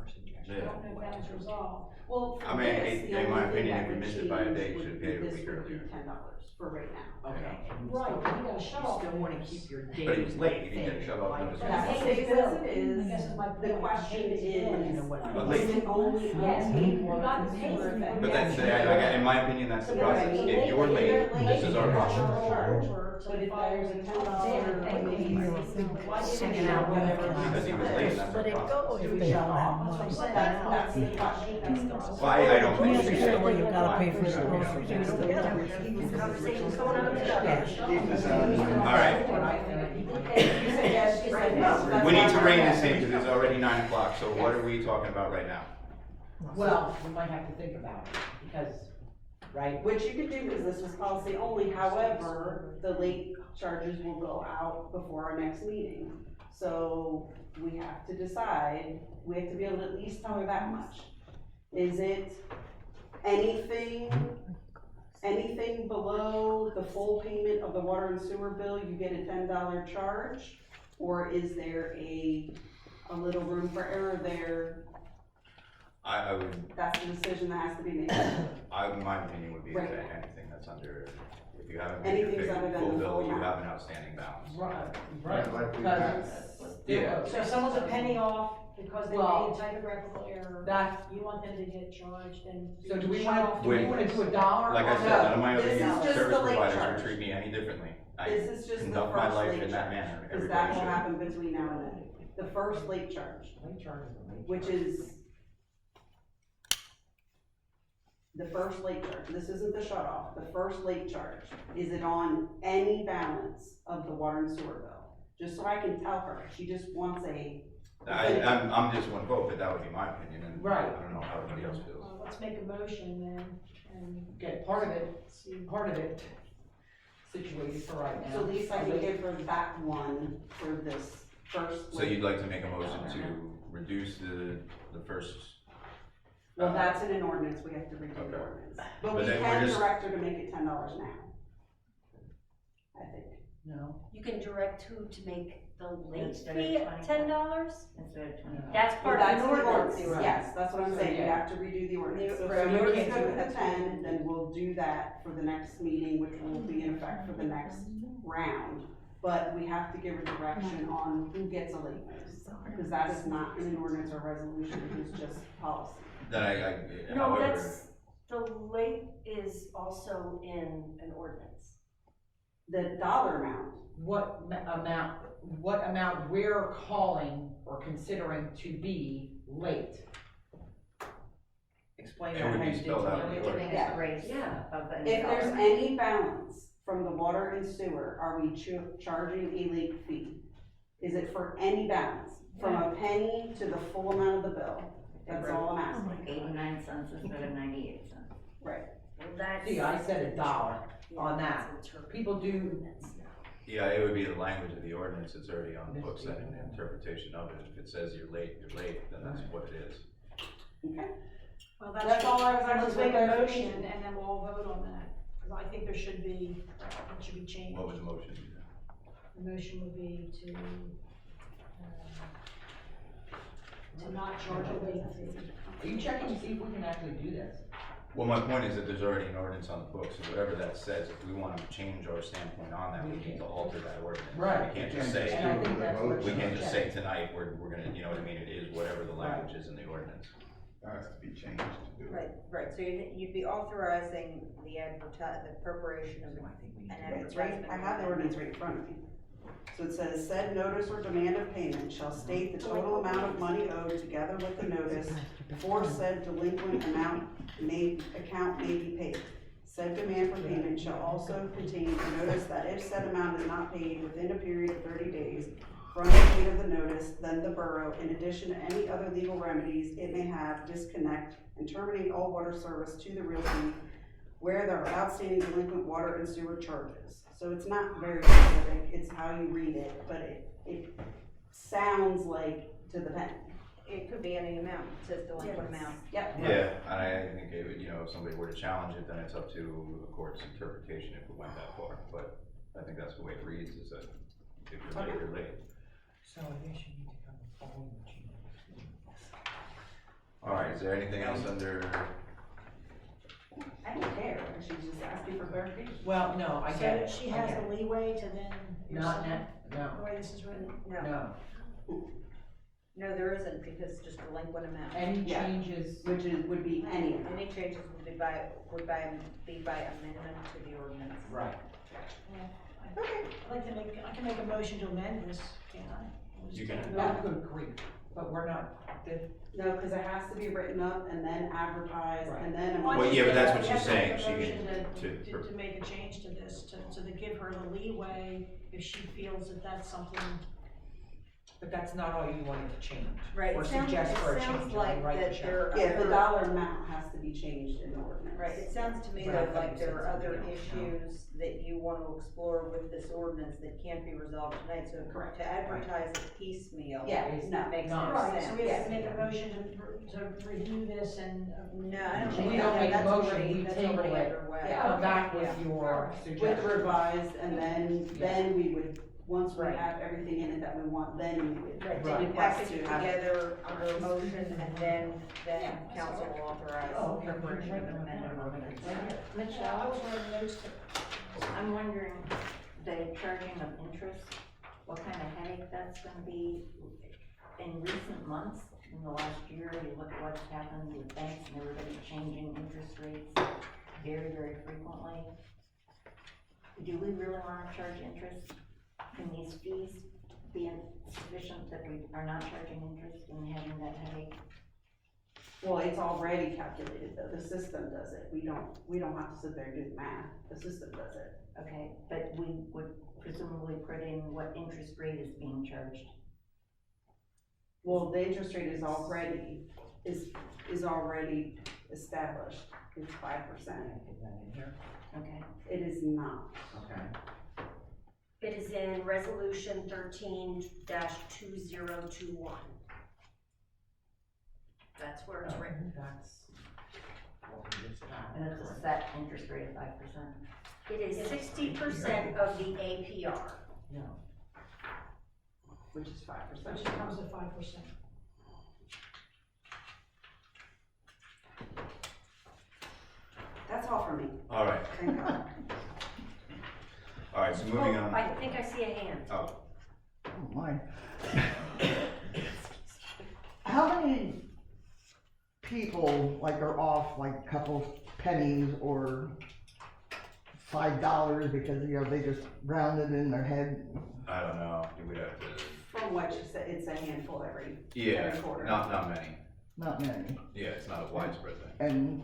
I don't know if that was resolved. Well, I for mean, this, the in my only thing opinion, that if we would missed it by a change day, you would should be pay it a this week would be earlier. $10 for right now. Okay. and Right, still- but you got a You shut off. still wanna keep your days. But he was late, he didn't get a shut off Like, notice. That Hey, stays Bill, as it is. I guess is my point. The question Hey, is, Bill. But late. is it only Yes, on we water got and the sewer payment. that- But that's, in my opinion, that's the process. If you're late, this is our process. But if there's a $10, Hanging out whenever. Because he was late, and that's our process. If they don't have money. That's the question. Well, I don't think we should. Where you gotta pay for your groceries. Conversation's going on together. Keep this on. All right, You said yes, you said no. That's we need why to I'm rein this asking. in, because it's already 9 o'clock, so what are we talking about right now? Well, we might have to think about it, because, right? What you could do is this was policy only, however, the late charges will go out before our next meeting. So we have to decide, we have to be able to at least tell her that much. Is it anything below the full payment of the water and sewer bill, you get a $10 charge? Or is there a little room for error there? I would, That's the decision that has to be made. my opinion would be Right. that anything that's under, if you haven't paid your Anything's under the full bill, full you amount. have an outstanding balance. Right, Right, like we because have. it's Yeah. So if someone's a penny off because they Well, made a typographical error, That's, you want them to get charged, then. so do we shut wanna, off do we the wanna list. do a dollar? Like I on said, that? none of my other This is just service the late providers charge. would treat me any differently. I This is just the conduct my first life late in that charge, manner, because everybody that will should. happen between now and then. The first late charge, Late charge is a late which charge. is the first late charge, this isn't the shut off, the first late charge, is it on any balance of the water and sewer bill? Just so I can tell her, she just wants I'm just one vote, but that would be my opinion, and I Right. don't know how everybody else feels. Let's make a motion then, and Get part of it, see. situated for right now. so at least I can give her that one for this first. So you'd like to make a motion to reduce the first, Well, that's in an ordinance, we have to redo the Okay. ordinance. But But we then we're can just- direct her to make it $10 now. I think. No, You can direct who to make the late Instead of fee at 25. $10? Instead of 20. That's Well, part of that's the in the ordinance. ordinance, yes, that's what I'm So, saying, we yeah. have to redo the ordinance. So Right, if you you're can't good do with it. the 10, then we'll do that for the next meeting, which will be in effect for the next round. But we have to give her direction on who gets a late notice, because that is not in an ordinance or resolution, it is just policy. then No, however, that's, the late is also in an ordinance. The dollar amount, what amount we're calling or considering to be late? Explain It that would how be you did spelled out. to We're me. giving Yeah. us grace Yeah. of if any there's dollar. any balance from the water and sewer, are we charging a late fee? Is it for any balance, from a penny to the full amount of the bill? That's all I'm asking. 89 cents instead of 98 cents. Right. Well, that's. See, I said $1 Yeah, on that's that. interpreted People do- ordinance. yeah, it would be the language of the ordinance, it's already on the books, and the interpretation of it. If it says you're late, then that's what it is. Okay. Well, That's all I was Let's asking make for a clarification. motion and then we'll all vote on that, because I think there should be, it should be changed. What was the motion? The motion would be to not charge a late fee. Are you checking to see if we can actually do this? Well, my point is that there's already an ordinance on the books, so whatever that says, if we want to change our standpoint on that, we need to alter that ordinance. Right. We can't just And say, I think that's what we you can't just check. say tonight, we're gonna, you know what I mean, it is whatever the language is in the ordinance. That has to be changed to do it. Right, so you'd be authorizing the preparation of an It's right, I have the ordinance right in front of me. So it says, said notice or demand of payment shall state the total amount of money owed together with the notice for said delinquent account may be paid. Said demand for payment shall also contain a notice that if said amount is not paid within a period of 30 days from the date of the notice, then the borough, in addition to any other legal remedies it may have, disconnect and terminate all water service to the realty where there are outstanding delinquent water and sewer charges. So it's not very specific, it's how you read it, but it sounds like to the penny. It could be any amount, it says delinquent Yes. amount. Yep. Yeah, and I think it would, you know, if somebody were to challenge it, then it's up to the court's interpretation if it went that far, but I think that's the way it reads, is that if you're late, you're late. So I guess you need to come forward with you. All right, is there anything else under, I don't care, she's just asking for clarification. Well, no, I So get that it. she I has get the it. leeway to then. Not now, no, The way this is written. no. No, there isn't, because it's just delinquent amount. Any Yeah. changes, Which would be any amount. Any changes would be by amendment to the ordinance. right. I can make a motion to amend this, can't I? You can. No, good grief, but we're not, No, because it has to be written up and then advertised and then. Well, yeah, but that's what We she's have to make saying, a she motion can, to make a change to this, to give her the leeway if she feels that that's something. but that's not all you wanted to change. Right, Or it sounds, suggest for a it change, sounds am I like right, that Michelle? there are Yeah, the other, dollar amount has to be changed in the ordinance. right, it sounds to me But I though thought like you there said are other something else, no? issues that you want to explore with this ordinance that can't be resolved tonight, so Correct. to advertise it piecemeal. Yeah, no. Makes No. no Right, sense. so we have to make a motion to review this and. No, I don't We think don't make a that's motion, already, we that's table already it. underway. Yeah. Come back with Yeah. your With suggestions. revised, and then we would, once we Right. have everything in it that we want, then we would. Right, Right. then you request package it to have- together under a motion, and then Yeah, council will authorize Oh, okay. preparation of an amended ordinance. I Michelle, was writing notes to. I'm wondering, the charging of interest, what kind of headache that's gonna be in recent months, in the last year, you look what's happened with banks and everybody changing interest rates very, very frequently. Do we really wanna charge interest? Can these fees be sufficient that we are not charging interest and having that headache? Well, it's already calculated though, the system does it, we don't have to sit there and do the math, the system does it. Okay, but we would presumably put in what interest rate is being charged. Well, the interest rate is already established, it's 5%. Put that in here, Okay. It is not. okay. It is in resolution 13-2021. That's where it's written. That's what we just had. And it's a set interest rate of 5%. It is 60% of the APR. Yeah. Which is 5%. Which comes to 5%. That's all for me. all right, Thank God. all right, so moving Oh, on. I think I see a hand. Oh, Oh, my. How many people, like, are off, like, a couple pennies or $5 because, you know, they just rounded in their head? I don't know, we'd have to, From what you said, it's a handful every yeah, quarter. not many, Not many. yeah, it's not a widespread thing. And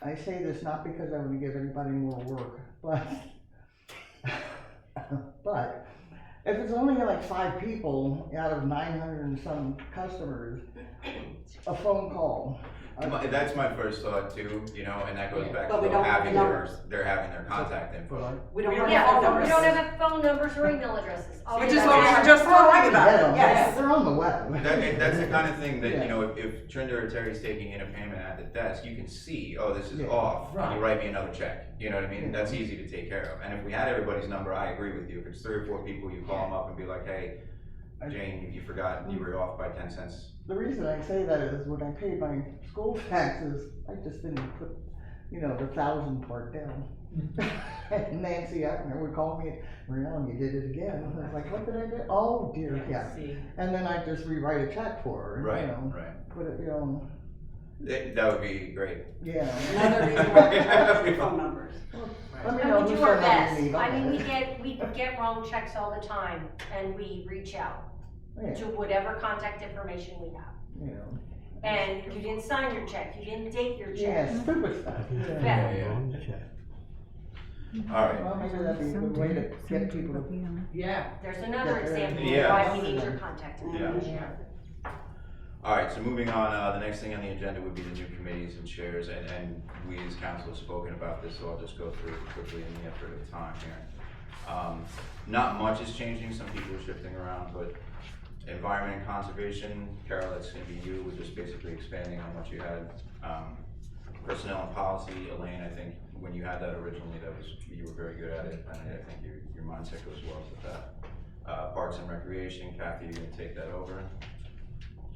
I say this not because I want to give anybody more work, but, but if it's only like 5 people out of 900 and some customers, a phone call. That's my first thought too, you know, and that goes back But to we don't have having the their, numbers. they're having their contact info. We don't have Yeah, phone we numbers. don't have phone numbers or email addresses. Which is what we were just talking about. Yes, they're on the web. That's the kind of thing that, Yeah. you know, if Trinder or Terry's taking in a payment at the desk, you can see, oh, this is Yeah, off, can right. you write me another check? You know what I mean? Yeah. That's easy to take care of. And if we had everybody's number, I agree with you. If it's 3 or 4 people, you call them up and be like, hey, Jane, you forgot, you were off by 10 cents. The reason I say that is when I paid my school taxes, I just didn't put, you know, the 1,000 part down. And Nancy Eckner would call me, Marielle, you did it again. I was like, what did I do? Oh dear, yeah. See, And then I just rewrite a check for her, Right, you know, right. put it, you know, That would be great. yeah. Another reason why we have the phone numbers. Let me And know we whose do our phone number best. you need. I mean, Okay. we get wrong checks all the time, and we reach out Yeah, to whatever contact information we have. you know, And you didn't sign your check, you didn't date your check. yeah, stupid stuff. Yeah. All right. Well, maybe that'd be a good way to get people to. yeah, There's another example of Yeah. why we need your contact information. yeah. All right, so moving on, the next thing on the agenda would be the new committees and chairs, and we as council have spoken about this, so I'll just go through it quickly in the effort of time here. Not much is changing, some people are shifting around, but environment and conservation, Carol, that's gonna be you, we're just basically expanding on what you had. Personnel and policy, Elaine, I think when you had that originally, you were very good at it, and I think your mindset goes well with that. Parks and recreation, Kathy, you're gonna take that over.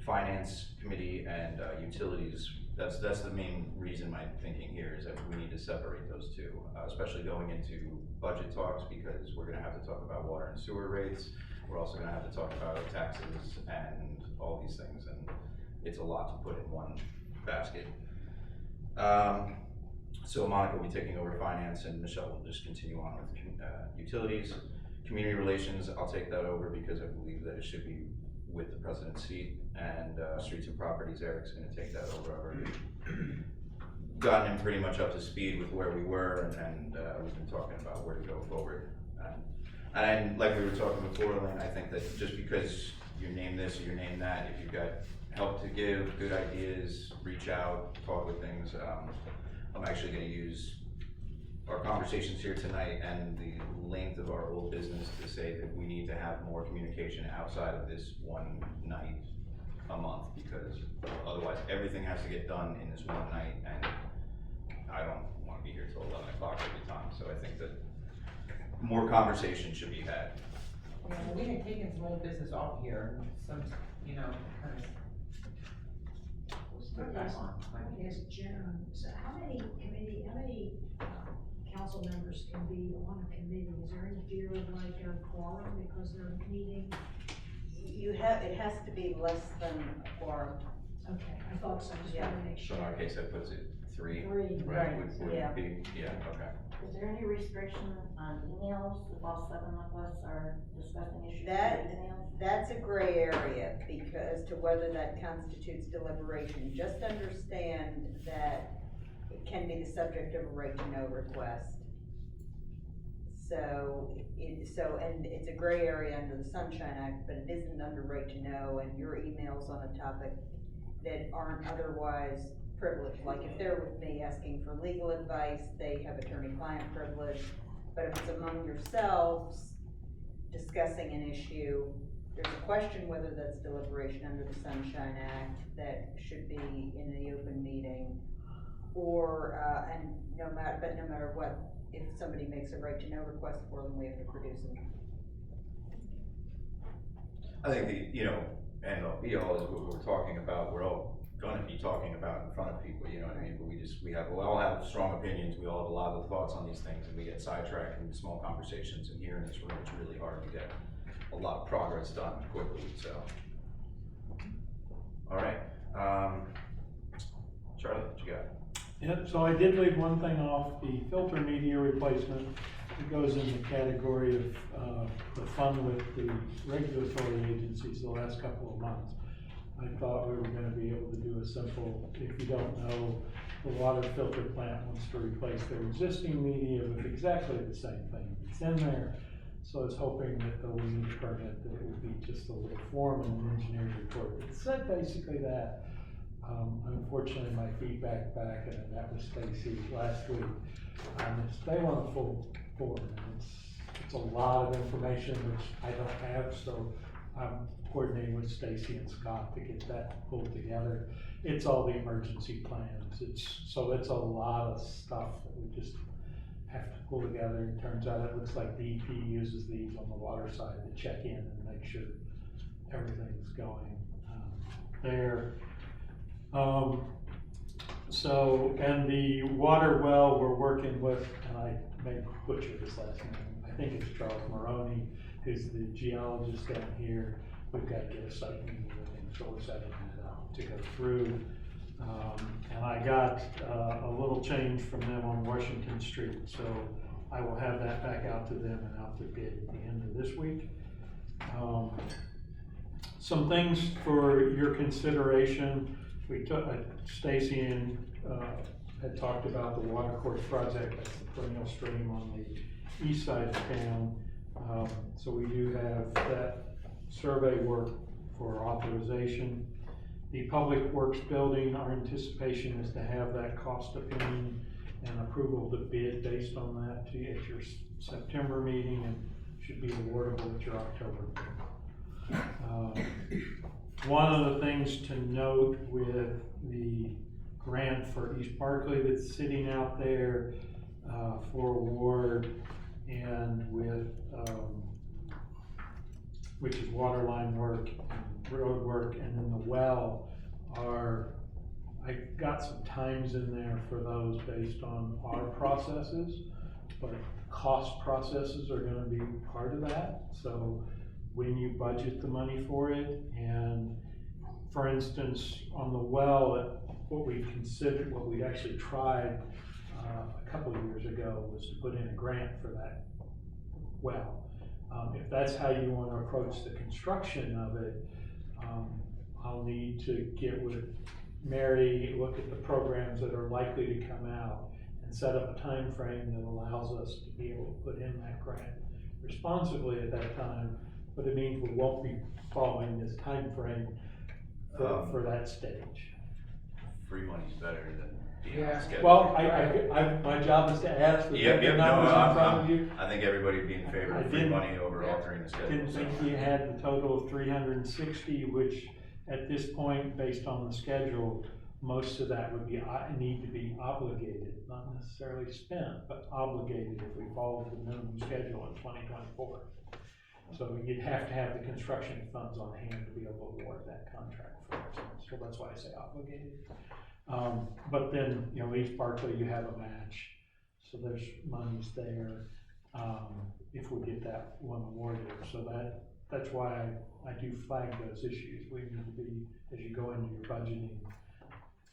finance committee and utilities, that's the main reason my thinking here is that we need to separate those two, especially going into budget talks, because we're gonna have to talk about water and sewer rates. We're also gonna have to talk about taxes and all these things, and it's a lot to put in one basket. So Monica will be taking over finance, and Michelle will just continue on with utilities. Community relations, I'll take that over because I believe that it should be with the president's seat, and streets and properties, Eric's gonna take that over. I've already gotten him pretty much up to speed with where we were, and we've been talking about where to go forward. And like we were talking before, Elaine, I think that just because you name this or you name that, if you've got help to give, good ideas, reach out, talk with things. I'm actually gonna use our conversations here tonight and the length of our old business to say that we need to have more communication outside of this one night a month, because otherwise everything has to get done in this one night, and I don't wanna be here till 11 o'clock every time, so I think that more conversation should be had. Yeah, well, we had taken some old business off here, and some, you know, kind of. Yes, Jen, so how many council members can be on a committee? Is there any fear of like a quorum because they're meeting? It has to be less than a quorum. Okay, I thought so, I just wanted to make So sure. in our case, that puts it 3. Three. Right, would Yeah. be, yeah, okay. Is there any restriction on emails if all 7 of us are discussing issues That- via emails? That's a gray area because to whether that constitutes deliberation. Just understand that it can be the subject of a right to know request. So and it's a gray area under the Sunshine Act, but it isn't under right to know, and your emails on a topic that aren't otherwise privileged. Like if they're with me asking for legal advice, they have attorney-client privilege. But if it's among yourselves discussing an issue, there's a question whether that's deliberation under the Sunshine Act that should be in the open meeting. Or, no matter what, if somebody makes a right to know request for them, we have to produce them. I think the, end all be all is what we're talking about, we're all gonna be talking about in front of people, you know what I mean? But we all have strong opinions, we all have a lot of thoughts on these things, and we get sidetracked in small conversations, and here in this room, it's really hard to get a lot of progress done quickly, so. All right, Charlie, what you got? Yep, so I did leave one thing off, the filter media replacement. It goes in the category of the fun with the regulatory agencies the last couple of months. I thought we were gonna be able to do a simple, if you don't know, the water filter plant wants to replace their existing media with exactly the same thing. It's in there, so I was hoping that the lead permit, that it would be just a little form and an engineer's report. It said basically that. Unfortunately, my feedback back, and that was Stacy last week, they want a full form, and it's a lot of information which I don't have, so I'm coordinating with Stacy and Scott to get that pulled together. It's all the emergency plans, it's a lot of stuff that we just have to pull together. It turns out it looks like DEP uses these on the water side to check in and make sure everything's going there. And the water well we're working with, and I may butcher this last name, I think it's Charles Maroney, who's the geologist down here. We've got to get a site meeting with him, so we're setting that up to go through. And I got a little change from them on Washington Street, so I will have that back out to them and out to bid at the end of this week. Some things for your consideration. We took, Stacy and had talked about the water course project, that's the perennial stream on the east side of town. So we do have that survey work for authorization. The Public Works building, our anticipation is to have that cost opinion and approval to bid based on that at your September meeting, and should be awardable at your October meeting. One of the things to note with the grant for East Barkley that's sitting out there for award, and with which is water line work and road work and then the well I got some times in there for those based on our processes, but cost processes are gonna be part of that. So when you budget the money for it, and for instance, on the well, what we considered, what we actually tried a couple of years ago was to put in a grant for that well. If that's how you want to approach the construction of it, I'll need to get with Mary, look at the programs that are likely to come out, and set up a time frame that allows us to be able to put in that grant responsibly at that time. But it means we won't be following this time frame for that stage. Free money's better than being on schedule. Well, my job is to ask, but Yep, the no, numbers in front of you. I think everybody would be in favor of free money over altering the schedule. Didn't think you had the total of 360, which at this point, based on the schedule, most of that would need to be obligated, not necessarily spent, but obligated if we follow the minimum schedule in 2024. So you'd have to have the construction funds on hand to be able to award that contract, for instance. So that's why I say obligated. But then, East Barclay, you have a match, so there's monies there if we get that one awarded. So that's why I do flag those issues. We need to be, as you go into your budgeting,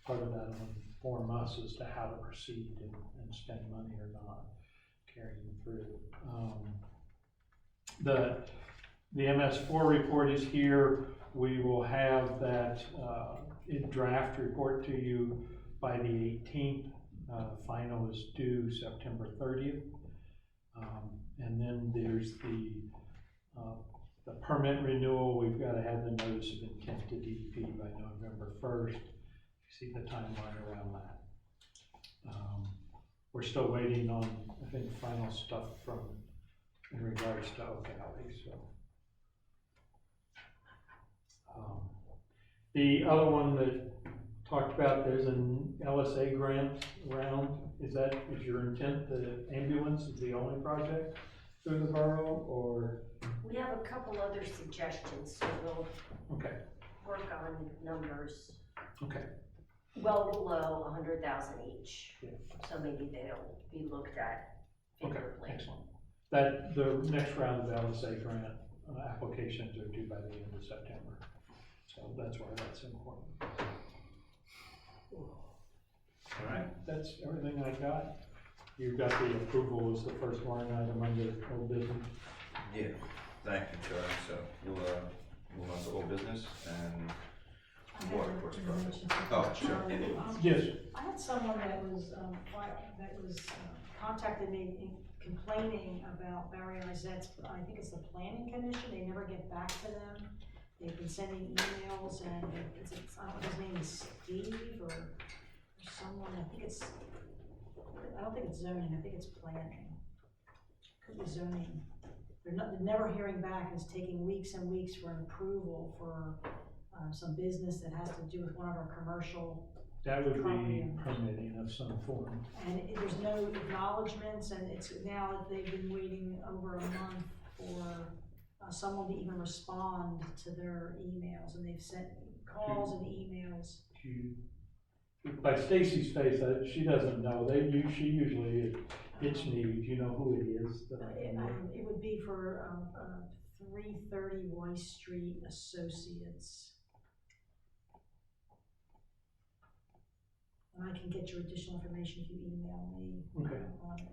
part of that will inform us as to how to proceed and spend money or not, carrying through. The MS4 report is here. We will have that draft report to you by the 18th. Final is due September 30th. And then there's the permit renewal. We've got to have the notice of intent to DEP by November 1st. You see the timeline around that. We're still waiting on, I think, final stuff in regards to Oak Alley. So the other one that talked about, there's an LSA grant around. Is your intent the ambulance is the only project through the borough, or? We have a couple other suggestions, so we'll work on numbers. Okay. Well below 100,000 each. Yeah. So maybe they'll be looked at favorably. Okay, excellent. The next round of LSA grant applications are due by the end of September. So that's why that's important. All right, that's everything I got. You've got the approval as the first line item under old business. Yeah, thank you, Charlie. So we'll move on to old business and water course project. Oh, sure. Yes. I had someone that was contacted me complaining about Barry Izette's, I think it's the planning commission. They never get back to them. They've been sending emails, and I don't know if his name is Steve or someone. I don't think it's zoning. I think it's planning. Could be zoning. They're never hearing back. It's taking weeks and weeks for an approval for some business that has to do with one of our commercial. That would be permitting of some form. And there's no acknowledgements, and it's now they've been waiting over a month for someone to even respond to their emails, and they've sent calls and emails. By Stacy's face, she doesn't know. She usually hits me. Do you know who it is? It would be for 330 Weiss Street Associates. And I can get your additional information if you email me on it.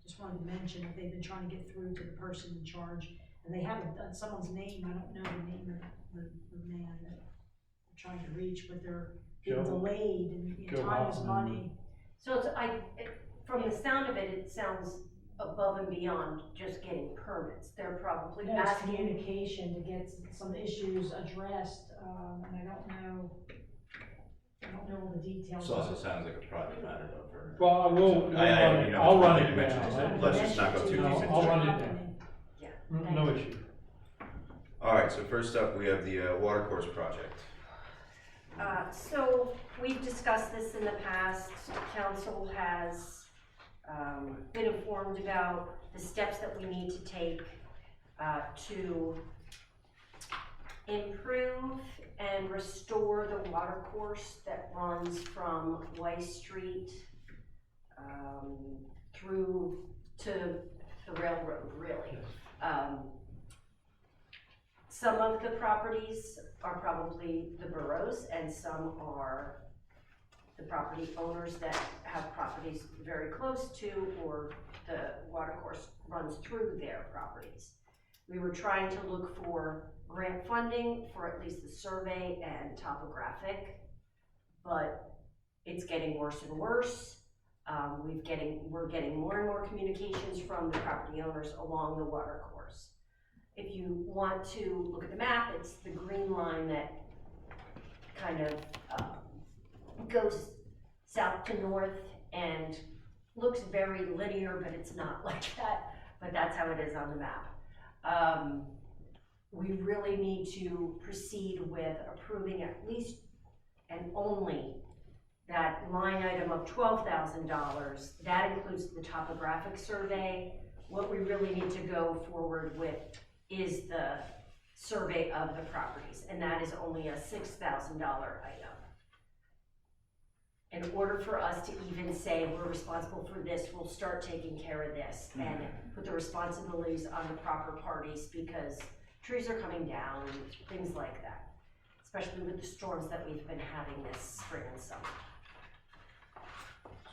Just wanted to mention that they've been trying to get through to the person in charge, and they haven't done someone's name. I don't know the name of the man that they're trying to reach, but they're being delayed, and time is money. So from the sound of it, it sounds above and beyond just getting permits. They're probably asking communication to get some issues addressed, and I don't know all the details. This also sounds like a private matter though for. Well, I'll run it down. Let's just not go too deep into it. I'll run it down. Yeah. No issue. All right, so first up, we have the water course project. So we've discussed this in the past. Council has been informed about the steps that we need to take to improve and restore the water course that runs from Weiss Street through to the railroad, really. Some of the properties are probably the boroughs, and some are the property owners that have properties very close to, or the water course runs through their properties. We were trying to look for grant funding for at least the survey and topographic, but it's getting worse and worse. We're getting more and more communications from the property owners along the water course. If you want to look at the map, it's the green line that kind of goes south to north and looks very linear, but it's not like that, but that's how it is on the map. We really need to proceed with approving at least and only that line item of $12,000. That includes the topographic survey. What we really need to go forward with is the survey of the properties, and that is only a $6,000 item. In order for us to even say we're responsible for this, we'll start taking care of this and put the responsibilities on the proper parties, because trees are coming down, things like that, especially with the storms that we've been having this spring and summer.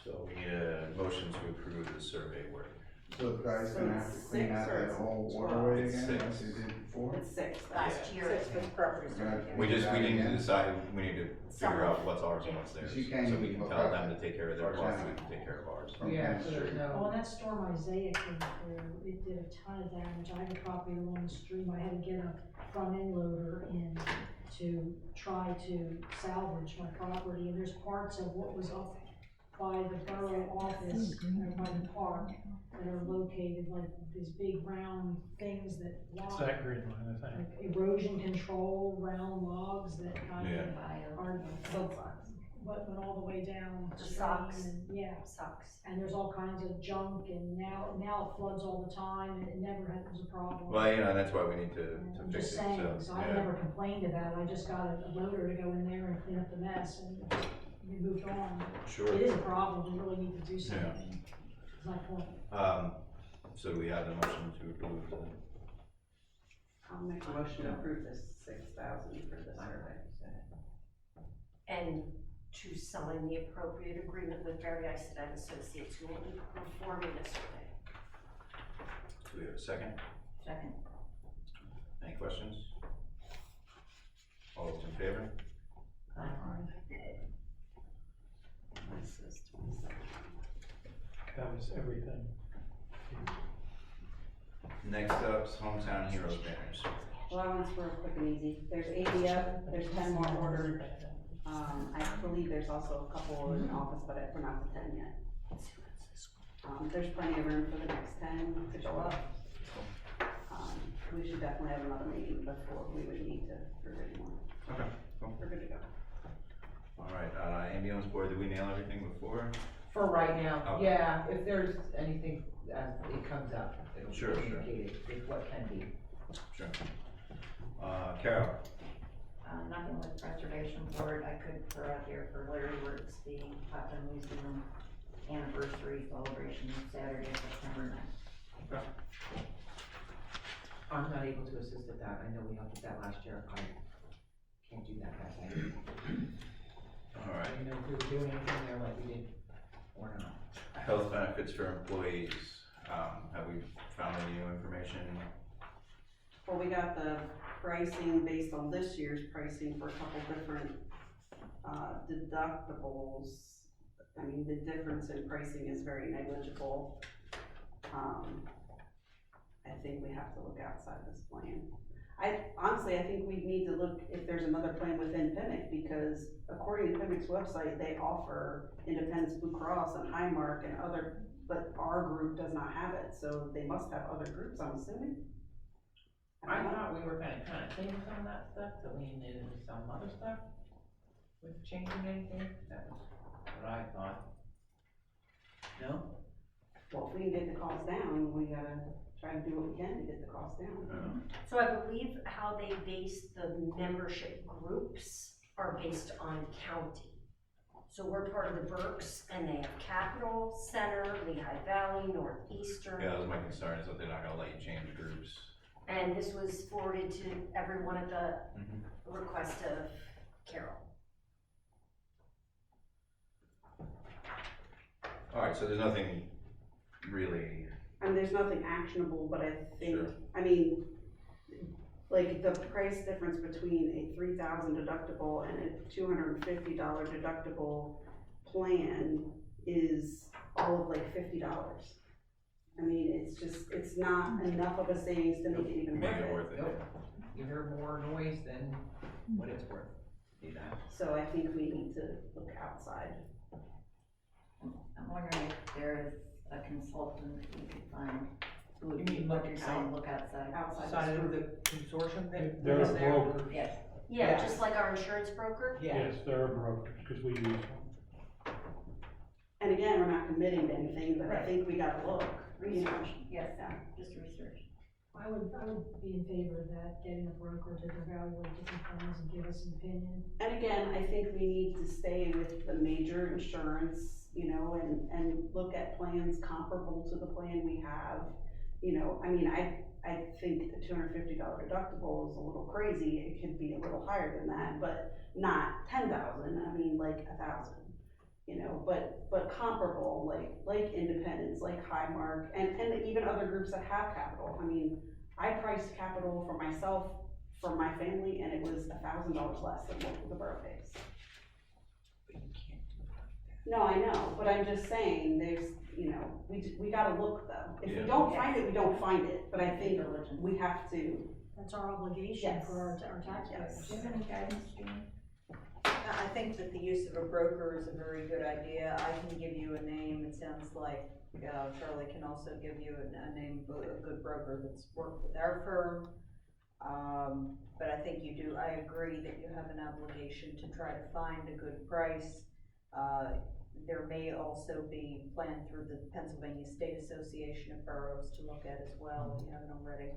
So we need a motion to approve the survey work. So the guy's gonna have to clean out that whole waterway again, as he did before? It's 6. Last year. We need to decide, we need to figure out what's ours and what's theirs, She can't so we even can hook tell up them to take care of their for part, example. and we can take care of ours. Yeah, so there's Well, no, when that storm Isaiah came through, it did a ton of damage. I have a property along the stream. I had to get a front end loader in to try to salvage my property, and there's parts of what was up by the borough office, by the park, that are located like these big round things that It's block, that green line, I think. like erosion control, round logs that kind of are, but went all the way down The stream, socks. and, yeah. Sucks. And there's all kinds of junk, and now it floods all the time, and it never was a problem. Well, you know, that's why we need to I'm fix just it, saying, so, so I yeah. never complained about it, I just got a loader to go in there and clean up the mess, and we moved on. Sure. It is a problem, we really need to do something, is my point. So do we have the motion to approve the? I'll make a motion to approve this 6,000 for the survey. And to sign the appropriate agreement with Barry Isid and Associates, who will be performing the survey. Do we have a second? Second. Any questions? All those in favor? That was everything. Next up's Hometown Heroes banners. Well, that one's real quick and easy. There's 80 up, there's 10 more ordered. I believe there's also a couple in office, but we're not to 10 yet. There's plenty of room for the next 10 to go up. We should definitely have another meeting before we would need to approve anymore. Okay, cool. We're good to go. All right, ambulance board, did we nail everything before? for right now, Okay. yeah, if there's anything as it comes up, it'll be Sure, sure. communicated with what can be. Sure. Carol? Nothing with preservation board, I could throw out there for Larry Works, the Topton Museum anniversary celebration Saturday, September 9th. Okay. I'm not able to assist at that, I know we helped with that last year, I can't do that night. All right. I didn't know if we were doing anything there like we did or not. Health benefits for employees, have we found any new information? Well, we got the pricing based on this year's pricing for a couple different, deductibles. I mean, the difference in pricing is very negligible. I think we have to look outside this plan. Honestly, I think we need to look if there's another plan within PIMIC, because according to PIMIC's website, they offer Independence Blue Cross and Highmark and other, but our group does not have it, so they must have other groups, I'm assuming. I thought we were gonna kinda change some of that stuff to lean into some other stuff with changing anything, that was what I thought. No? Well, if we can get the cost down, we gotta try to do what we can to get the cost down. So I believe how they base the membership groups are based on county. So we're part of the Berks, and they have Capital, Center, Lehigh Valley, Northeastern. Yeah, that was my concern, is that they're not gonna let you change groups. And this was forwarded to everyone at the request of Carol. Alright, so there's nothing really, I mean, there's nothing actionable, but I think, Sure. I mean, like the price difference between a 3,000 deductible and a $250 deductible plan is all of like $50. I mean, it's just, it's not enough of a savings to make it even make it worth worth it. it. Nope. You hear more noise than what it's worth. Do that. So I think we need to look outside. I'm wondering if there is a consultant we could find who would You be mean what look you're saying, out- look outside. Outside of the consortium that They're is a there? broker. Yes. Yeah, Yes. just like our insurance broker. Yeah. Yes, they're a broker, because we use one. And again, we're not committing to anything, but I Right. think we gotta look. you know. Research, yes, just research. I would be in favor of that, getting a broker to evaluate different plans and give us an opinion. And again, I think we need to stay with the major insurance, you know, and look at plans comparable to the plan we have. You know, I mean, I think the $250 deductible is a little crazy. It could be a little higher than that, but not 10,000, I mean, like 1,000. You know, but comparable, like Independence, like Highmark, and even other groups that have capital. I mean, I priced capital for myself, for my family, and it was $1,000 less than what the borough pays. But you can't do it like that. No, I know, but I'm just saying, there's, you know, we gotta look though. If we Yeah. don't find it, we don't find it, but I think we have to. That's our obligation Yes. for our taxpayers. Do you have any guidance, Jean? I think that the use of a broker is a very good idea. I can give you a name, it sounds like, Charlie can also give you a name of a good broker that's worked with our firm. But I think I agree that you have an obligation to try to find a good price. There may also be planned through the Pennsylvania State Association of Boroughs to look at as well, if you haven't already.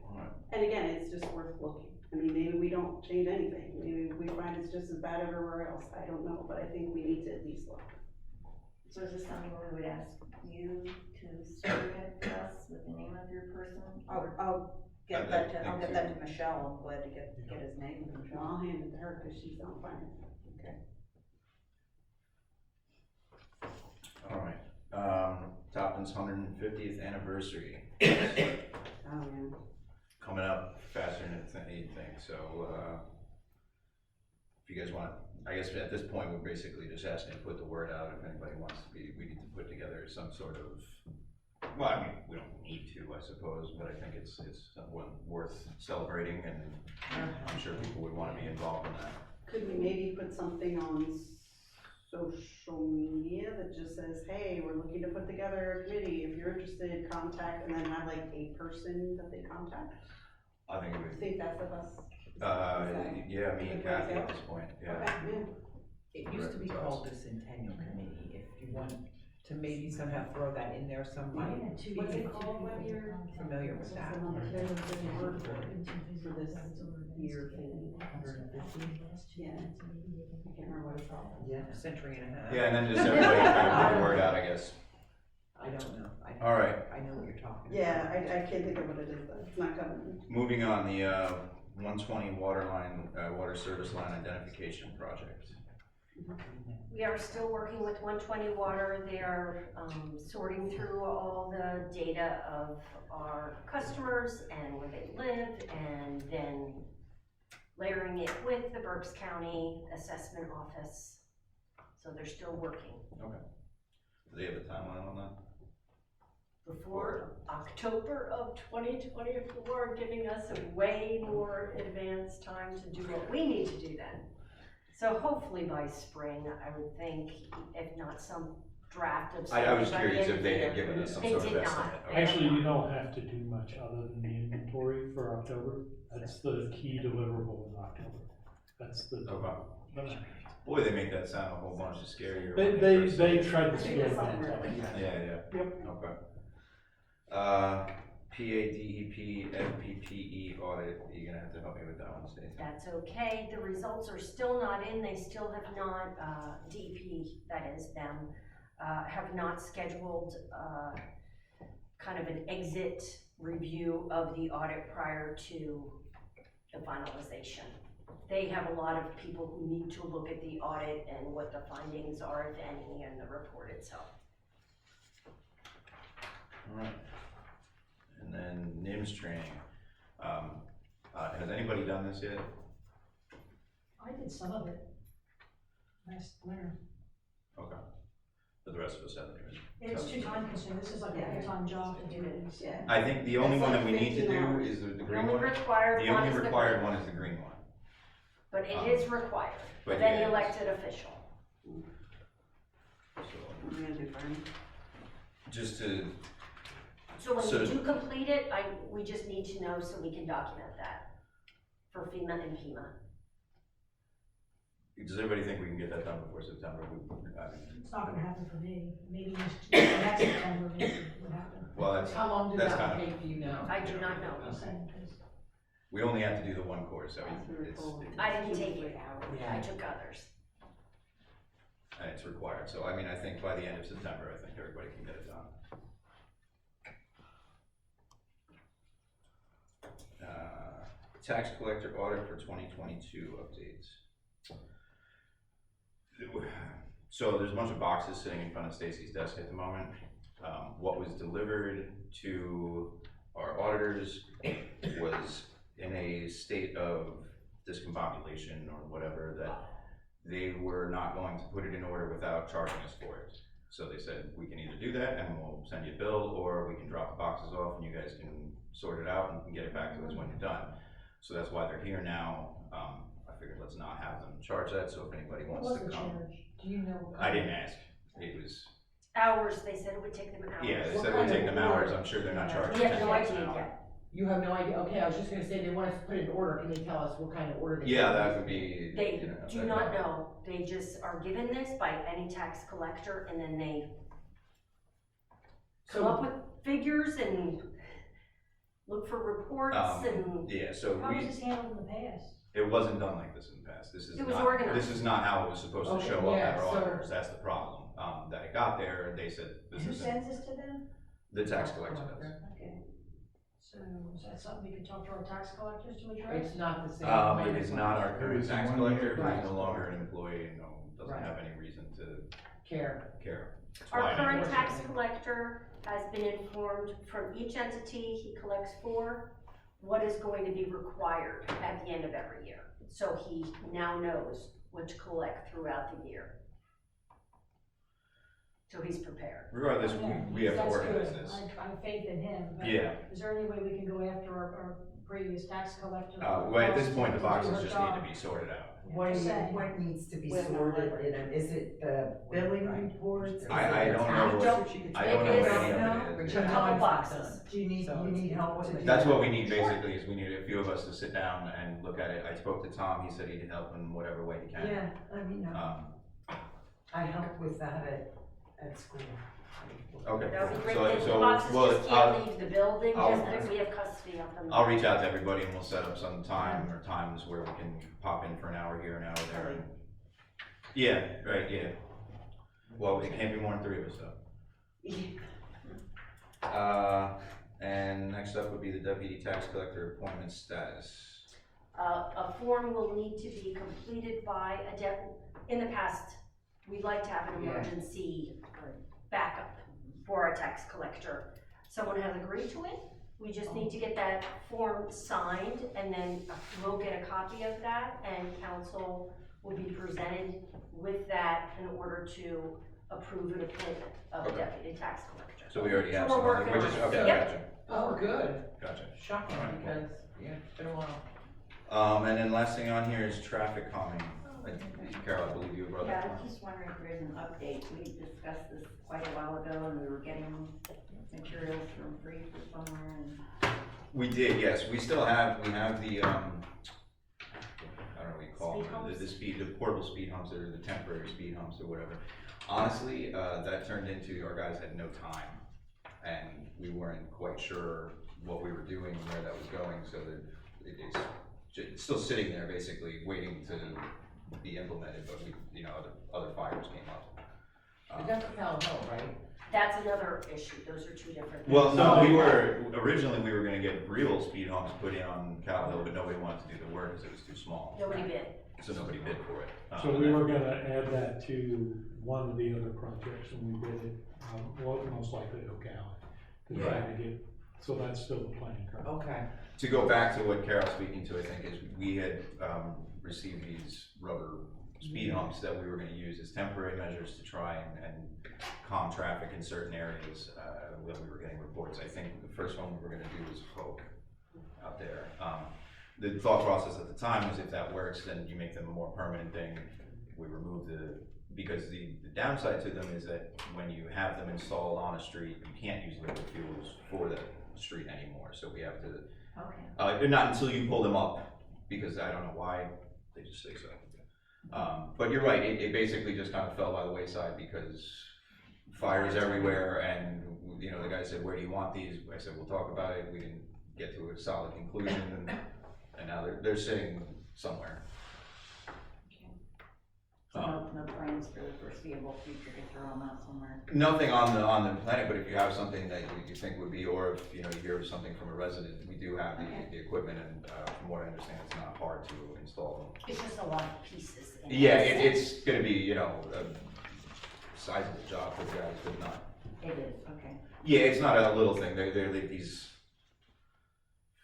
Alright, And again, it's just worth looking. I mean, maybe we don't change anything. Maybe we find it's just as bad everywhere else. I don't know, but I think we need to at least look. So is this something we would ask you to spearhead for us with the name of your person? I'll get I'd that think to Michelle. I'm glad to get his name from Well, Michelle. I'll hand it to her because she's on finance. Okay. alright. Topton's 150th anniversary. Oh, yeah. Coming up faster than you think, so, if you guys want, I guess at this point, we're basically just asking to put the word out, if anybody wants to be, we need to put together some sort of, well, I mean, we don't need to, I suppose, but I think it's one worth celebrating, and I'm sure people would wanna be involved in that. Could we maybe put something on social media that just says, hey, we're looking to put together a committee, if you're interested, contact, and then have like a person that they contact? I think it I would, think that's the best. yeah, me and Kathy at this point, yeah. Okay, yeah. It used to be called the Centennial Committee, if you want to maybe somehow throw that in there, some might be What's it called when you're? familiar with that. For this year thing. 150? Yeah. I can't remember what it's called. Yeah, a century and a half. Yeah, and then just everybody kind of put the word out, I guess. I don't know. All right. I know what you're talking about. Yeah, I can't think of what it is, though. It's not coming. Moving on, the 120 water line, water service line identification project. We are still working with 120 Water. They are sorting through all the data of our customers and where they live, and then layering it with the Berks County Assessment Office. So they're still working. Okay. Do they have a timeline on that? Before October of 2024, giving us a way more advanced time to do what we need to do then. So hopefully by spring, I would think, if not some draft of. I was something by the curious end if they of the had year. given us some They sort of did not. estimate. They Actually, did you not. don't have to do much other than the inventory for October. That's the key deliverable in October. That's the. Okay. Boy, they make that sound a whole bunch of scarier. They tried to scale it down. Yeah, yeah. Yep. Okay. PADEP FPPE audit, you're gonna have to help me with that one, Stacey. That's okay, the results are still not in, they still have not, DEP, that is them, have not scheduled, kind of an exit review of the audit prior to the finalization. They have a lot of people who need to look at the audit and what the findings are, if any, and the report itself. Alright. And then NIMS training. Has anybody done this yet? I did some of it last winter. Okay. But the rest of us haven't even. It's too time consuming, this is like a full-time job to do this. Yeah. I think the only one that we need to do is the green one. The only required one is the green one. But it is required but of yeah, any it is. elected official. So, What are we gonna do, Brian? just to, So when So- you do complete it, we just need to know so we can document that for FEMA and FEMA. does everybody think we can get that done before September? It's not gonna happen for me, maybe next September, maybe it would happen. Well, that's, How long did that's that kind of, take, do you know? I do not know. I'm saying, 'cause we only have to do the one course, so it's, I didn't take it, I took others. and it's required, so I mean, I think by the end of September, I think everybody can get it done. Tax collector audit for 2022 updates. So there's a bunch of boxes sitting in front of Stacy's desk at the moment. What was delivered to our auditors was in a state of discombobulation or whatever, that they were not going to put it in order without charging us for it. So they said, we can either do that and we'll send you a bill, or we can drop the boxes off and you guys can sort it out and can get it back to us when you're done. So that's why they're here now. I figured let's not have them charge that, so if anybody what wants was to the come. charge? Do you know? I didn't ask. It was, Hours, they said it would take them hours. yeah, they What said it would kind take of them hours. order? I'm sure they're not charging We have no $10 an idea hour. yet. You have no idea, okay, I was just gonna say, they want us to put it in order, can they tell us what kind of order they? Yeah, that would be. They you know, do that- not know, they just are given this by any tax collector and then they come up So, with figures and look for reports and. Yeah, so How was this handled in the past? it wasn't done like this in the past. This is It was not, organized. this is not how it was supposed to Okay, show up at yeah, our so- auditors. That's the problem. That it got there, they said this Who isn't, sends this to them? the tax collector does. Okay. So is that something we can talk to our tax collectors to address? it's not the same. It is not our It current was tax 1 collector, year. who Right. is no longer an employee, and doesn't Right. have any reason to Care. care. That's Our why I current didn't- tax collector has been informed from each entity he collects for what is going to be required at the end of every year. So he now knows what to collect throughout the year. So he's prepared. Regardless, Yeah, we have to that's organize good. this. I have faith in him, but Yeah. is there any way we can go after our previous tax collector? Well, at this point, the To do boxes her just job? need to be sorted out. What, Just saying. what needs to be With no sorted labor. in them? Is it the billing reports? Is I it don't the know tax- what- I don't know It what is- any of No, it but is. you A know couple it's not boxes. done. Do you need, So you need it's- help with it? That's what we need basically, is we need a few of us to sit down and look at it. I spoke to Tom, he said he'd help in whatever way he can. Yeah, I mean, I helped with that at school. Okay, That would be great, so, the so, boxes well, just I'll, can't leave the building, I'll- just that we have custody of them. I'll reach out to everybody and we'll set up some time or times where we can pop in for an hour here, an hour there. And yeah, right, yeah. Well, it can't be more than 3 of us though. And next up would be the deputy tax collector appointment status. A form will need to be completed by in the past, we'd like to have an Yeah. emergency backup for our tax collector. Someone has agreed to it, we just need to get that form signed, and then we'll get a copy of that, and council will be presented with that in order to approve an appointment of a Okay. deputy tax collector. So we already have So we're someone, working we're on just, it. okay, Yep. gotcha, Oh, good. gotcha. Shocking, Alright, cool. because, yeah, it's been a while. And then last thing on here is traffic calming. Carol, I believe you brought Yeah, that I one. was just wondering if there's an update. We discussed this quite a while ago and we were getting materials from free for somewhere and. We did, yes, we still have, we have the, I don't know what you call Speed them, humps? the portable speed humps or the temporary speed humps or whatever. Honestly, that turned into, our guys had no time, and we weren't quite sure what we were doing, where that was going, so that it's still sitting there basically waiting to be implemented, but we, you know, other fires came up. That's Callowhill, right? That's another issue, those are two different things. Well, no, originally we were gonna get real speed humps put in on Callowhill, but nobody wanted to do the work because it was too small. Nobody bid. So nobody bid for it. So we were gonna add that to one of the other projects when we bid it, well, most likely Ocala, to try to get, so that's still the plan currently. Okay. To go back to what Carol's speaking to, I think, is we had received these rubber speed humps that we were gonna use as temporary measures to try and calm traffic in certain areas when we were getting reports. I think the first one we were gonna do was Hope out there. The thought process at the time was if that works, then you make them a more permanent thing. We remove because the downside to them is that when you have them installed on a street, you can't use liquid fuels for the street anymore. So we have to, not until you pull them up, because I don't know why, they just say so. But you're right, it basically just kind of fell by the wayside because fires everywhere, and you know, the guy said, where do you want these? I said, we'll talk about it. We didn't get to a solid conclusion, and now they're sitting somewhere. So no plans for the foreseeable future to throw them out somewhere? Nothing on the planet, but if you have something that you think would be, or if you know you hear something from a resident, we do have the equipment, and from what I understand, it's not hard to install them. It's just a lot of pieces. Yeah, it's going to be, you know, a sizable job for the guys, but not. It is, okay. Yeah, it's not a little thing. They're like these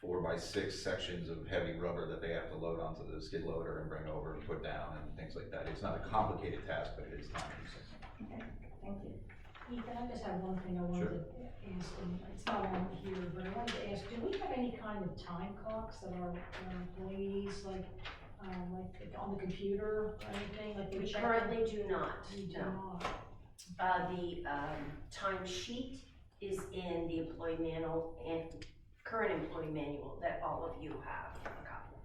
4x6 sections of heavy rubber that they have to load onto the skid loader and bring over and put down and things like that. It's not a complicated task, but it is time consuming. Okay, thank you. Ethan, I just have one thing I wanted to ask, and it's not on here, but I wanted to ask, do we have any kind of time clocks that our employees, like on the computer or anything, like they We check? currently do not, We do no. not. The time sheet is in the employee manual and current employee manual that all of you have a copy.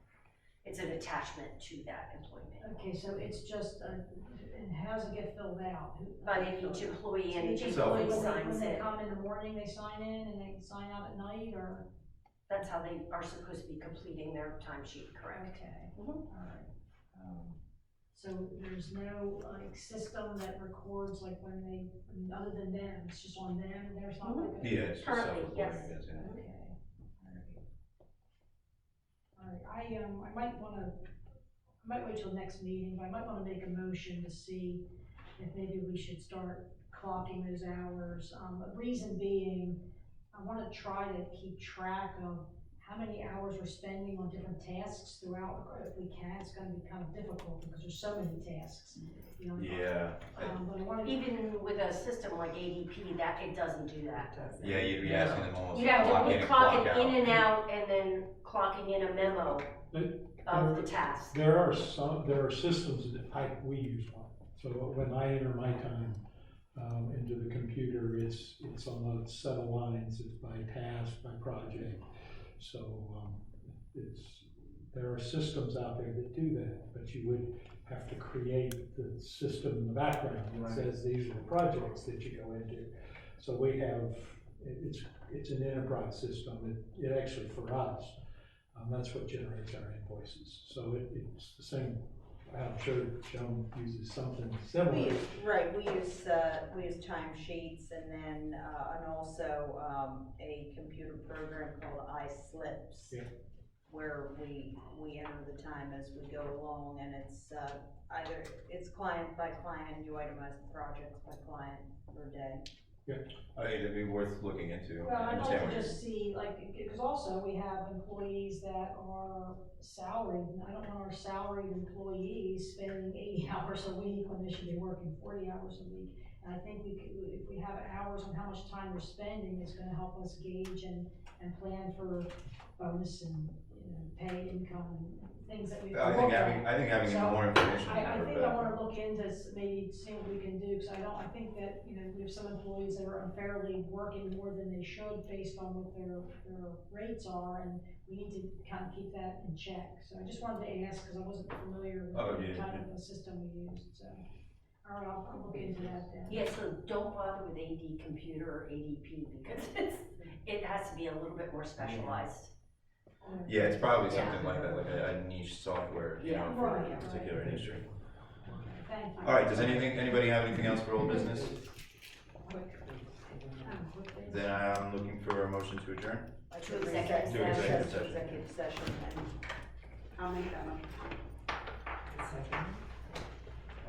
It's an attachment to that employee manual. Okay, so it's just, and how does it get filled out? By each employee, and each Each employee employee, signs when they it. come in the morning, they sign in, and they sign out at night, or? That's how they are supposed to be completing their timesheet, correct? Okay, Mhm. all right. So there's no like system that records like when they, I mean, other than them, it's just on them, there's not like a. Yeah, it's just Currently, self-reporting, yes. I guess, yeah. Okay, all right, I might wait till next meeting, but I might wanna make a motion to see if maybe we should start clocking those hours. The reason being, I wanna try to keep track of how many hours we're spending on different tasks throughout, if we can. It's gonna be kind of difficult because there's so many tasks, you know. Yeah. But I wanna. Even with a system like ADP, that it doesn't do that. Yeah, you'd be asking them almost You to have clock to in be and clock clocking out. in and out, and then clocking in a memo of the task. There are systems that we use one. So when I enter my time into the computer, it's on a set of lines. It's by task, by project. So there are systems out there that do that, but you would have to create the system in the background that says these are the projects that you go into. So we have, it's an enterprise system. It actually, for us, that's what generates our invoices. So it's the same. I'm sure Joan uses something similar. We use timesheets and then, and also, a computer program called iSlips. Yeah. Where we enter the time as we go along, and it's, either, it's client by client, you itemize the projects by client per day. Yeah. I think it'd be worth looking into. Well, I'd Understand like what to you're- just see, like, because also we have employees that are salaried, and I don't want our salaried employees spending 80 hours a week when they should be working 40 hours a week. And I think we could, if we have hours on how much time they're spending, it's gonna help us gauge and plan for bonus and, you know, pay, income, and things that we. I think having So, more information. I would think be I better. wanna look into maybe seeing what we can do, because I think that, you know, we have some employees that are unfairly working more than they should based on what their rates are, and we need to kind of keep that in check. So I just wanted to ask, because I wasn't familiar with Oh, the yeah, kind yeah. of the system we used, so. All right, I'll look into that then. Yeah, so don't bother with AD computer or ADP because it has to be a little bit more specialized. Yeah, it's probably something like that, like a niche software, you know, for a particular industry. Thank you. All right, does anybody have anything else for old business? Then I'm looking for a motion to adjourn. To executive To executive session. Executive session, and I'll make that motion.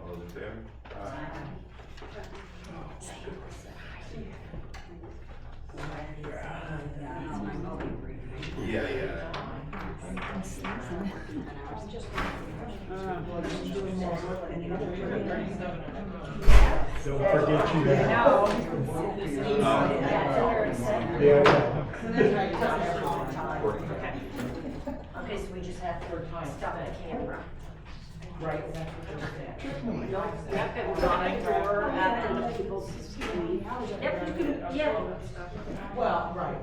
All those in favor? Yeah. Don't forget you guys. Okay, so we just have to stop the camera. Right, that's what they're saying. Yep, it was on for after the people leave. Yep, you can, yeah. Well, right,